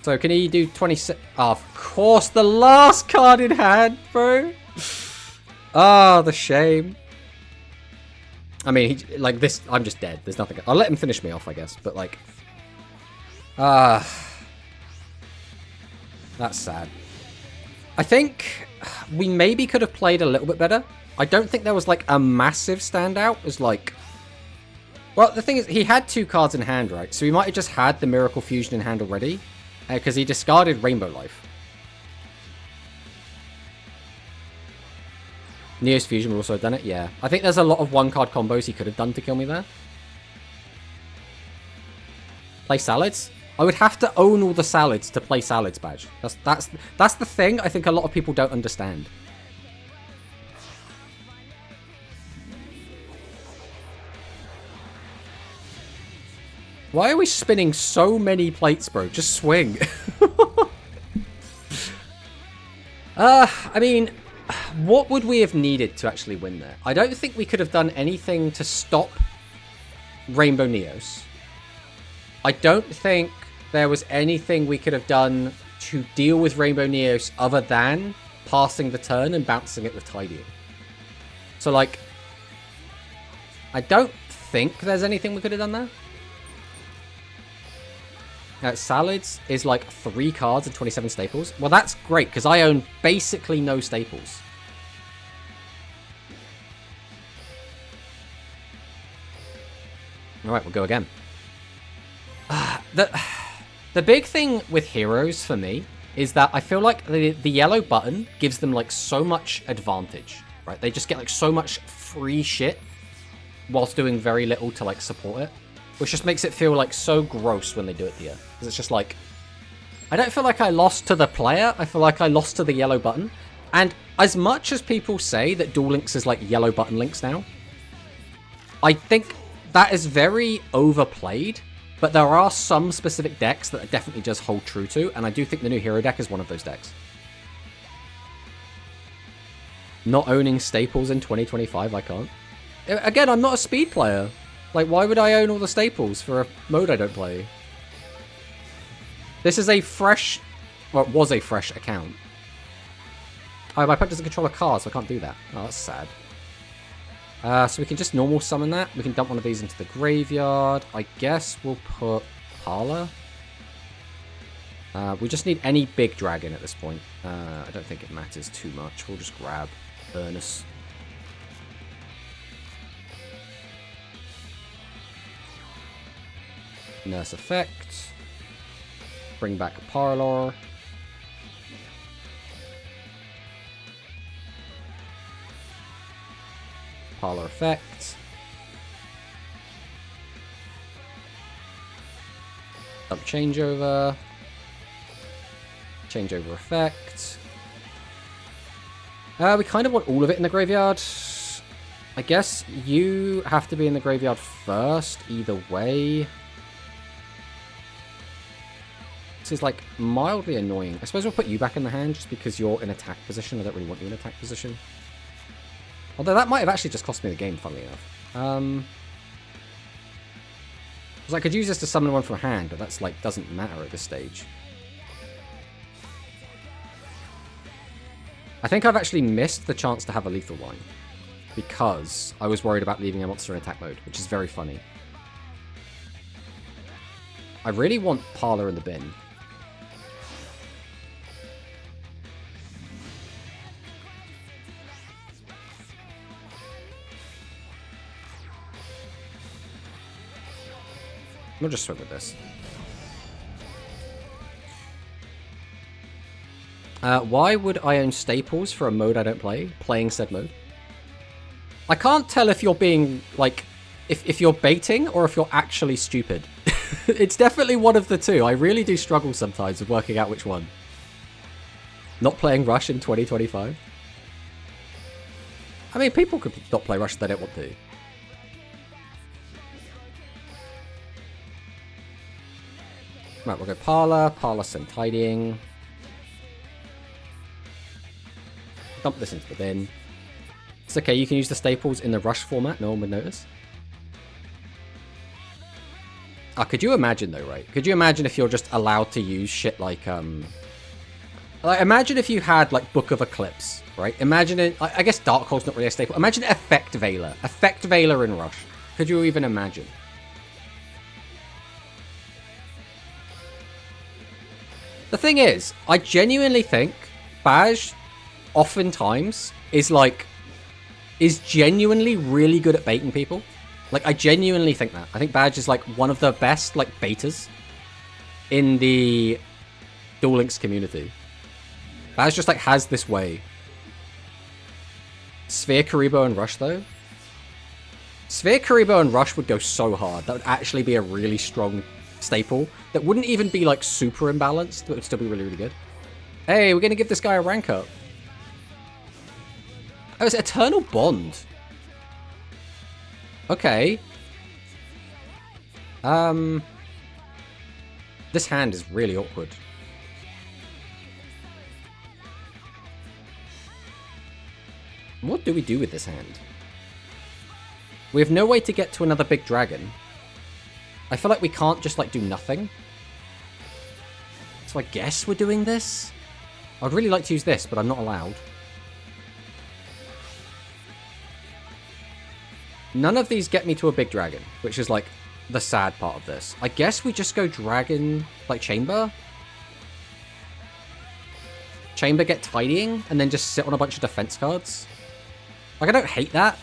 S1: So can he do 26? Oh, of course, the last card in hand, bro. Ah, the shame. I mean, like this, I'm just dead. There's nothing. I'll let him finish me off, I guess. But like, that's sad. I think we maybe could have played a little bit better. I don't think there was like a massive standout. It was like, well, the thing is, he had 2 cards in hand, right? So he might have just had the Miracle Fusion in hand already, because he discarded Rainbow Life. Neo's Fusion would also have done it, yeah. I think there's a lot of 1-card combos he could have done to kill me there. Play Salads? I would have to own all the Salads to play Salads badge. That's the thing I think a lot of people don't understand. Why are we spinning so many plates, bro? Just swing. I mean, what would we have needed to actually win there? I don't think we could have done anything to stop Rainbow Neos. I don't think there was anything we could have done to deal with Rainbow Neos other than passing the turn and bouncing it with Tidying. So, like, I don't think there's anything we could have done there. Salads is like 3 cards and 27 staples. Well, that's great, because I own basically no staples. Alright, we'll go again. The big thing with heroes for me is that I feel like the yellow button gives them like so much advantage, right? They just get like so much free shit whilst doing very little to like support it. Which just makes it feel like so gross when they do it here. Because it's just like, I don't feel like I lost to the player. I feel like I lost to the yellow button. And as much as people say that Duel Links is like yellow button links now, I think that is very overplayed. But there are some specific decks that definitely just hold true to. And I do think the new hero deck is one of those decks. Not owning staples in 2025, I can't. Again, I'm not a speed player. Like, why would I own all the staples for a mode I don't play? This is a fresh... Well, it was a fresh account. Oh, my opponent doesn't control a card, so I can't do that. Oh, that's sad. So we can just normal summon that. We can dump one of these into the graveyard. I guess we'll put Parla. We just need any big dragon at this point. I don't think it matters too much. We'll just grab Ernest. Nurse Effect. Bring back a Parlor. Parlor Effect. Dump Changeover. Changeover Effect. We kind of want all of it in the graveyard. I guess you have to be in the graveyard first, either way. This is like mildly annoying. I suppose we'll put you back in the hand just because you're in attack position. I don't really want you in attack position. Although that might have actually just cost me the game, funnily enough. Because I could use this to summon one from hand, but that's like doesn't matter at this stage. I think I've actually missed the chance to have a lethal line because I was worried about leaving a monster in attack mode, which is very funny. I really want Parlor in the bin. We'll just swim with this. Why would I own staples for a mode I don't play? Playing said mode. I can't tell if you're being, like, if you're baiting or if you're actually stupid. It's definitely one of the two. I really do struggle sometimes with working out which one. Not playing Rush in 2025? I mean, people could not play Rush if they don't want to. Right, we'll go Parlor, Parlor send tidying. Dump this into the bin. It's okay, you can use the staples in the Rush format, no one would notice. Could you imagine though, right? Could you imagine if you're just allowed to use shit like, imagine if you had, like, Book of Eclipse, right? Imagine it, I guess Dark Hole's not really a staple. Imagine Effect Veiler. Effect Veiler in Rush. Could you even imagine? The thing is, I genuinely think Baj oftentimes is genuinely really good at baiting people. Like, I genuinely think that. I think Baj is, like, one of the best, like, baiters in the Duel Links community. Baz just, like, has this way. Sphere, Karibo, and Rush, though. Sphere, Karibo, and Rush would go so hard. That would actually be a really strong staple. That wouldn't even be, like, super imbalanced, but it would still be really, really good. Hey, we're going to give this guy a rank up. Oh, it's Eternal Bond. Okay. This hand is really awkward. What do we do with this hand? We have no way to get to another big dragon. I feel like we can't just, like, do nothing. So I guess we're doing this? I'd really like to use this, but I'm not allowed. None of these get me to a big dragon, which is, like, the sad part of this. I guess we just go dragon, like, chamber? Chamber, get tidying, and then just sit on a bunch of defense cards? Like, I don't hate that.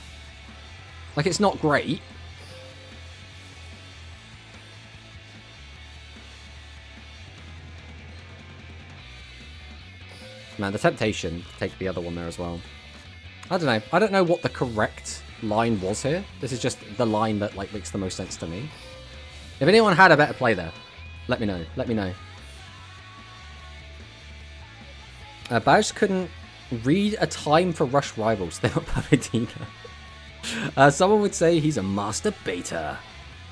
S1: Like, it's not great. Man, the temptation to take the other one there as well. I don't know. I don't know what the correct line was here. This is just the line that, like, makes the most sense to me. If anyone had a better play there, let me know. Let me know. Bowser couldn't read a time for Rush rivals. They're not Palutena. Someone would say he's a master baiter.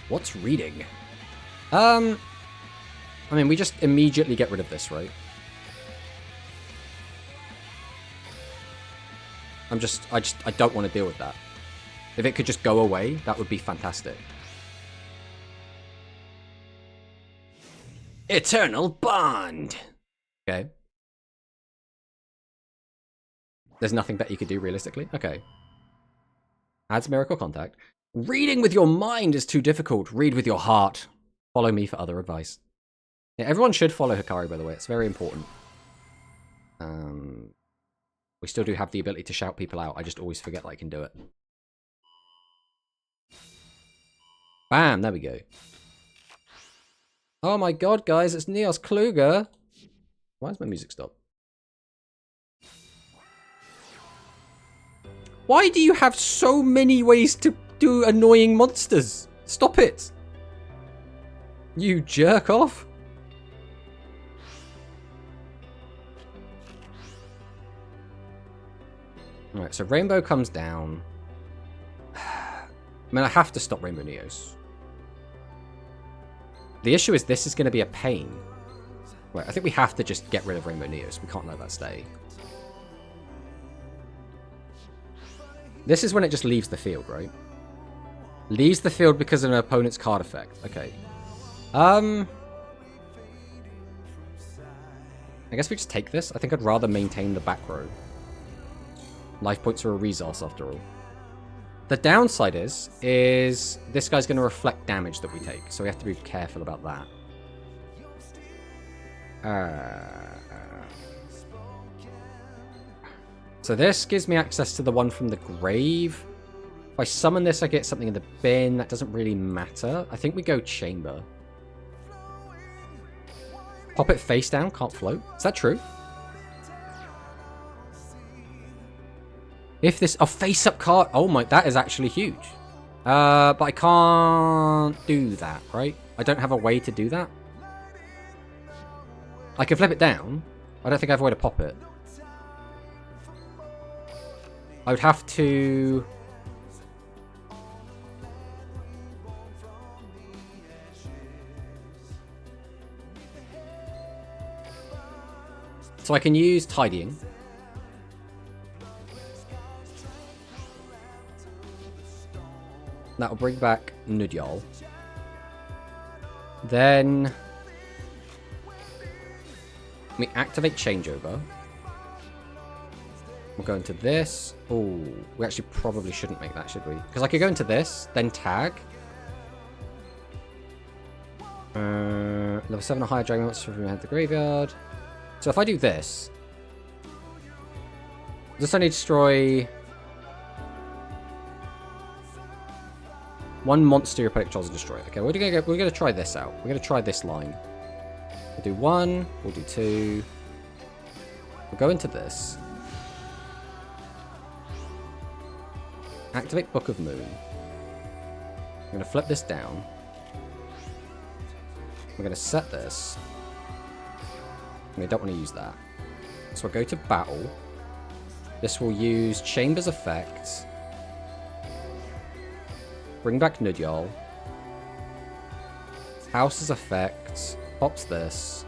S1: What's reading? I mean, we just immediately get rid of this, right? I don't want to deal with that. If it could just go away, that would be fantastic. Eternal Bond! Okay. There's nothing that you could do realistically? Okay. Adds Miracle Contact. Reading with your mind is too difficult. Read with your heart. Follow me for other advice. Yeah, everyone should follow Hikari, by the way. It's very important. We still do have the ability to shout people out. I just always forget that I can do it. Bam! There we go. Oh my god, guys. It's Neos Kluger. Why does my music stop? Why do you have so many ways to do annoying monsters? Stop it! You jerk off. Alright, so Rainbow comes down. I mean, I have to stop Rainbow Neos. The issue is this is going to be a pain. Wait, I think we have to just get rid of Rainbow Neos. We can't let that stay. This is when it just leaves the field, right? Leaves the field because of an opponent's card effect. Okay. I guess we just take this. I think I'd rather maintain the back row. Life points are a resource after all. The downside is this guy's going to reflect damage that we take, so we have to be careful about that. So this gives me access to the one from the grave. If I summon this, I get something in the bin. That doesn't really matter. I think we go chamber. Pop it face down, can't float. Is that true? If this... a face-up card... oh my, that is actually huge. But I can't do that, right? I don't have a way to do that. I can flip it down. I don't think I have a way to pop it. I would have to... so I can use tidying. That'll bring back Nudyal. Then we activate changeover. We'll go into this. Oh, we actually probably shouldn't make that, should we? Because I could go into this, then tag. Level 7 or higher dragon monster from the graveyard. So if I do this, this only destroy one monster your opponent tries to destroy. Okay, we're gonna try this out. We're gonna try this line. We'll do 1. We'll do 2. We'll go into this. Activate Book of Moon. I'm gonna flip this down. We're gonna set this. We don't want to use that. So we'll go to battle. This will use Chamber's effect. Bring back Nudyal. House's effect. Pops this.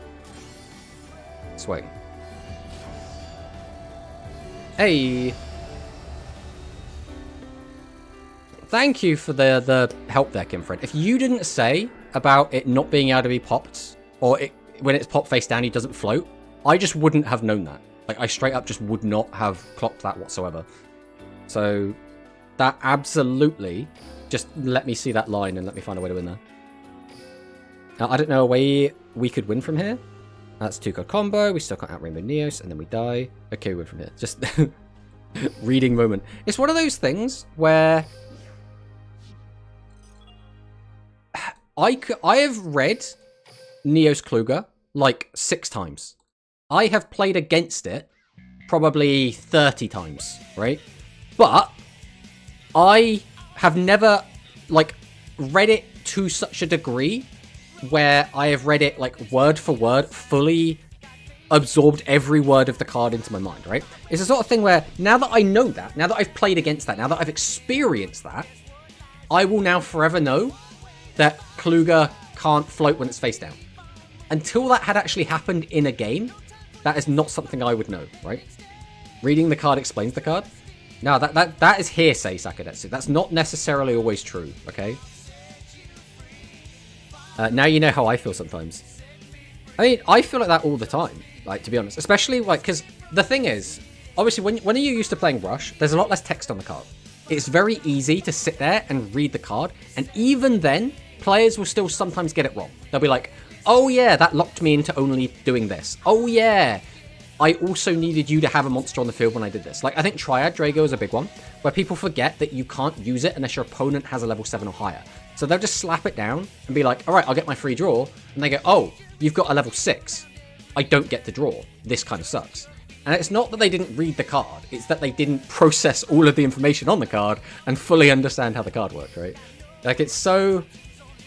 S1: Swing. Hey! Thank you for the help there, Kimfred. If you didn't say about it not being able to be popped, or when it's popped face down, he doesn't float, I just wouldn't have known that. Like, I straight up just would not have clocked that whatsoever. So, that absolutely just let me see that line and let me find a way to win there. Now, I don't know a way we could win from here. That's 2-card combo. We still can't out Rainbow Neos, and then we die. Okay, we win from here. Just reading moment. It's one of those things where I have read Neos Kluger like 6 times. I have played against it probably 30 times, right? But I have never like read it to such a degree where I have read it like word for word, fully absorbed every word of the card into my mind, right? It's the sort of thing where now that I know that, now that I've played against that, now that I've experienced that, I will now forever know that Kluger can't float when it's face down. Until that had actually happened in a game, that is not something I would know, right? Reading the card explains the card. No, that is hearsay, Sakadetsu. That's not necessarily always true, okay? Now you know how I feel sometimes. I mean, I feel like that all the time, like, to be honest. Especially, like, because the thing is, obviously, when you're used to playing Rush, there's a lot less text on the card. It's very easy to sit there and read the card, and even then, players will still sometimes get it wrong. They'll be like, oh yeah, that locked me into only doing this. Oh yeah, I also needed you to have a monster on the field when I did this. Like, I think Triad Drago is a big one, where people forget that you can't use it unless your opponent has a level 7 or higher. So they'll just slap it down and be like, alright, I'll get my free draw. And they go, oh, you've got a level 6. I don't get to draw. This kind of sucks. And it's not that they didn't read the card, it's that they didn't process all of the information on the card and fully understand how the card worked, right? Like, it's so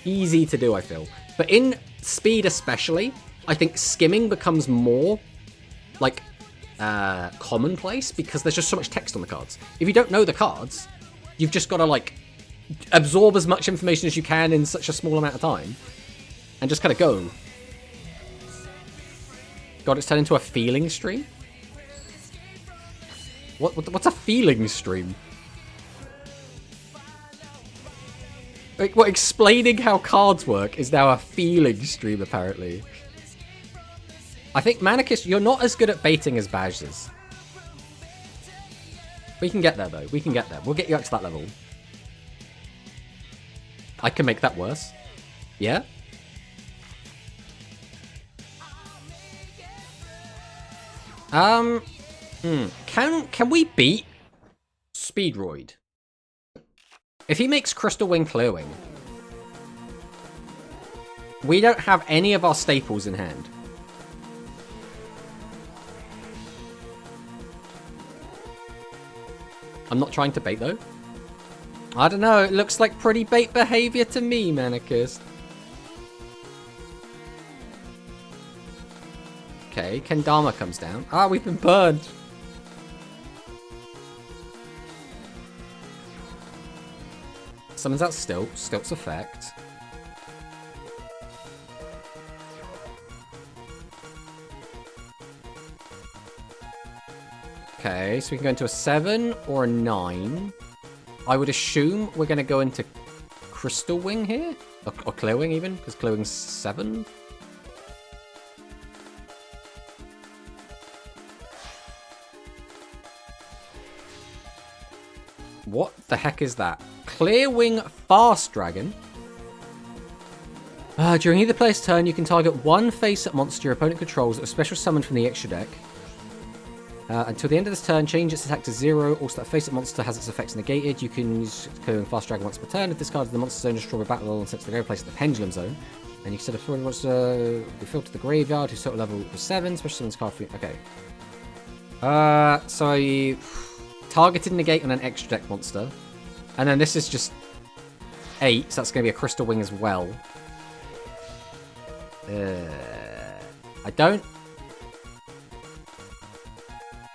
S1: easy to do, I feel. But in Speed especially, I think skimming becomes more like commonplace because there's just so much text on the cards. If you don't know the cards, you've just got to like absorb as much information as you can in such a small amount of time and just kind of go. God, it's turned into a feeling stream? What's a feeling stream? Like, what, explaining how cards work is now a feeling stream, apparently. I think, Manicus, you're not as good at baiting as Baj is. We can get there, though. We can get there. We'll get you up to that level. I can make that worse. Yeah? Can we beat Speedroid? If he makes Crystal Wing Clear Wing, we don't have any of our staples in hand. I'm not trying to bait, though. I don't know. It looks like pretty bait behavior to me, Manicus. Okay, Kendama comes down. Ah, we've been burned. Summons out Stilt. Stilt's effect. Okay, so we can go into a 7 or a 9. I would assume we're going to go into Crystal Wing here. Or Clear Wing even, because Clear Wing's 7. What the heck is that? Clear Wing Fast Dragon. During either player's turn, you can target one face-up monster your opponent controls that was special summoned from the extra deck. Until the end of this turn, change its attack to 0. Also, that face-up monster has its effects negated. You can use Clear Wing Fast Dragon once per turn. If this card is the monster zone, destroy a battle and sent to the place at the Pendulum Zone. And you can set a foreign monster be filled to the graveyard, whose total level was 7. Special summons card for you. Okay. So I targeted negate on an extra deck monster. And then this is just 8, so that's going to be a Crystal Wing as well.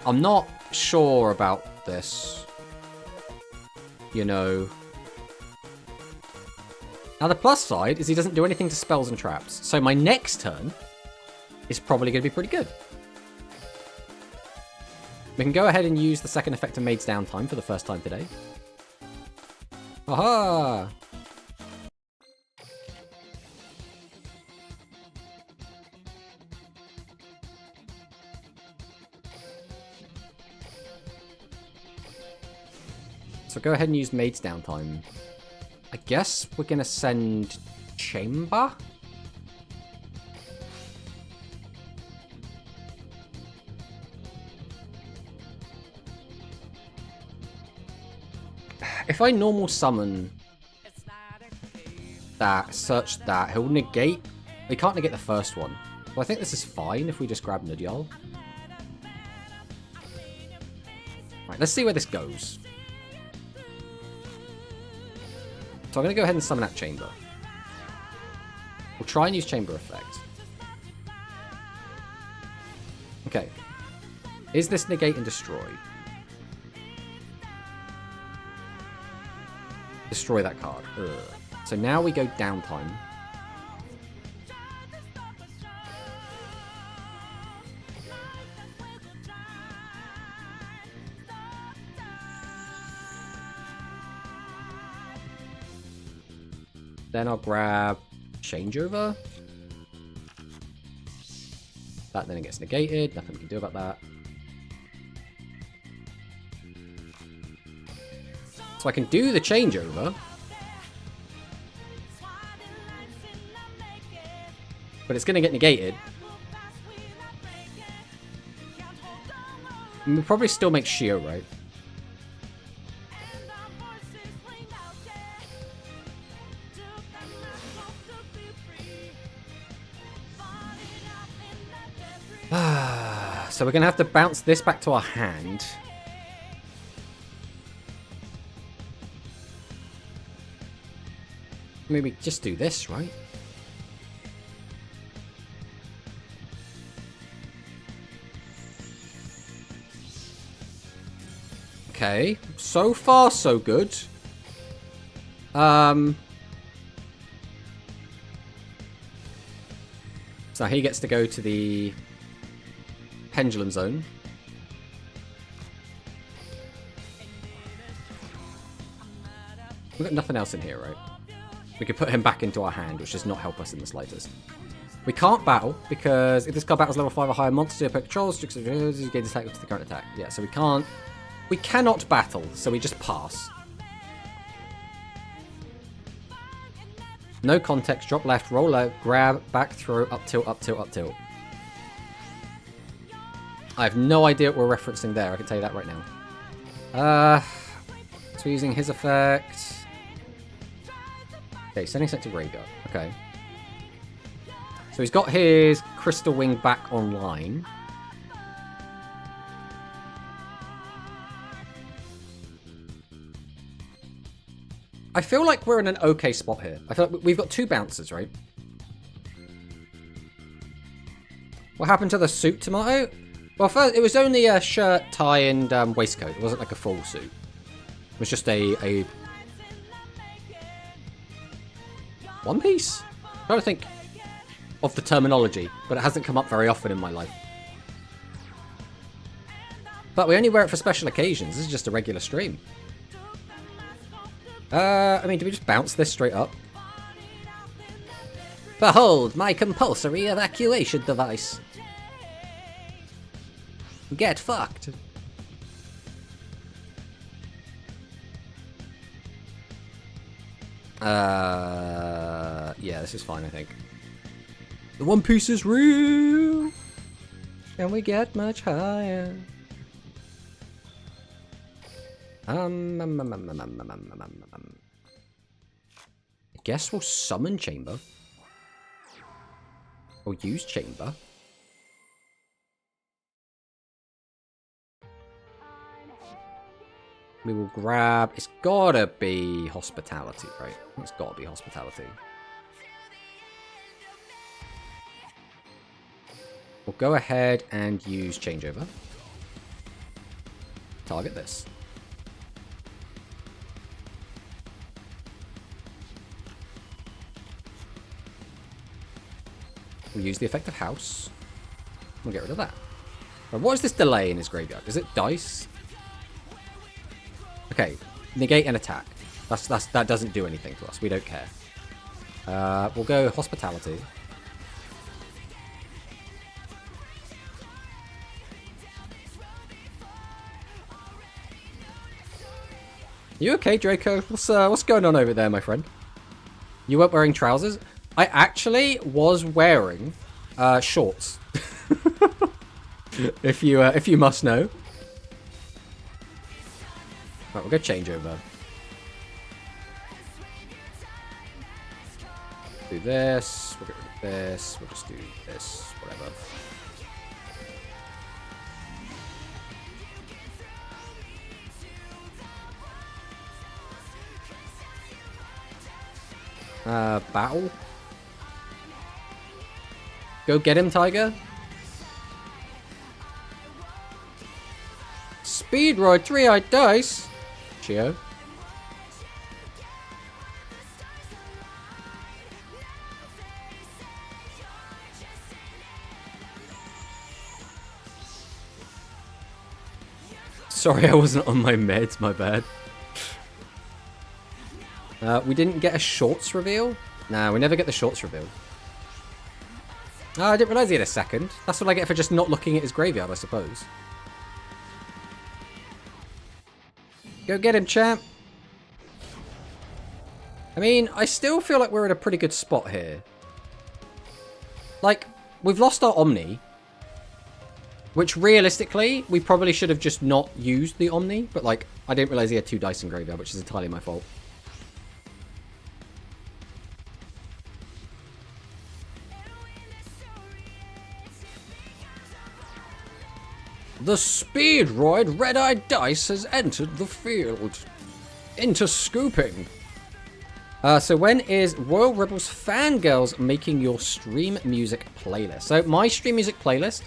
S1: I'm not sure about this. You know. Now the plus side is he doesn't do anything to spells and traps. So my next turn is probably going to be pretty good. We can go ahead and use the second effect of Maid's Downtime for the first time today. Aha! So go ahead and use Maid's Downtime. I guess we're going to send Chamber? If I normal summon that, search that, he'll negate. He can't negate the first one. So I think this is fine if we just grab Nudyal. Right, let's see where this goes. So I'm going to go ahead and summon that Chamber. We'll try and use Chamber Effect. Okay. Is this negate and destroy? Destroy that card. Ugh. So now we go Downtime. Then I'll grab Changeover. That then it gets negated. Nothing we can do about that. So I can do the Changeover. But it's going to get negated. And we'll probably still make Shio, right? So we're going to have to bounce this back to our hand. Maybe just do this, right? Okay. So far, so good. So he gets to go to the Pendulum Zone. We've got nothing else in here, right? We could put him back into our hand, which does not help us in the slightest. We can't battle, because if this card battles level 5 or higher monster, opponent controls, you gain attack to the current attack. Yeah, so we can't We cannot battle, so we just pass. No context. Drop left, roll out, grab, back throw, up tilt, up tilt, up tilt. I have no idea what we're referencing there. I can tell you that right now. So using his effect. Okay, sending set to graveyard. Okay. So he's got his Crystal Wing back online. I feel like we're in an okay spot here. I feel like we've got 2 bouncers, right? What happened to the suit, Tomato? Well, first, it was only a shirt, tie, and waistcoat. It wasn't like a full suit. It was just a one piece? I'm trying to think of the terminology, but it hasn't come up very often in my life. But we only wear it for special occasions. This is just a regular stream. I mean, do we just bounce this straight up? Behold, my compulsory evacuation device. Get fucked. Yeah, this is fine, I think. The One Piece is real. Can we get much higher? I guess we'll summon Chamber. Or use Chamber. We will grab... It's gotta be Hospitality, right? It's gotta be Hospitality. We'll go ahead and use Changeover. Target this. We'll use the effect of House. We'll get rid of that. Right, what is this delay in his graveyard? Is it dice? Okay, negate an attack. That doesn't do anything to us. We don't care. We'll go Hospitality. You okay, Draco? What's going on over there, my friend? You weren't wearing trousers? I actually was wearing shorts. if you must know. Right, we'll go Changeover. Do this. We'll get rid of this. We'll just do this. Whatever. Battle. Go get him, Tiger. Speed Ride, 3-eyed dice. Chio. Sorry, I wasn't on my meds, my bad. We didn't get a shorts reveal? Nah, we never get the shorts reveal. Oh, I didn't realise he had a second. That's what I get for just not looking at his graveyard, I suppose. Go get him, champ. I mean, I still feel like we're in a pretty good spot here. Like, we've lost our Omni. Which, realistically, we probably should have just not used the Omni. But, like, I didn't realise he had 2 dice in graveyard, which is entirely my fault. The Speed Ride Red-Eyed Dice has entered the field. Into scooping. So when is Royal Rebels Fangirls making your stream music playlist? So my stream music playlist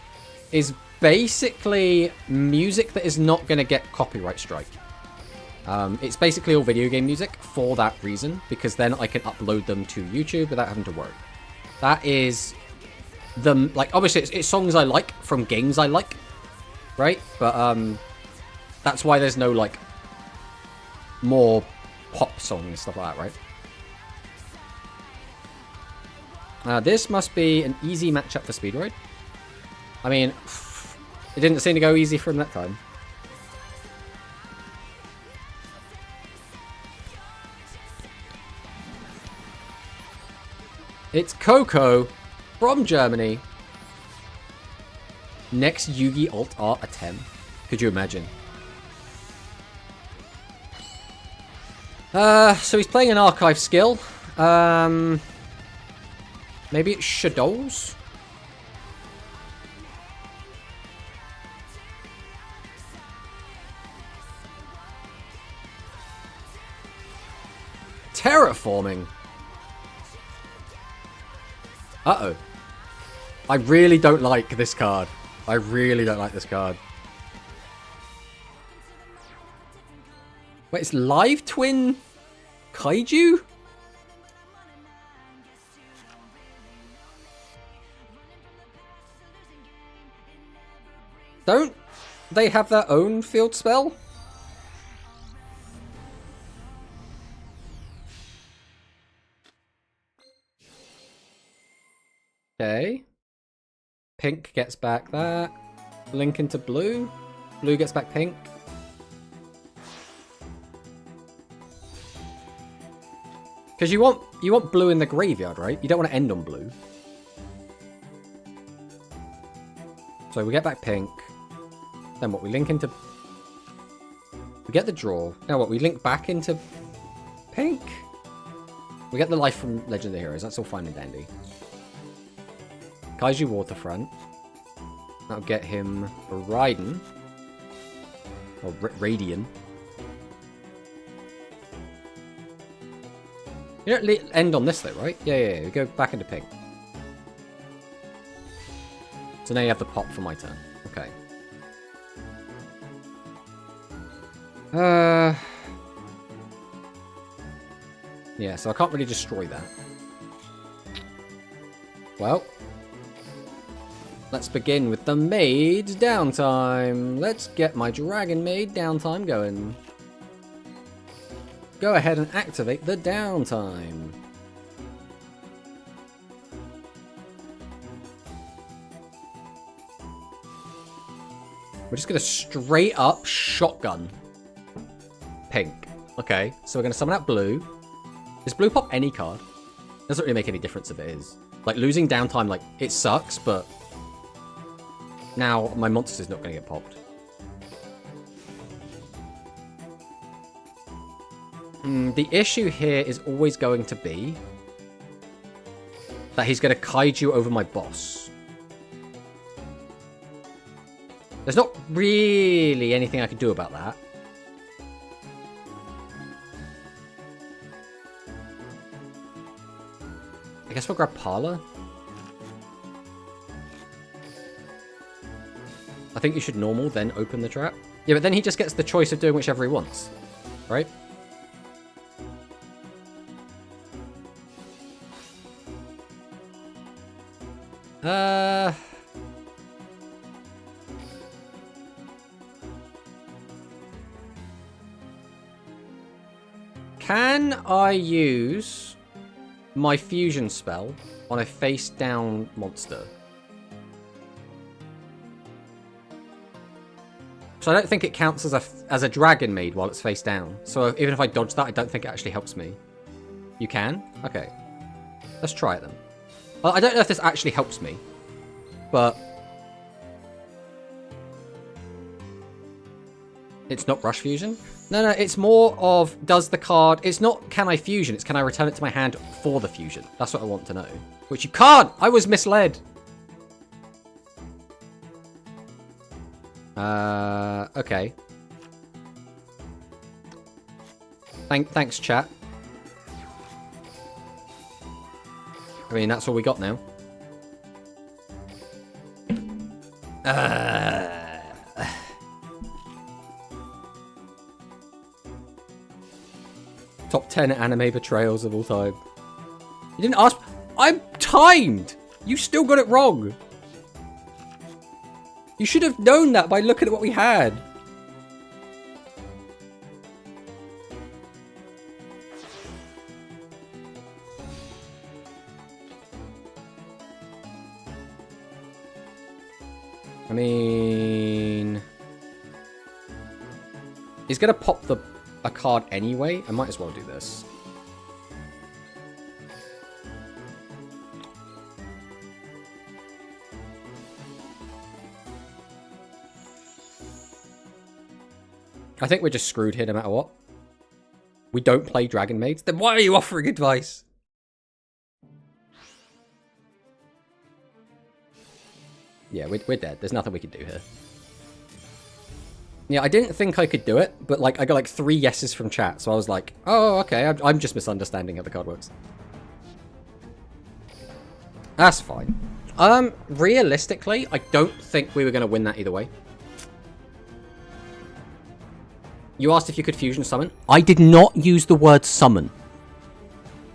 S1: is basically music that is not going to get copyright strike. It's basically all video game music for that reason, because then I can upload them to YouTube without having to worry. That is the, like, obviously it's songs I like from games I like. Right? But, that's why there's no, like, more pop songs and stuff like that, right? This must be an easy matchup for Speedroid. I mean, it didn't seem to go easy for him that time. It's Coco from Germany. Next Yugi alt art attempt. Could you imagine? So he's playing an archive skill. Maybe it's Shadows? Terraforming. Uh-oh. I really don't like this card. I really don't like this card. Wait, it's Live Twin Kaiju? Don't they have their own field spell? Okay. Pink gets back that. Link into blue. Blue gets back pink. Because you want blue in the graveyard, right? You don't want to end on blue. So we get back pink. Then what? We link into... We get the draw. Now what? We link back into pink? We get the life from Legend of the Heroes. That's all fine and dandy. Kaiju Waterfront. That'll get him a Raiden. Or Radian. You don't end on this though, right? Yeah. We go back into pink. So now you have the pop for my turn. Okay. Yeah, so I can't really destroy that. Well. Let's begin with the Maid downtime. Let's get my Dragon Maid downtime going. Go ahead and activate the downtime. We're just going to straight up shotgun pink. Okay, so we're going to summon out blue. Is blue pop any card? Doesn't really make any difference if it is. Like, losing downtime, like, it sucks, but now my monster's not going to get popped. The issue here is always going to be that he's going to kaiju over my boss. There's not really anything I can do about that. I guess we'll grab Parla. I think you should normal, then open the trap. Yeah, but then he just gets the choice of doing whichever he wants. Right? Can I use my fusion spell on a face-down monster? So I don't think it counts as a Dragon Maid while it's face down. So even if I dodge that, I don't think it actually helps me. You can? Okay. Let's try it then. Well, I don't know if this actually helps me, but it's not Rush Fusion? No, it's more of, does the card... It's not, can I fusion? It's, can I return it to my hand for the fusion? That's what I want to know. Which you can't! I was misled! Okay. Thanks, chat. I mean, that's all we got now. Top 10 anime betrayals of all time. You didn't ask... I'm timed! You still got it wrong! You should have known that by looking at what we had. I mean... He's going to pop a card anyway. I might as well do this. I think we're just screwed here no matter what. We don't play Dragonmaids. Then why are you offering advice? Yeah, we're dead. There's nothing we can do here. Yeah, I didn't think I could do it, but like I got like 3 yeses from chat, so I was like, oh, okay, I'm just misunderstanding how the card works. That's fine. Realistically, I don't think we were going to win that either way. You asked if you could fusion summon. I did not use the word summon.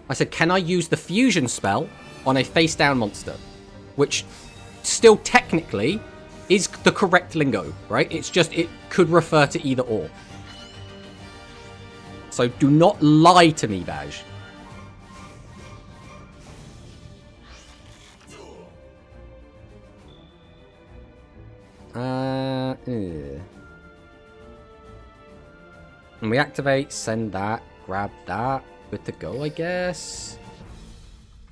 S1: I said, can I use the fusion spell on a face-down monster? Which still technically is the correct lingo, right? It's just, it could refer to either or. So do not lie to me, Vaj. And we activate, send that, grab that. Good to go, I guess.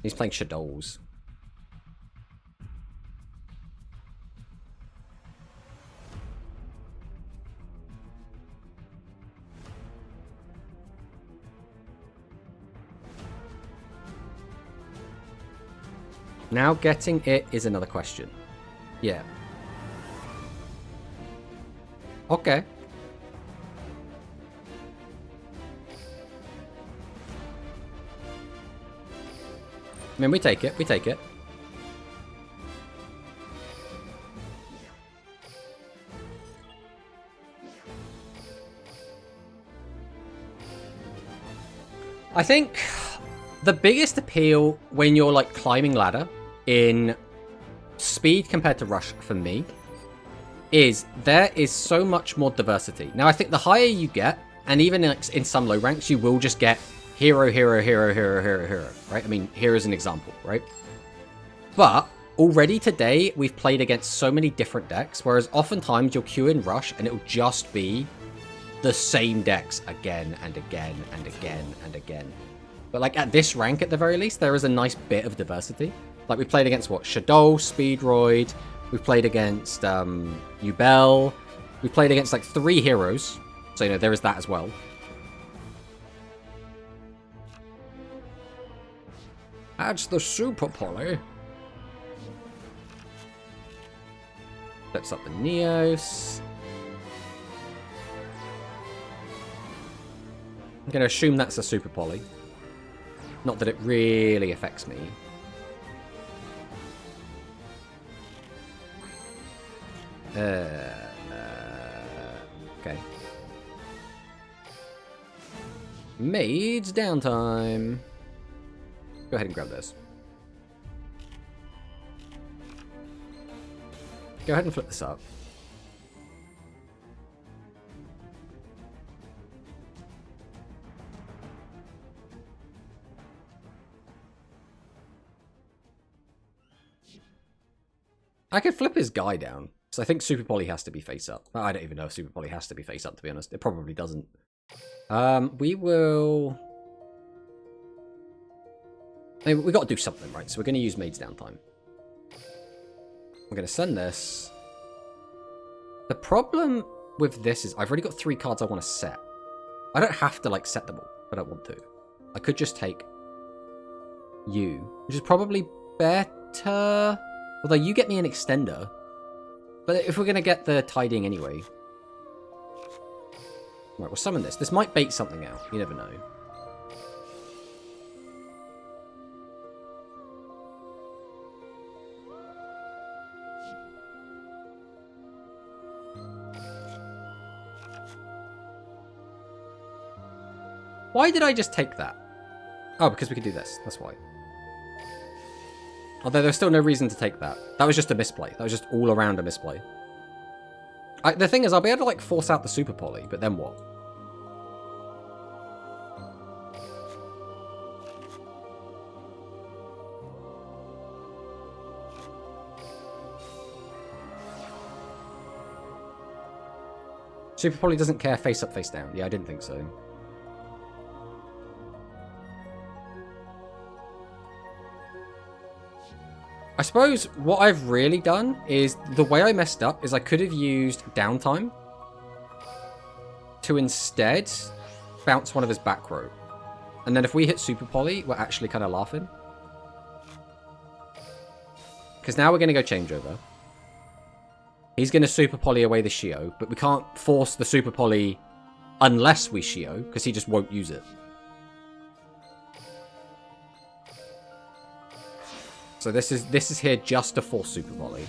S1: He's playing Shadows. Now getting it is another question. Yeah. Okay. I mean, we take it. We take it. I think the biggest appeal when you're like climbing ladder in speed compared to rush for me is there is so much more diversity. Now, I think the higher you get, and even in some low ranks, you will just get hero, hero, hero, hero, hero, hero, right? I mean, here is an example, right? But already today, we've played against so many different decks, whereas oftentimes you'll queue in rush and it'll just be the same decks again and again and again and again. But like at this rank, at the very least, there is a nice bit of diversity. Like we played against what? Shadow, Speedroid. We've played against Ubel. We played against like 3 heroes. So, you know, there is that as well. That's the Super Poly. Flips up the Neos. I'm going to assume that's a Super Poly. Not that it really affects me. Okay. Maids downtime. Go ahead and grab this. Go ahead and flip this up. I could flip his guy down. So I think Super Poly has to be face up. I don't even know if Super Poly has to be face up, to be honest. It probably doesn't. We will... I mean, we got to do something, right? So we're going to use Maid's Downtime. We're going to send this. The problem with this is I've already got 3 cards I want to set. I don't have to, like, set them all. I don't want to. I could just take you, which is probably better. Although you get me an extender. But if we're going to get the tidying anyway. Right, we'll summon this. This might bait something out. You never know. Why did I just take that? Oh, because we can do this. That's why. Although there's still no reason to take that. That was just a misplay. That was just all around a misplay. The thing is, I'll be able to like force out the Super Poly, but then what? Super Poly doesn't care face up, face down. Yeah, I didn't think so. I suppose what I've really done is, the way I messed up is I could have used downtime to instead bounce one of his back row. And then if we hit Super Poly, we're actually kind of laughing. Because now we're going to go changeover. He's going to Super Poly away the Shio, but we can't force the Super Poly unless we Shio, because he just won't use it. So this is here just to force Super Poly.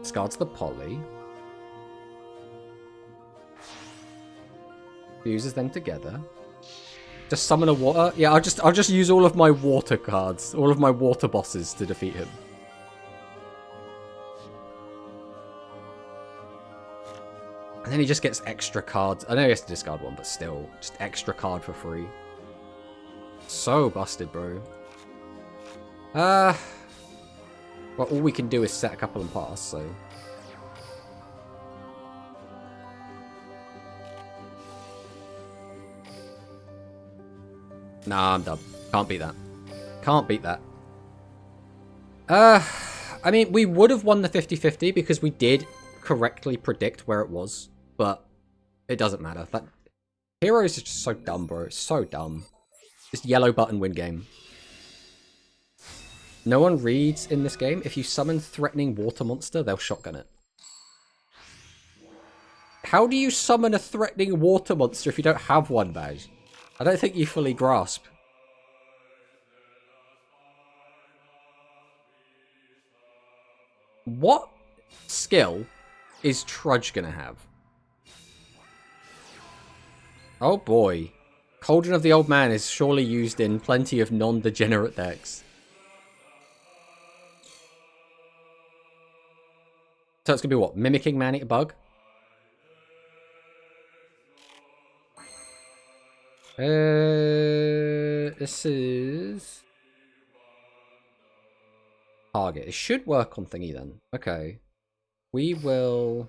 S1: Discards the Poly. Fuses them together. Just summon a water. Yeah, I'll just use all of my water cards, all of my water bosses to defeat him. And then he just gets extra cards. I know he has to discard one, but still, just extra card for free. So busted, bro. Well, all we can do is set a couple and pass, so. Nah, I'm done. Can't beat that. Can't beat that. I mean, we would have won the 50-50 because we did correctly predict where it was, but it doesn't matter. That Heroes is just so dumb, bro. It's so dumb. Just yellow button win game. No one reads in this game. If you summon threatening water monster, they'll shotgun it. How do you summon a threatening water monster if you don't have one, Badge? I don't think you fully grasp. What skill is Trudge gonna have? Oh boy. Cauldron of the Old Man is surely used in plenty of non-degenerate decks. So it's gonna be what? Mimicking Man-Eater Bug? This is target. It should work on thingy then. Okay. We will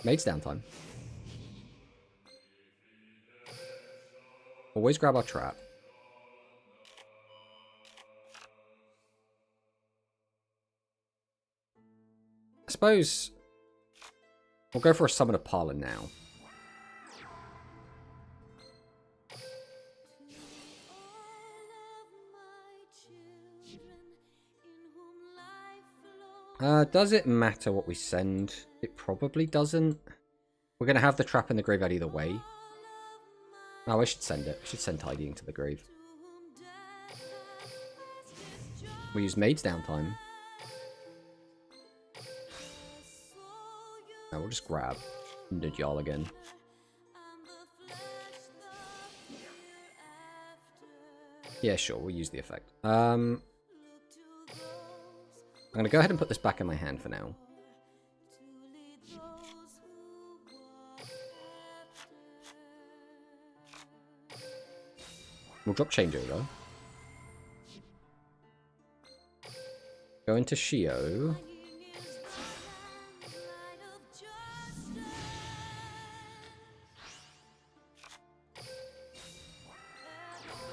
S1: Maid's downtime. Always grab our trap. I suppose we'll go for a summon of Parlor now. Does it matter what we send? It probably doesn't. We're going to have the trap in the graveyard either way. Oh, I should send it. I should send Tidying to the grave. We use Maid's downtime. Now we'll just grab Nidjal again. Yeah, sure. We'll use the effect. I'm going to go ahead and put this back in my hand for now. We'll drop Changeover. Go into Shio.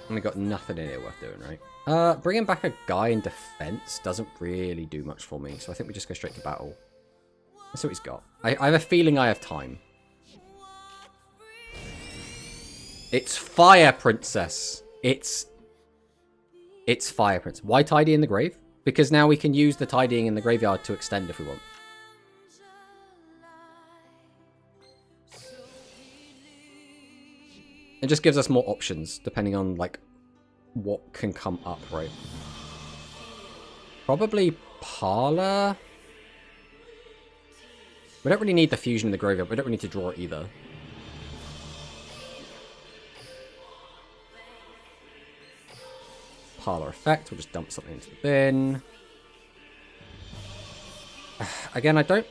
S1: And we got nothing in here worth doing, right? Bringing back a guy in defense doesn't really do much for me, so I think we just go straight to battle. Let's see what he's got. I have a feeling I have time. It's Fire Princess. It's Fire Princess. Why Tidy in the grave? Because now we can use the Tidying in the graveyard to extend if we want. It just gives us more options, depending on, like, what can come up, right? Probably Parlor. We don't really need the fusion in the graveyard. We don't really need to draw it either. Parlor effect. We'll just dump something into the bin. Again, I don't...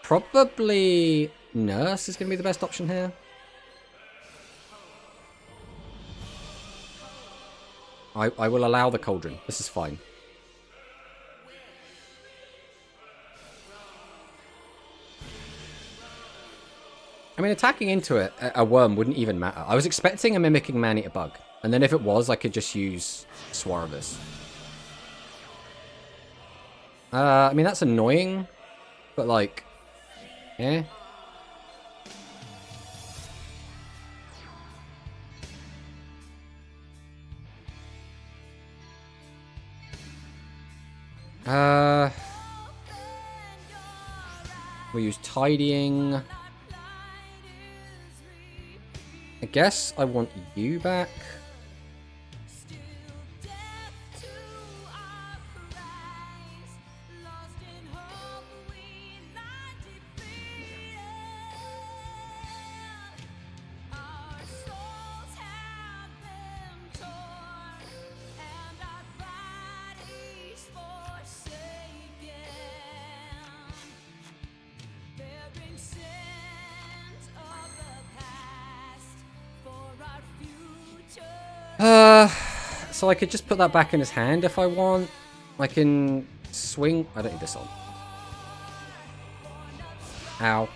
S1: Probably Nurse is going to be the best option here. I will allow the Cauldron. This is fine. I I mean, attacking into it, a worm wouldn't even matter. I was expecting a Mimicking Man-Eater bug. And then if it was, I could just use Swarvis. I mean, that's annoying. But, like, eh. We'll use Tidying. I guess I want you back. So I could just put that back in his hand if I want. I can swing. I don't need this on. Ow.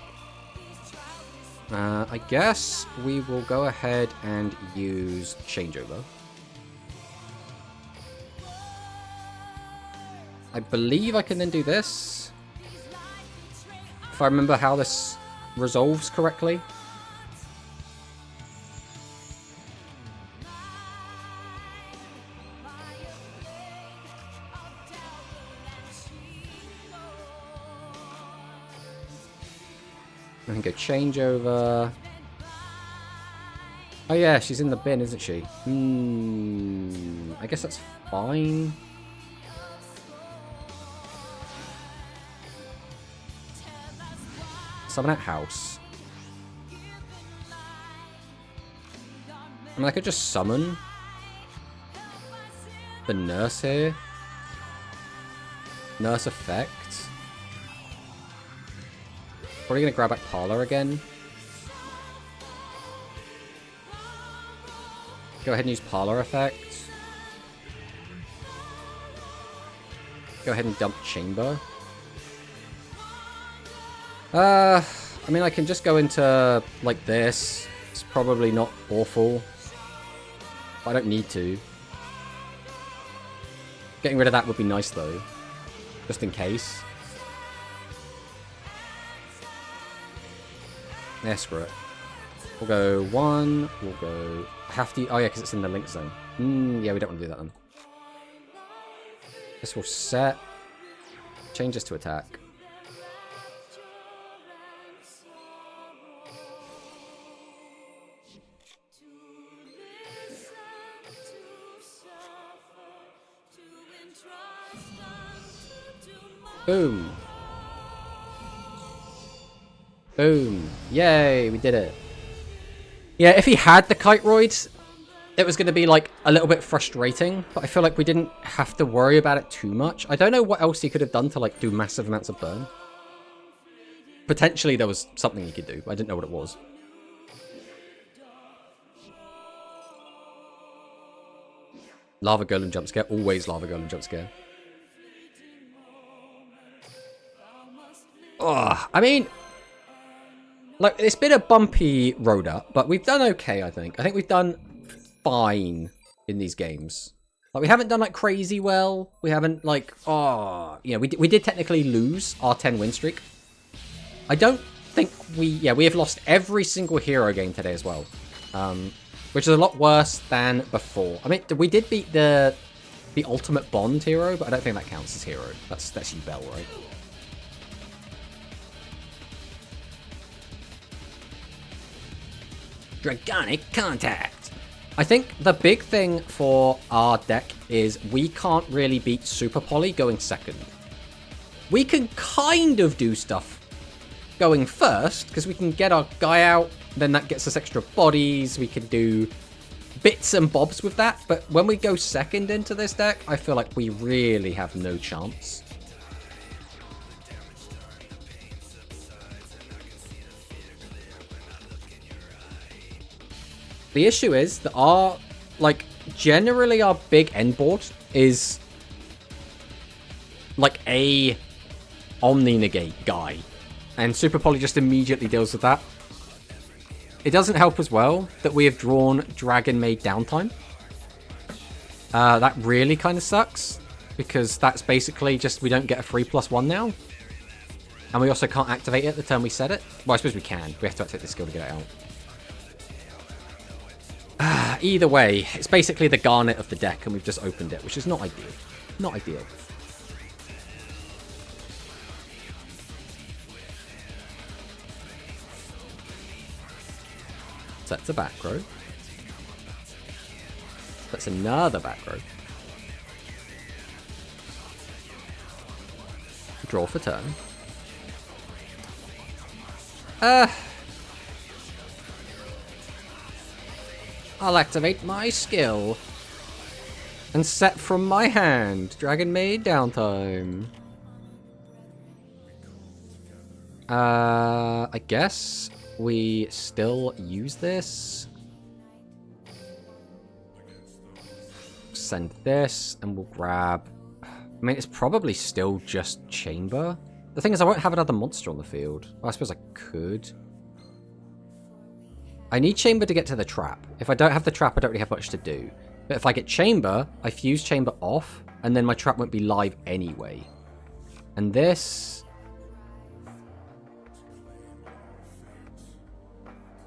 S1: I guess we will go ahead and use Changeover. I believe I can then do this. If I remember how this resolves correctly. I can go Changeover. Oh yeah, she's in the bin, isn't she? I guess that's fine. Summon at house. I mean, I could just summon the nurse here. Nurse effect. Probably gonna grab back Parlor again. Go ahead and use Parlor effect. Go ahead and dump Chamber. I mean, I can just go into like this. It's probably not awful. But I don't need to. Getting rid of that would be nice though. Just in case. Yeah, screw it. We'll go 1. We'll go... Have to... Oh, yeah, because it's in the link zone. Yeah, we don't want to do that then. This will set. Change this to attack. Boom. Boom. Yay, we did it. Yeah, if he had the Kiteroids, it was going to be like a little bit frustrating, but I feel like we didn't have to worry about it too much. I don't know what else he could have done to like do massive amounts of burn. Potentially there was something he could do. I didn't know what it was. Lava Golem jump scare. Always Lava Golem jump scare. Oh, I mean... Like, it's been a bumpy road up, but we've done okay, I think. I think we've done fine in these games. Like, we haven't done, like, crazy well. We haven't, like, oh... You know, we did technically lose our 10 win streak. I don't think we... Yeah, we have lost every single hero game today as well. Which is a lot worse than before. I mean, we did beat the ultimate Bond hero, but I don't think that counts as hero. That's Bell, right? Dragonic Contact. I think the big thing for our deck is we can't really beat Super Poly going second. We can kind of do stuff going first, because we can get our guy out, then that gets us extra bodies, we can do bits and bobs with that, but when we go second into this deck, I feel like we really have no chance. The issue is that our, like, generally our big end board is like a Omni Negate guy. And Super Poly just immediately deals with that. It doesn't help as well that we have drawn Dragon Maid downtime. That really kind of sucks. Because that's basically just we don't get a 3+1 now. And we also can't activate it the turn we set it. Well, I suppose we can. We have to activate the skill to get it out. Either way, it's basically the Garnet of the deck, and we've just opened it, which is not ideal. Not ideal. So that's a back row. That's another back row. Draw for turn. I'll activate my skill. And set from my hand. Dragon Maid downtime. I guess we still use this. Send this, and we'll grab... I mean, it's probably still just Chamber. The thing is, I won't have another monster on the field. Well, I suppose I could. I need Chamber to get to the trap. If I don't have the trap, I don't really have much to do. But if I get Chamber, I fuse Chamber off, and then my trap won't be live anyway. And this...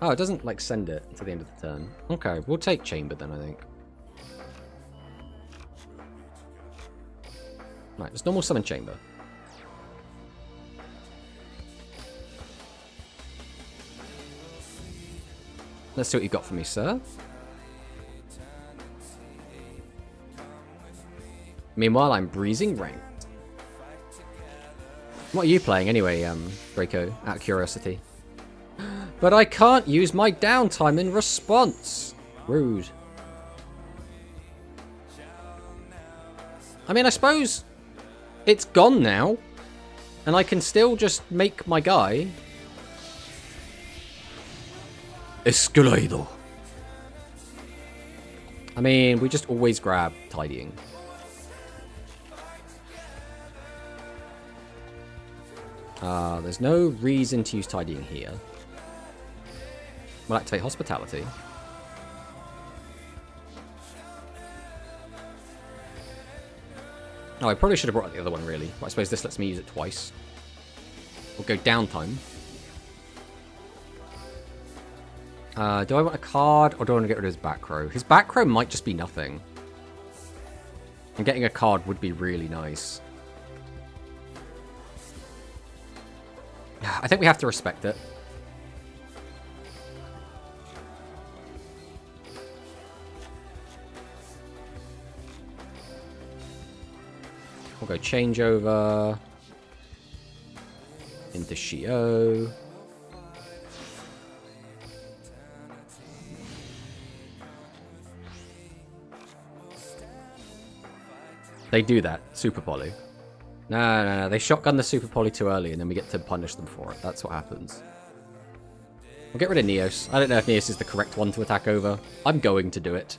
S1: Oh, it doesn't, like, send it to the end of the turn. Okay, we'll take Chamber then, I think. Right, let's normal summon Chamber. Let's see what you've got for me, sir. Meanwhile, I'm breezing ranked. What are you playing anyway, Draco, out of curiosity? But I can't use my downtime in response. Rude. I mean, I suppose it's gone now. And I can still just make my guy. Escalado. I mean, we just always grab Tidying. There's no reason to use Tidying here. We'll activate Hospitality. Oh, I probably should have brought out the other one, really. But I suppose this lets me use it twice. We'll go downtime. Do I want a card, or do I want to get rid of his back row? His back row might just be nothing. And getting a card would be really nice. I think we have to respect it. We'll go changeover into Shio. They do that. Super Poly. No. They shotgun the Super Poly too early and then we get to punish them for it. That's what happens. We'll get rid of Neos. I don't know if Neos is the correct one to attack over. I'm going to do it.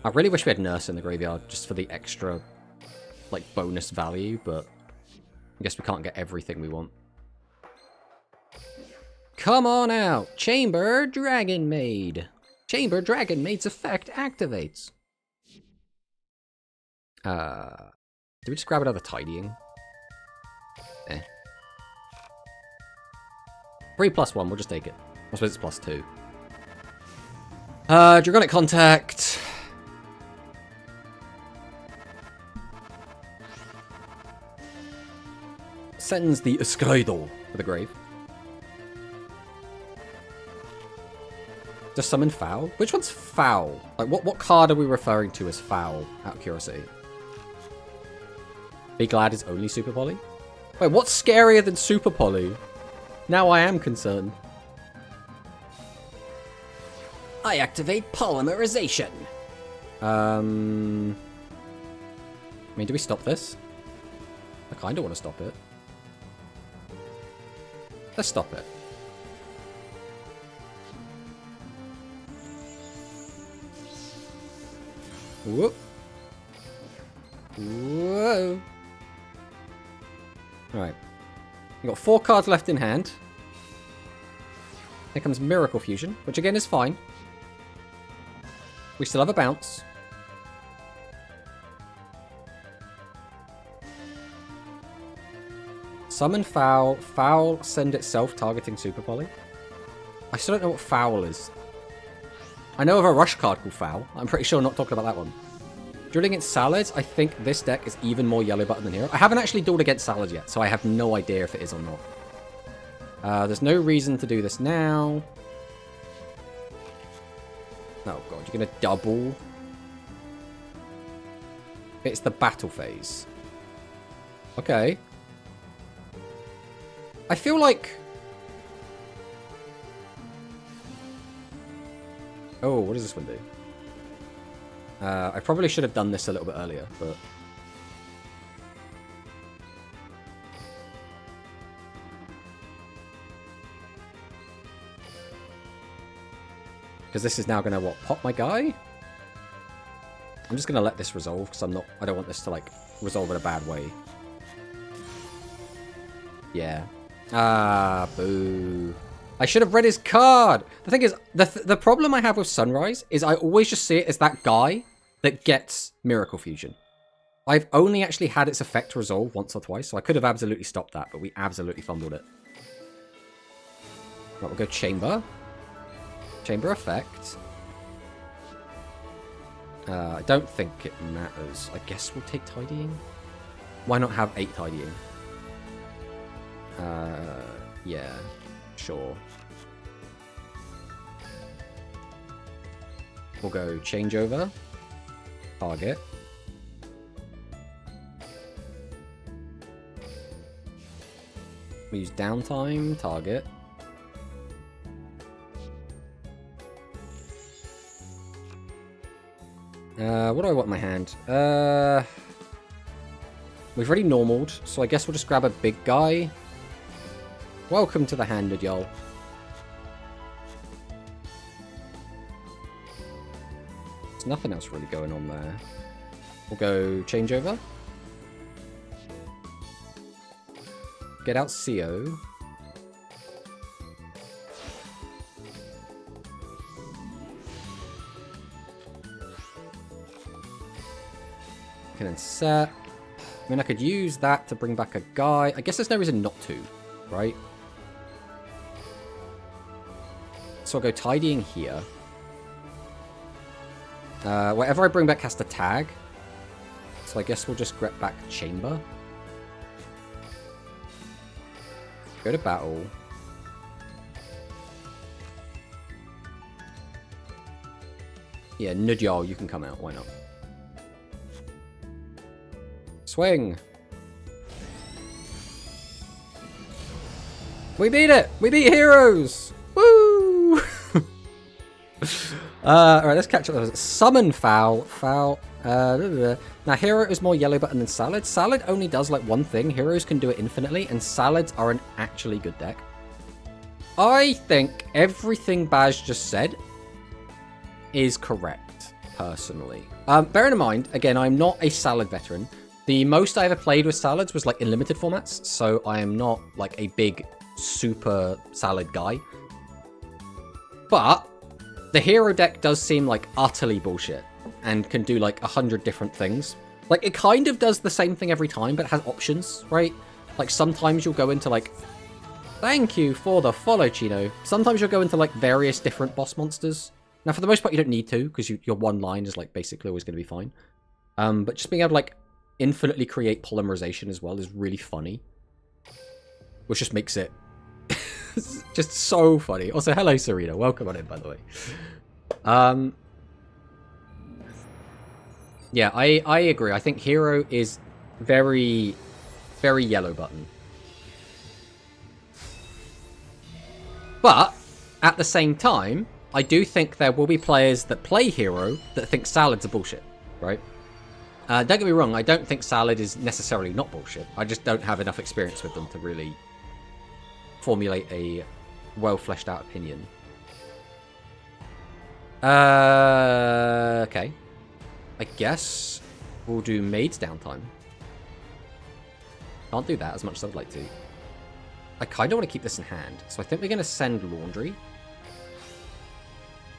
S1: I really wish we had Nurse in the graveyard just for the extra, like, bonus value, but I guess we can't get everything we want. Come on out! Chamber Dragon Maid! Chamber Dragon Maid's effect activates! Do we just grab another Tidying? Eh. 3+1, we'll just take it. I suppose it's +2. Dragonic Contact. Sends the Escalado for the grave. Just summon Foul? Which one's Foul? Like, what card are we referring to as Foul, out of curiosity? Be Glad is only Super Poly? Wait, what's scarier than Super Poly? Now I am concerned. I activate Polymerization. I mean, do we stop this? I kind of want to stop it. Let's stop it. Whoop. Whoa. Alright. We've got 4 cards left in hand. Here comes Miracle Fusion, which again is fine. We still have a bounce. Summon Foul. Foul send itself targeting Super Poly. I still don't know what Foul is. I know of a rush card called Foul. I'm pretty sure I'm not talking about that one. Dueling against Salads, I think this deck is even more yellow button than Hero. I haven't actually dueled against Salads yet, so I have no idea if it is or not. There's no reason to do this now. Oh god, you're going to double. It's the battle phase. Okay. I feel like... Oh, what does this one do? I probably should have done this a little bit earlier, but... Because this is now going to, what, pop my guy? I'm just going to let this resolve, because I don't want this to, like, resolve in a bad way. Yeah. Ah, boo. I should have read his card! The thing is, the problem I have with Sunrise is I always just see it as that guy that gets Miracle Fusion. I've only actually had its effect resolve once or twice, so I could have absolutely stopped that, but we absolutely fumbled it. Right, we'll go Chamber. Chamber effect. I don't think it matters. I guess we'll take Tidying. Why not have 8 Tidying? Yeah, sure. We'll go Changeover. Target. We use Downtime. Target. What do I want in my hand? We've already normaled, so I guess we'll just grab a big guy. Welcome to the handed, y'all. There's nothing else really going on there. We'll go Changeover. Get out CO. Can then set. I mean, I could use that to bring back a guy. I guess there's no reason not to, right? So I'll go Tidying here. Whatever I bring back has to tag. So I guess we'll just get back Chamber. Go to battle. Yeah, Nudyal, you can come out. Why not? Swing. We beat it! We beat Heroes! Woo! Alright, let's catch up. Summon Foul. Foul. Now, Hero is more yellow button than Salad. Salad only does like one thing. Heroes can do it infinitely, and Salads are an actually good deck. I think everything Baz just said is correct, personally. Bearing in mind, again, I'm not a Salad veteran. The most I ever played with Salads was like in limited formats, so I am not like a big super Salad guy. But the Hero deck does seem like utterly bullshit and can do like 100 different things. Like, it kind of does the same thing every time, but it has options, right? Like, sometimes you'll go into like, thank you for the follow, Chino. Sometimes you'll go into like various different boss monsters. Now, for the most part, you don't need to, because your one line is like basically always going to be fine. But just being able to like infinitely create polymerization as well is really funny. Which just makes it just so funny. Also, hello, Serena. Welcome on in, by the way. Yeah, I agree. I think Hero is very, very yellow button. But, at the same time, I do think there will be players that play Hero that think Salad's a bullshit, right? Don't get me wrong, I don't think Salad is necessarily not bullshit. I just don't have enough experience with them to really formulate a well-fleshed out opinion. Okay. I guess we'll do Maid's Downtime. Can't do that as much as I'd like to. I kind of want to keep this in hand, so I think we're going to send Laundry.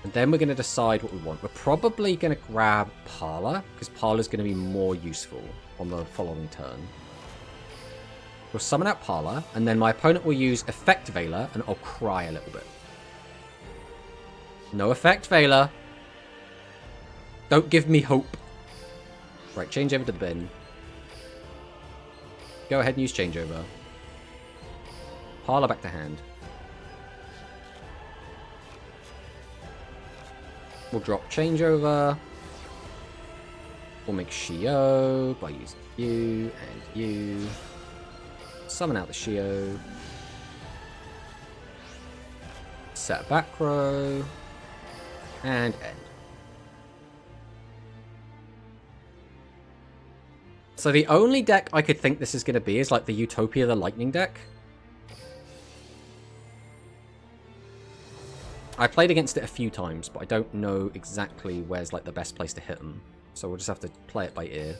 S1: And then we're going to decide what we want. We're probably going to grab Parlor, because Parlor's going to be more useful on the following turn. We'll summon out Parlor, and then my opponent will use Effect Veiler, and I'll cry a little bit. No Effect Veiler. Don't give me hope. Right, change over to the bin. Go ahead and use changeover. Parlor back to hand. We'll drop changeover. We'll make Shio by using you and you. Summon out the Shio. Set a back row. And end. So the only deck I could think this is going to be is like the Utopia the Lightning deck. I played against it a few times, but I don't know exactly where's like the best place to hit them. So we'll just have to play it by ear.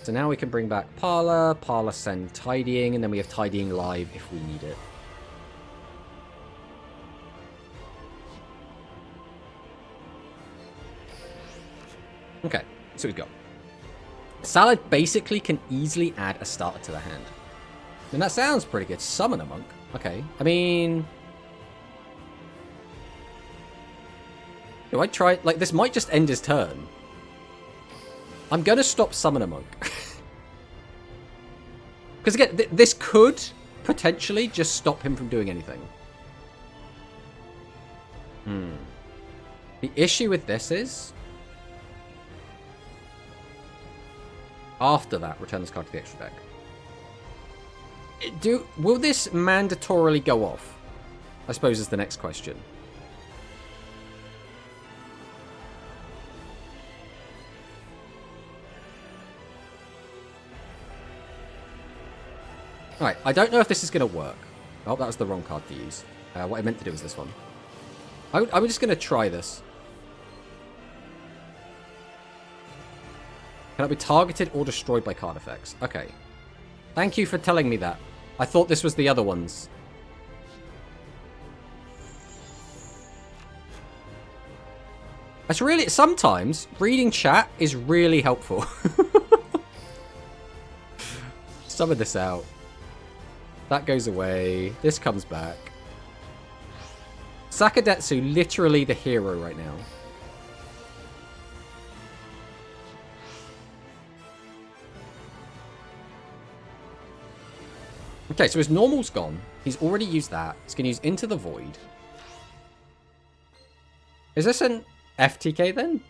S1: So now we can bring back Parlor, Parlor send Tidying, and then we have Tidying live if we need it. Okay, so we've got. Salad basically can easily add a starter to the hand. And that sounds pretty good. Summon a monk. Okay, I mean... Do I try... Like, this might just end his turn. I'm going to stop Summon a Monk. Because, again, this could potentially just stop him from doing anything. The issue with this is... After that, return this card to the extra deck. Will this mandatorily go off? I suppose is the next question. Alright, I don't know if this is going to work. Oh, that was the wrong card to use. What I meant to do was this one. I'm just going to try this. Can it be targeted or destroyed by card effects? Okay. Thank you for telling me that. I thought this was the other ones. That's really... Sometimes, reading chat is really helpful. Summon this out. That goes away. This comes back. Sakadetsu, literally the hero right now. Okay, so his normal's gone. He's already used that. He's going to use Into the Void. Is this an FTK then?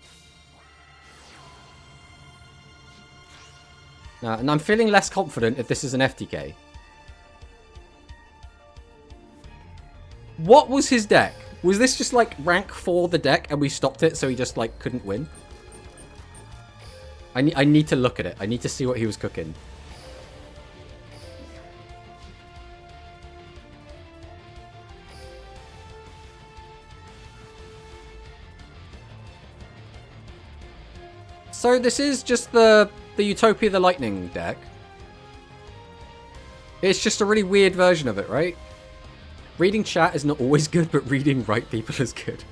S1: No, and I'm feeling less confident if this is an FTK. What was his deck? Was this just like rank 4 the deck and we stopped it so he just like couldn't win? I need to look at it. I need to see what he was cooking. So this is just the Utopia the Lightning deck. It's just a really weird version of it, right? Reading chat is not always good, but reading right people is good.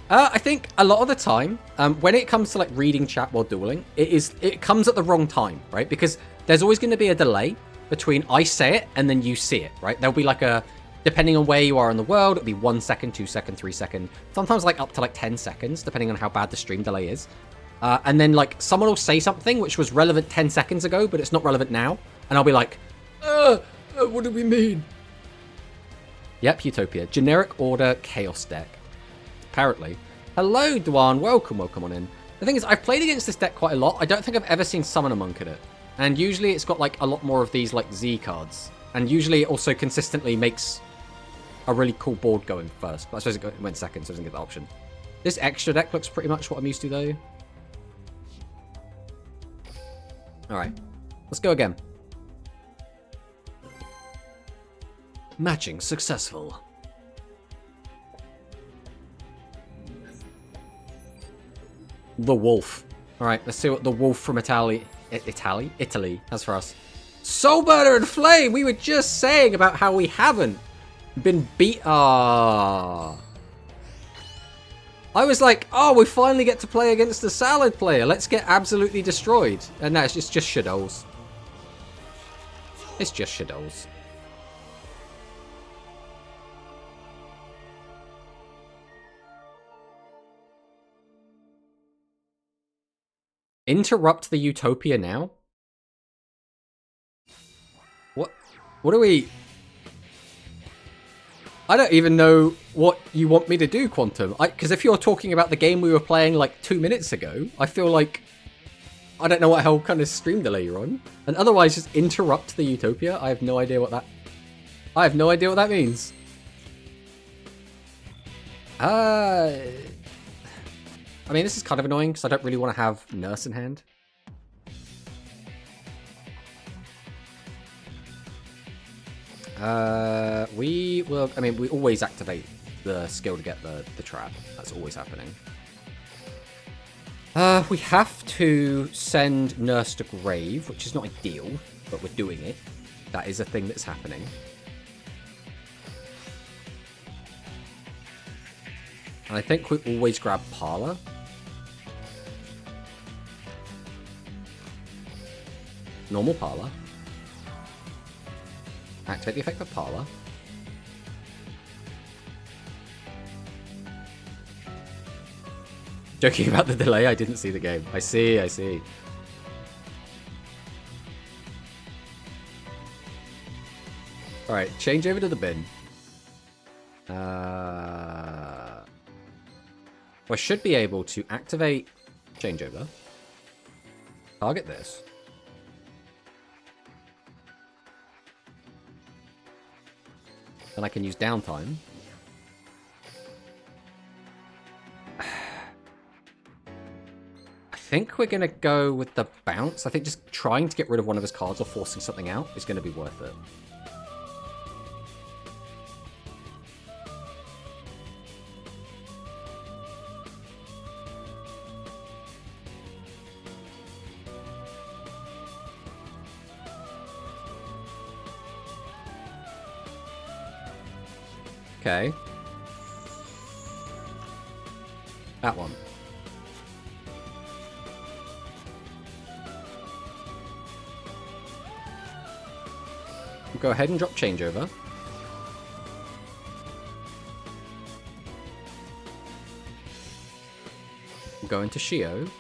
S1: I think a lot of the time, when it comes to like reading chat while dueling, it comes at the wrong time, right? Because there's always going to be a delay between I say it and then you see it, right? There'll be like a, depending on where you are in the world, it'll be 1 second, 2 second, 3 second, sometimes like up to like 10 seconds, depending on how bad the stream delay is. And then like someone will say something which was relevant 10 seconds ago, but it's not relevant now. And I'll be like, what do we mean? Yep, Utopia. Generic order chaos deck. Apparently. Hello, Dwan. Welcome on in. The thing is, I've played against this deck quite a lot. I don't think I've ever seen Summon a Monk in it. And usually it's got like a lot more of these like Z cards. And usually it also consistently makes a really cool board going first. But I suppose it went second, so it doesn't get that option. This extra deck looks pretty much what I'm used to though. Alright, let's go again. Matching successful. The Wolf. Alright, let's see what the Wolf from Italy has for us. Soul Burner and Flame! We were just saying about how we haven't been beat. I was like, oh, we finally get to play against the salad player. Let's get absolutely destroyed. And no, it's just shadows. It's just shadows. Interrupt the utopia now? What are we... I don't even know what you want me to do, Quantum. Because if you're talking about the game we were playing like 2 minutes ago, I feel like... I don't know what hell kind of stream delay you're on. And otherwise, just interrupt the utopia? I have no idea what that... I have no idea what that means. I mean, this is kind of annoying because I don't really want to have Nurse in hand. We will... I mean, we always activate the skill to get the trap. That's always happening. We have to send Nurse to Grave, which is not ideal, but we're doing it. That is a thing that's happening. And I think we always grab Parlor. Normal Parlor. Activate the effect of Parlor. Joking about the delay, I didn't see the game. I see, I see. Alright, change over to the bin. I should be able to activate changeover. Target this. And I can use downtime. I think we're going to go with the bounce. I think just trying to get rid of one of his cards or forcing something out is going to be worth it. Okay. That one. We'll go ahead and drop changeover. We'll go into Shio.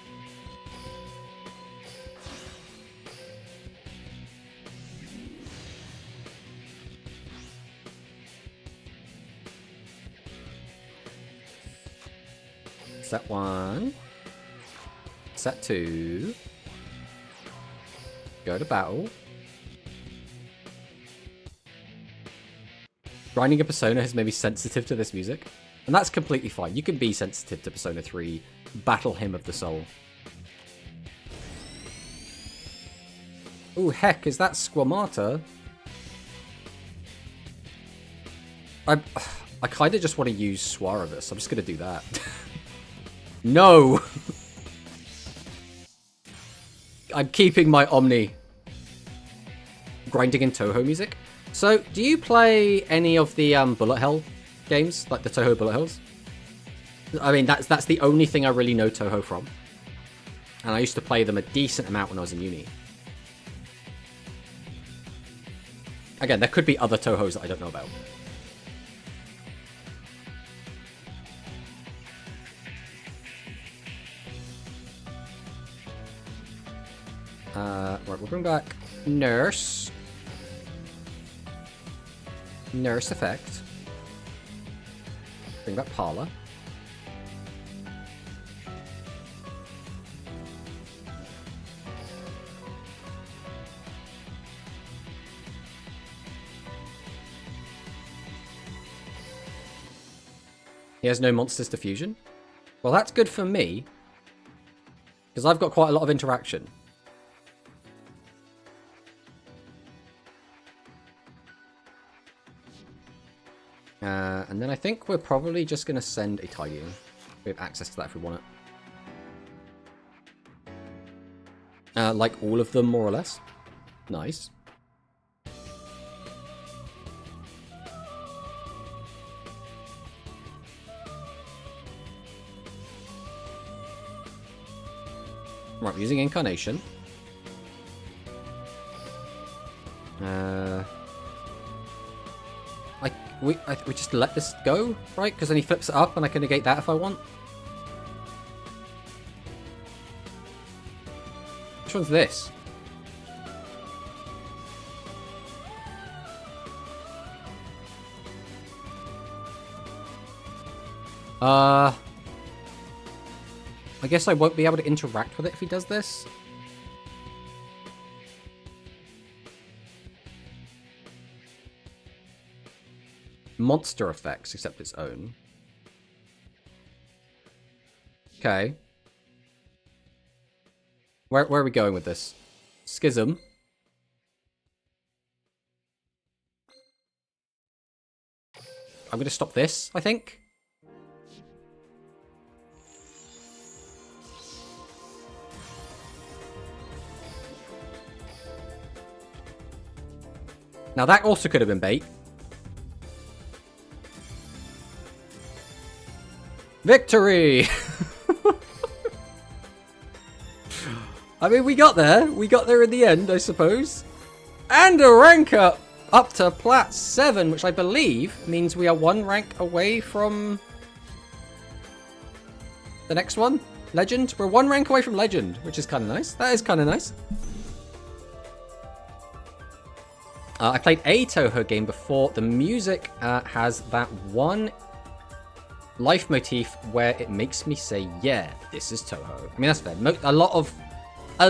S1: Set 1. Set 2. Go to battle. Grinding a Persona has made me sensitive to this music. And that's completely fine. You can be sensitive to Persona 3. Battle Hymn of the Soul. Ooh, heck, is that Squamata? I kind of just want to use Suarivus. I'm just going to do that. No! I'm keeping my Omni. Grinding in Touhou music. So, do you play any of the Bullet Hell games? Like the Touhou Bullet Hells? I mean, that's the only thing I really know Touhou from. And I used to play them a decent amount when I was in uni. Again, there could be other Touhous that I don't know about. Right, we'll bring back Nurse. Nurse effect. Bring back Parlor. He has no monsters to fusion. Well, that's good for me, because I've got quite a lot of interaction. And then I think we're probably just going to send a Tidying. We have access to that if we want it. Like all of them, more or less. Nice. Right, we're using Incarnation. We just let this go, right? Because then he flips it up and I can negate that if I want. Which one's this? I guess I won't be able to interact with it if he does this. Monster effects, except its own. Okay. Where are we going with this? Schism. I'm going to stop this, I think. Now that also could have been bait. Victory! I mean, we got there. We got there in the end, I suppose. And a rank up to Plat 7, which I believe means we are one rank away from the next one. Legend. We're one rank away from Legend, which is kind of nice. That is kind of nice. I played a Touhou game before. The music has that one life motif where it makes me say, yeah, this is Touhou. I mean, that's fair. A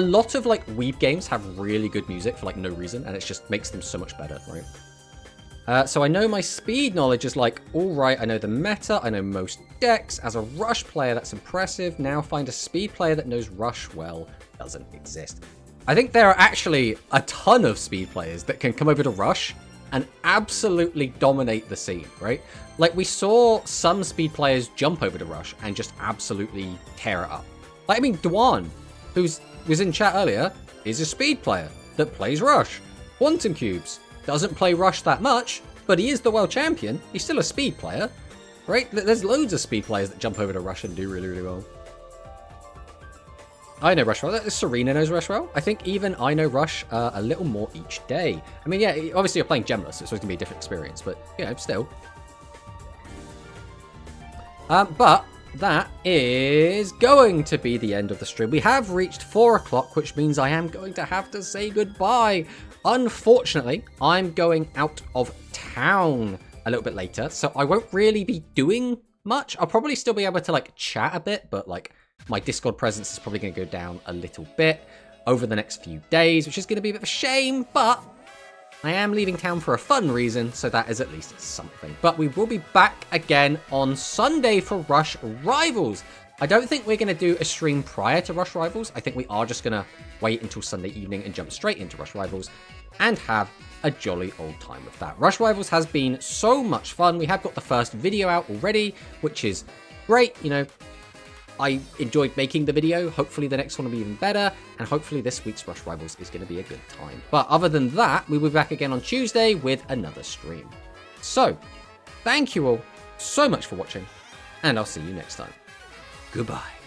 S1: lot of like weeb games have really good music for like no reason, and it just makes them so much better, right? So I know my speed knowledge is like, all right, I know the meta, I know most decks. As a rush player, that's impressive. Now find a speed player that knows rush well. Doesn't exist. I think there are actually a ton of speed players that can come over to rush and absolutely dominate the scene, right? Like, we saw some speed players jump over to rush and just absolutely tear it up. Like, I mean, Dwan, who was in chat earlier, is a speed player that plays rush. Quantum Cubes doesn't play rush that much, but he is the world champion. He's still a speed player, right? There's loads of speed players that jump over to rush and do really, really well. I know rush well. Serena knows rush well. I think even I know rush a little more each day. I mean, yeah, obviously you're playing Gemless, so it's going to be a different experience, but, you know, still. But that is going to be the end of the stream. We have reached 4 o'clock, which means I am going to have to say goodbye. Unfortunately, I'm going out of town a little bit later, so I won't really be doing much. I'll probably still be able to, like, chat a bit, but, like, my Discord presence is probably going to go down a little bit over the next few days, which is going to be a bit of a shame, but I am leaving town for a fun reason, so that is at least something. But we will be back again on Sunday for Rush Rivals. I don't think we're going to do a stream prior to Rush Rivals. I think we are just going to wait until Sunday evening and jump straight into Rush Rivals and have a jolly old time with that. Rush Rivals has been so much fun. We have got the first video out already, which is great. You know, I enjoyed making the video. Hopefully the next one will be even better, and hopefully this week's Rush Rivals is going to be a good time. But other than that, we'll be back again on Tuesday with another stream. So, thank you all so much for watching, and I'll see you next time. Goodbye.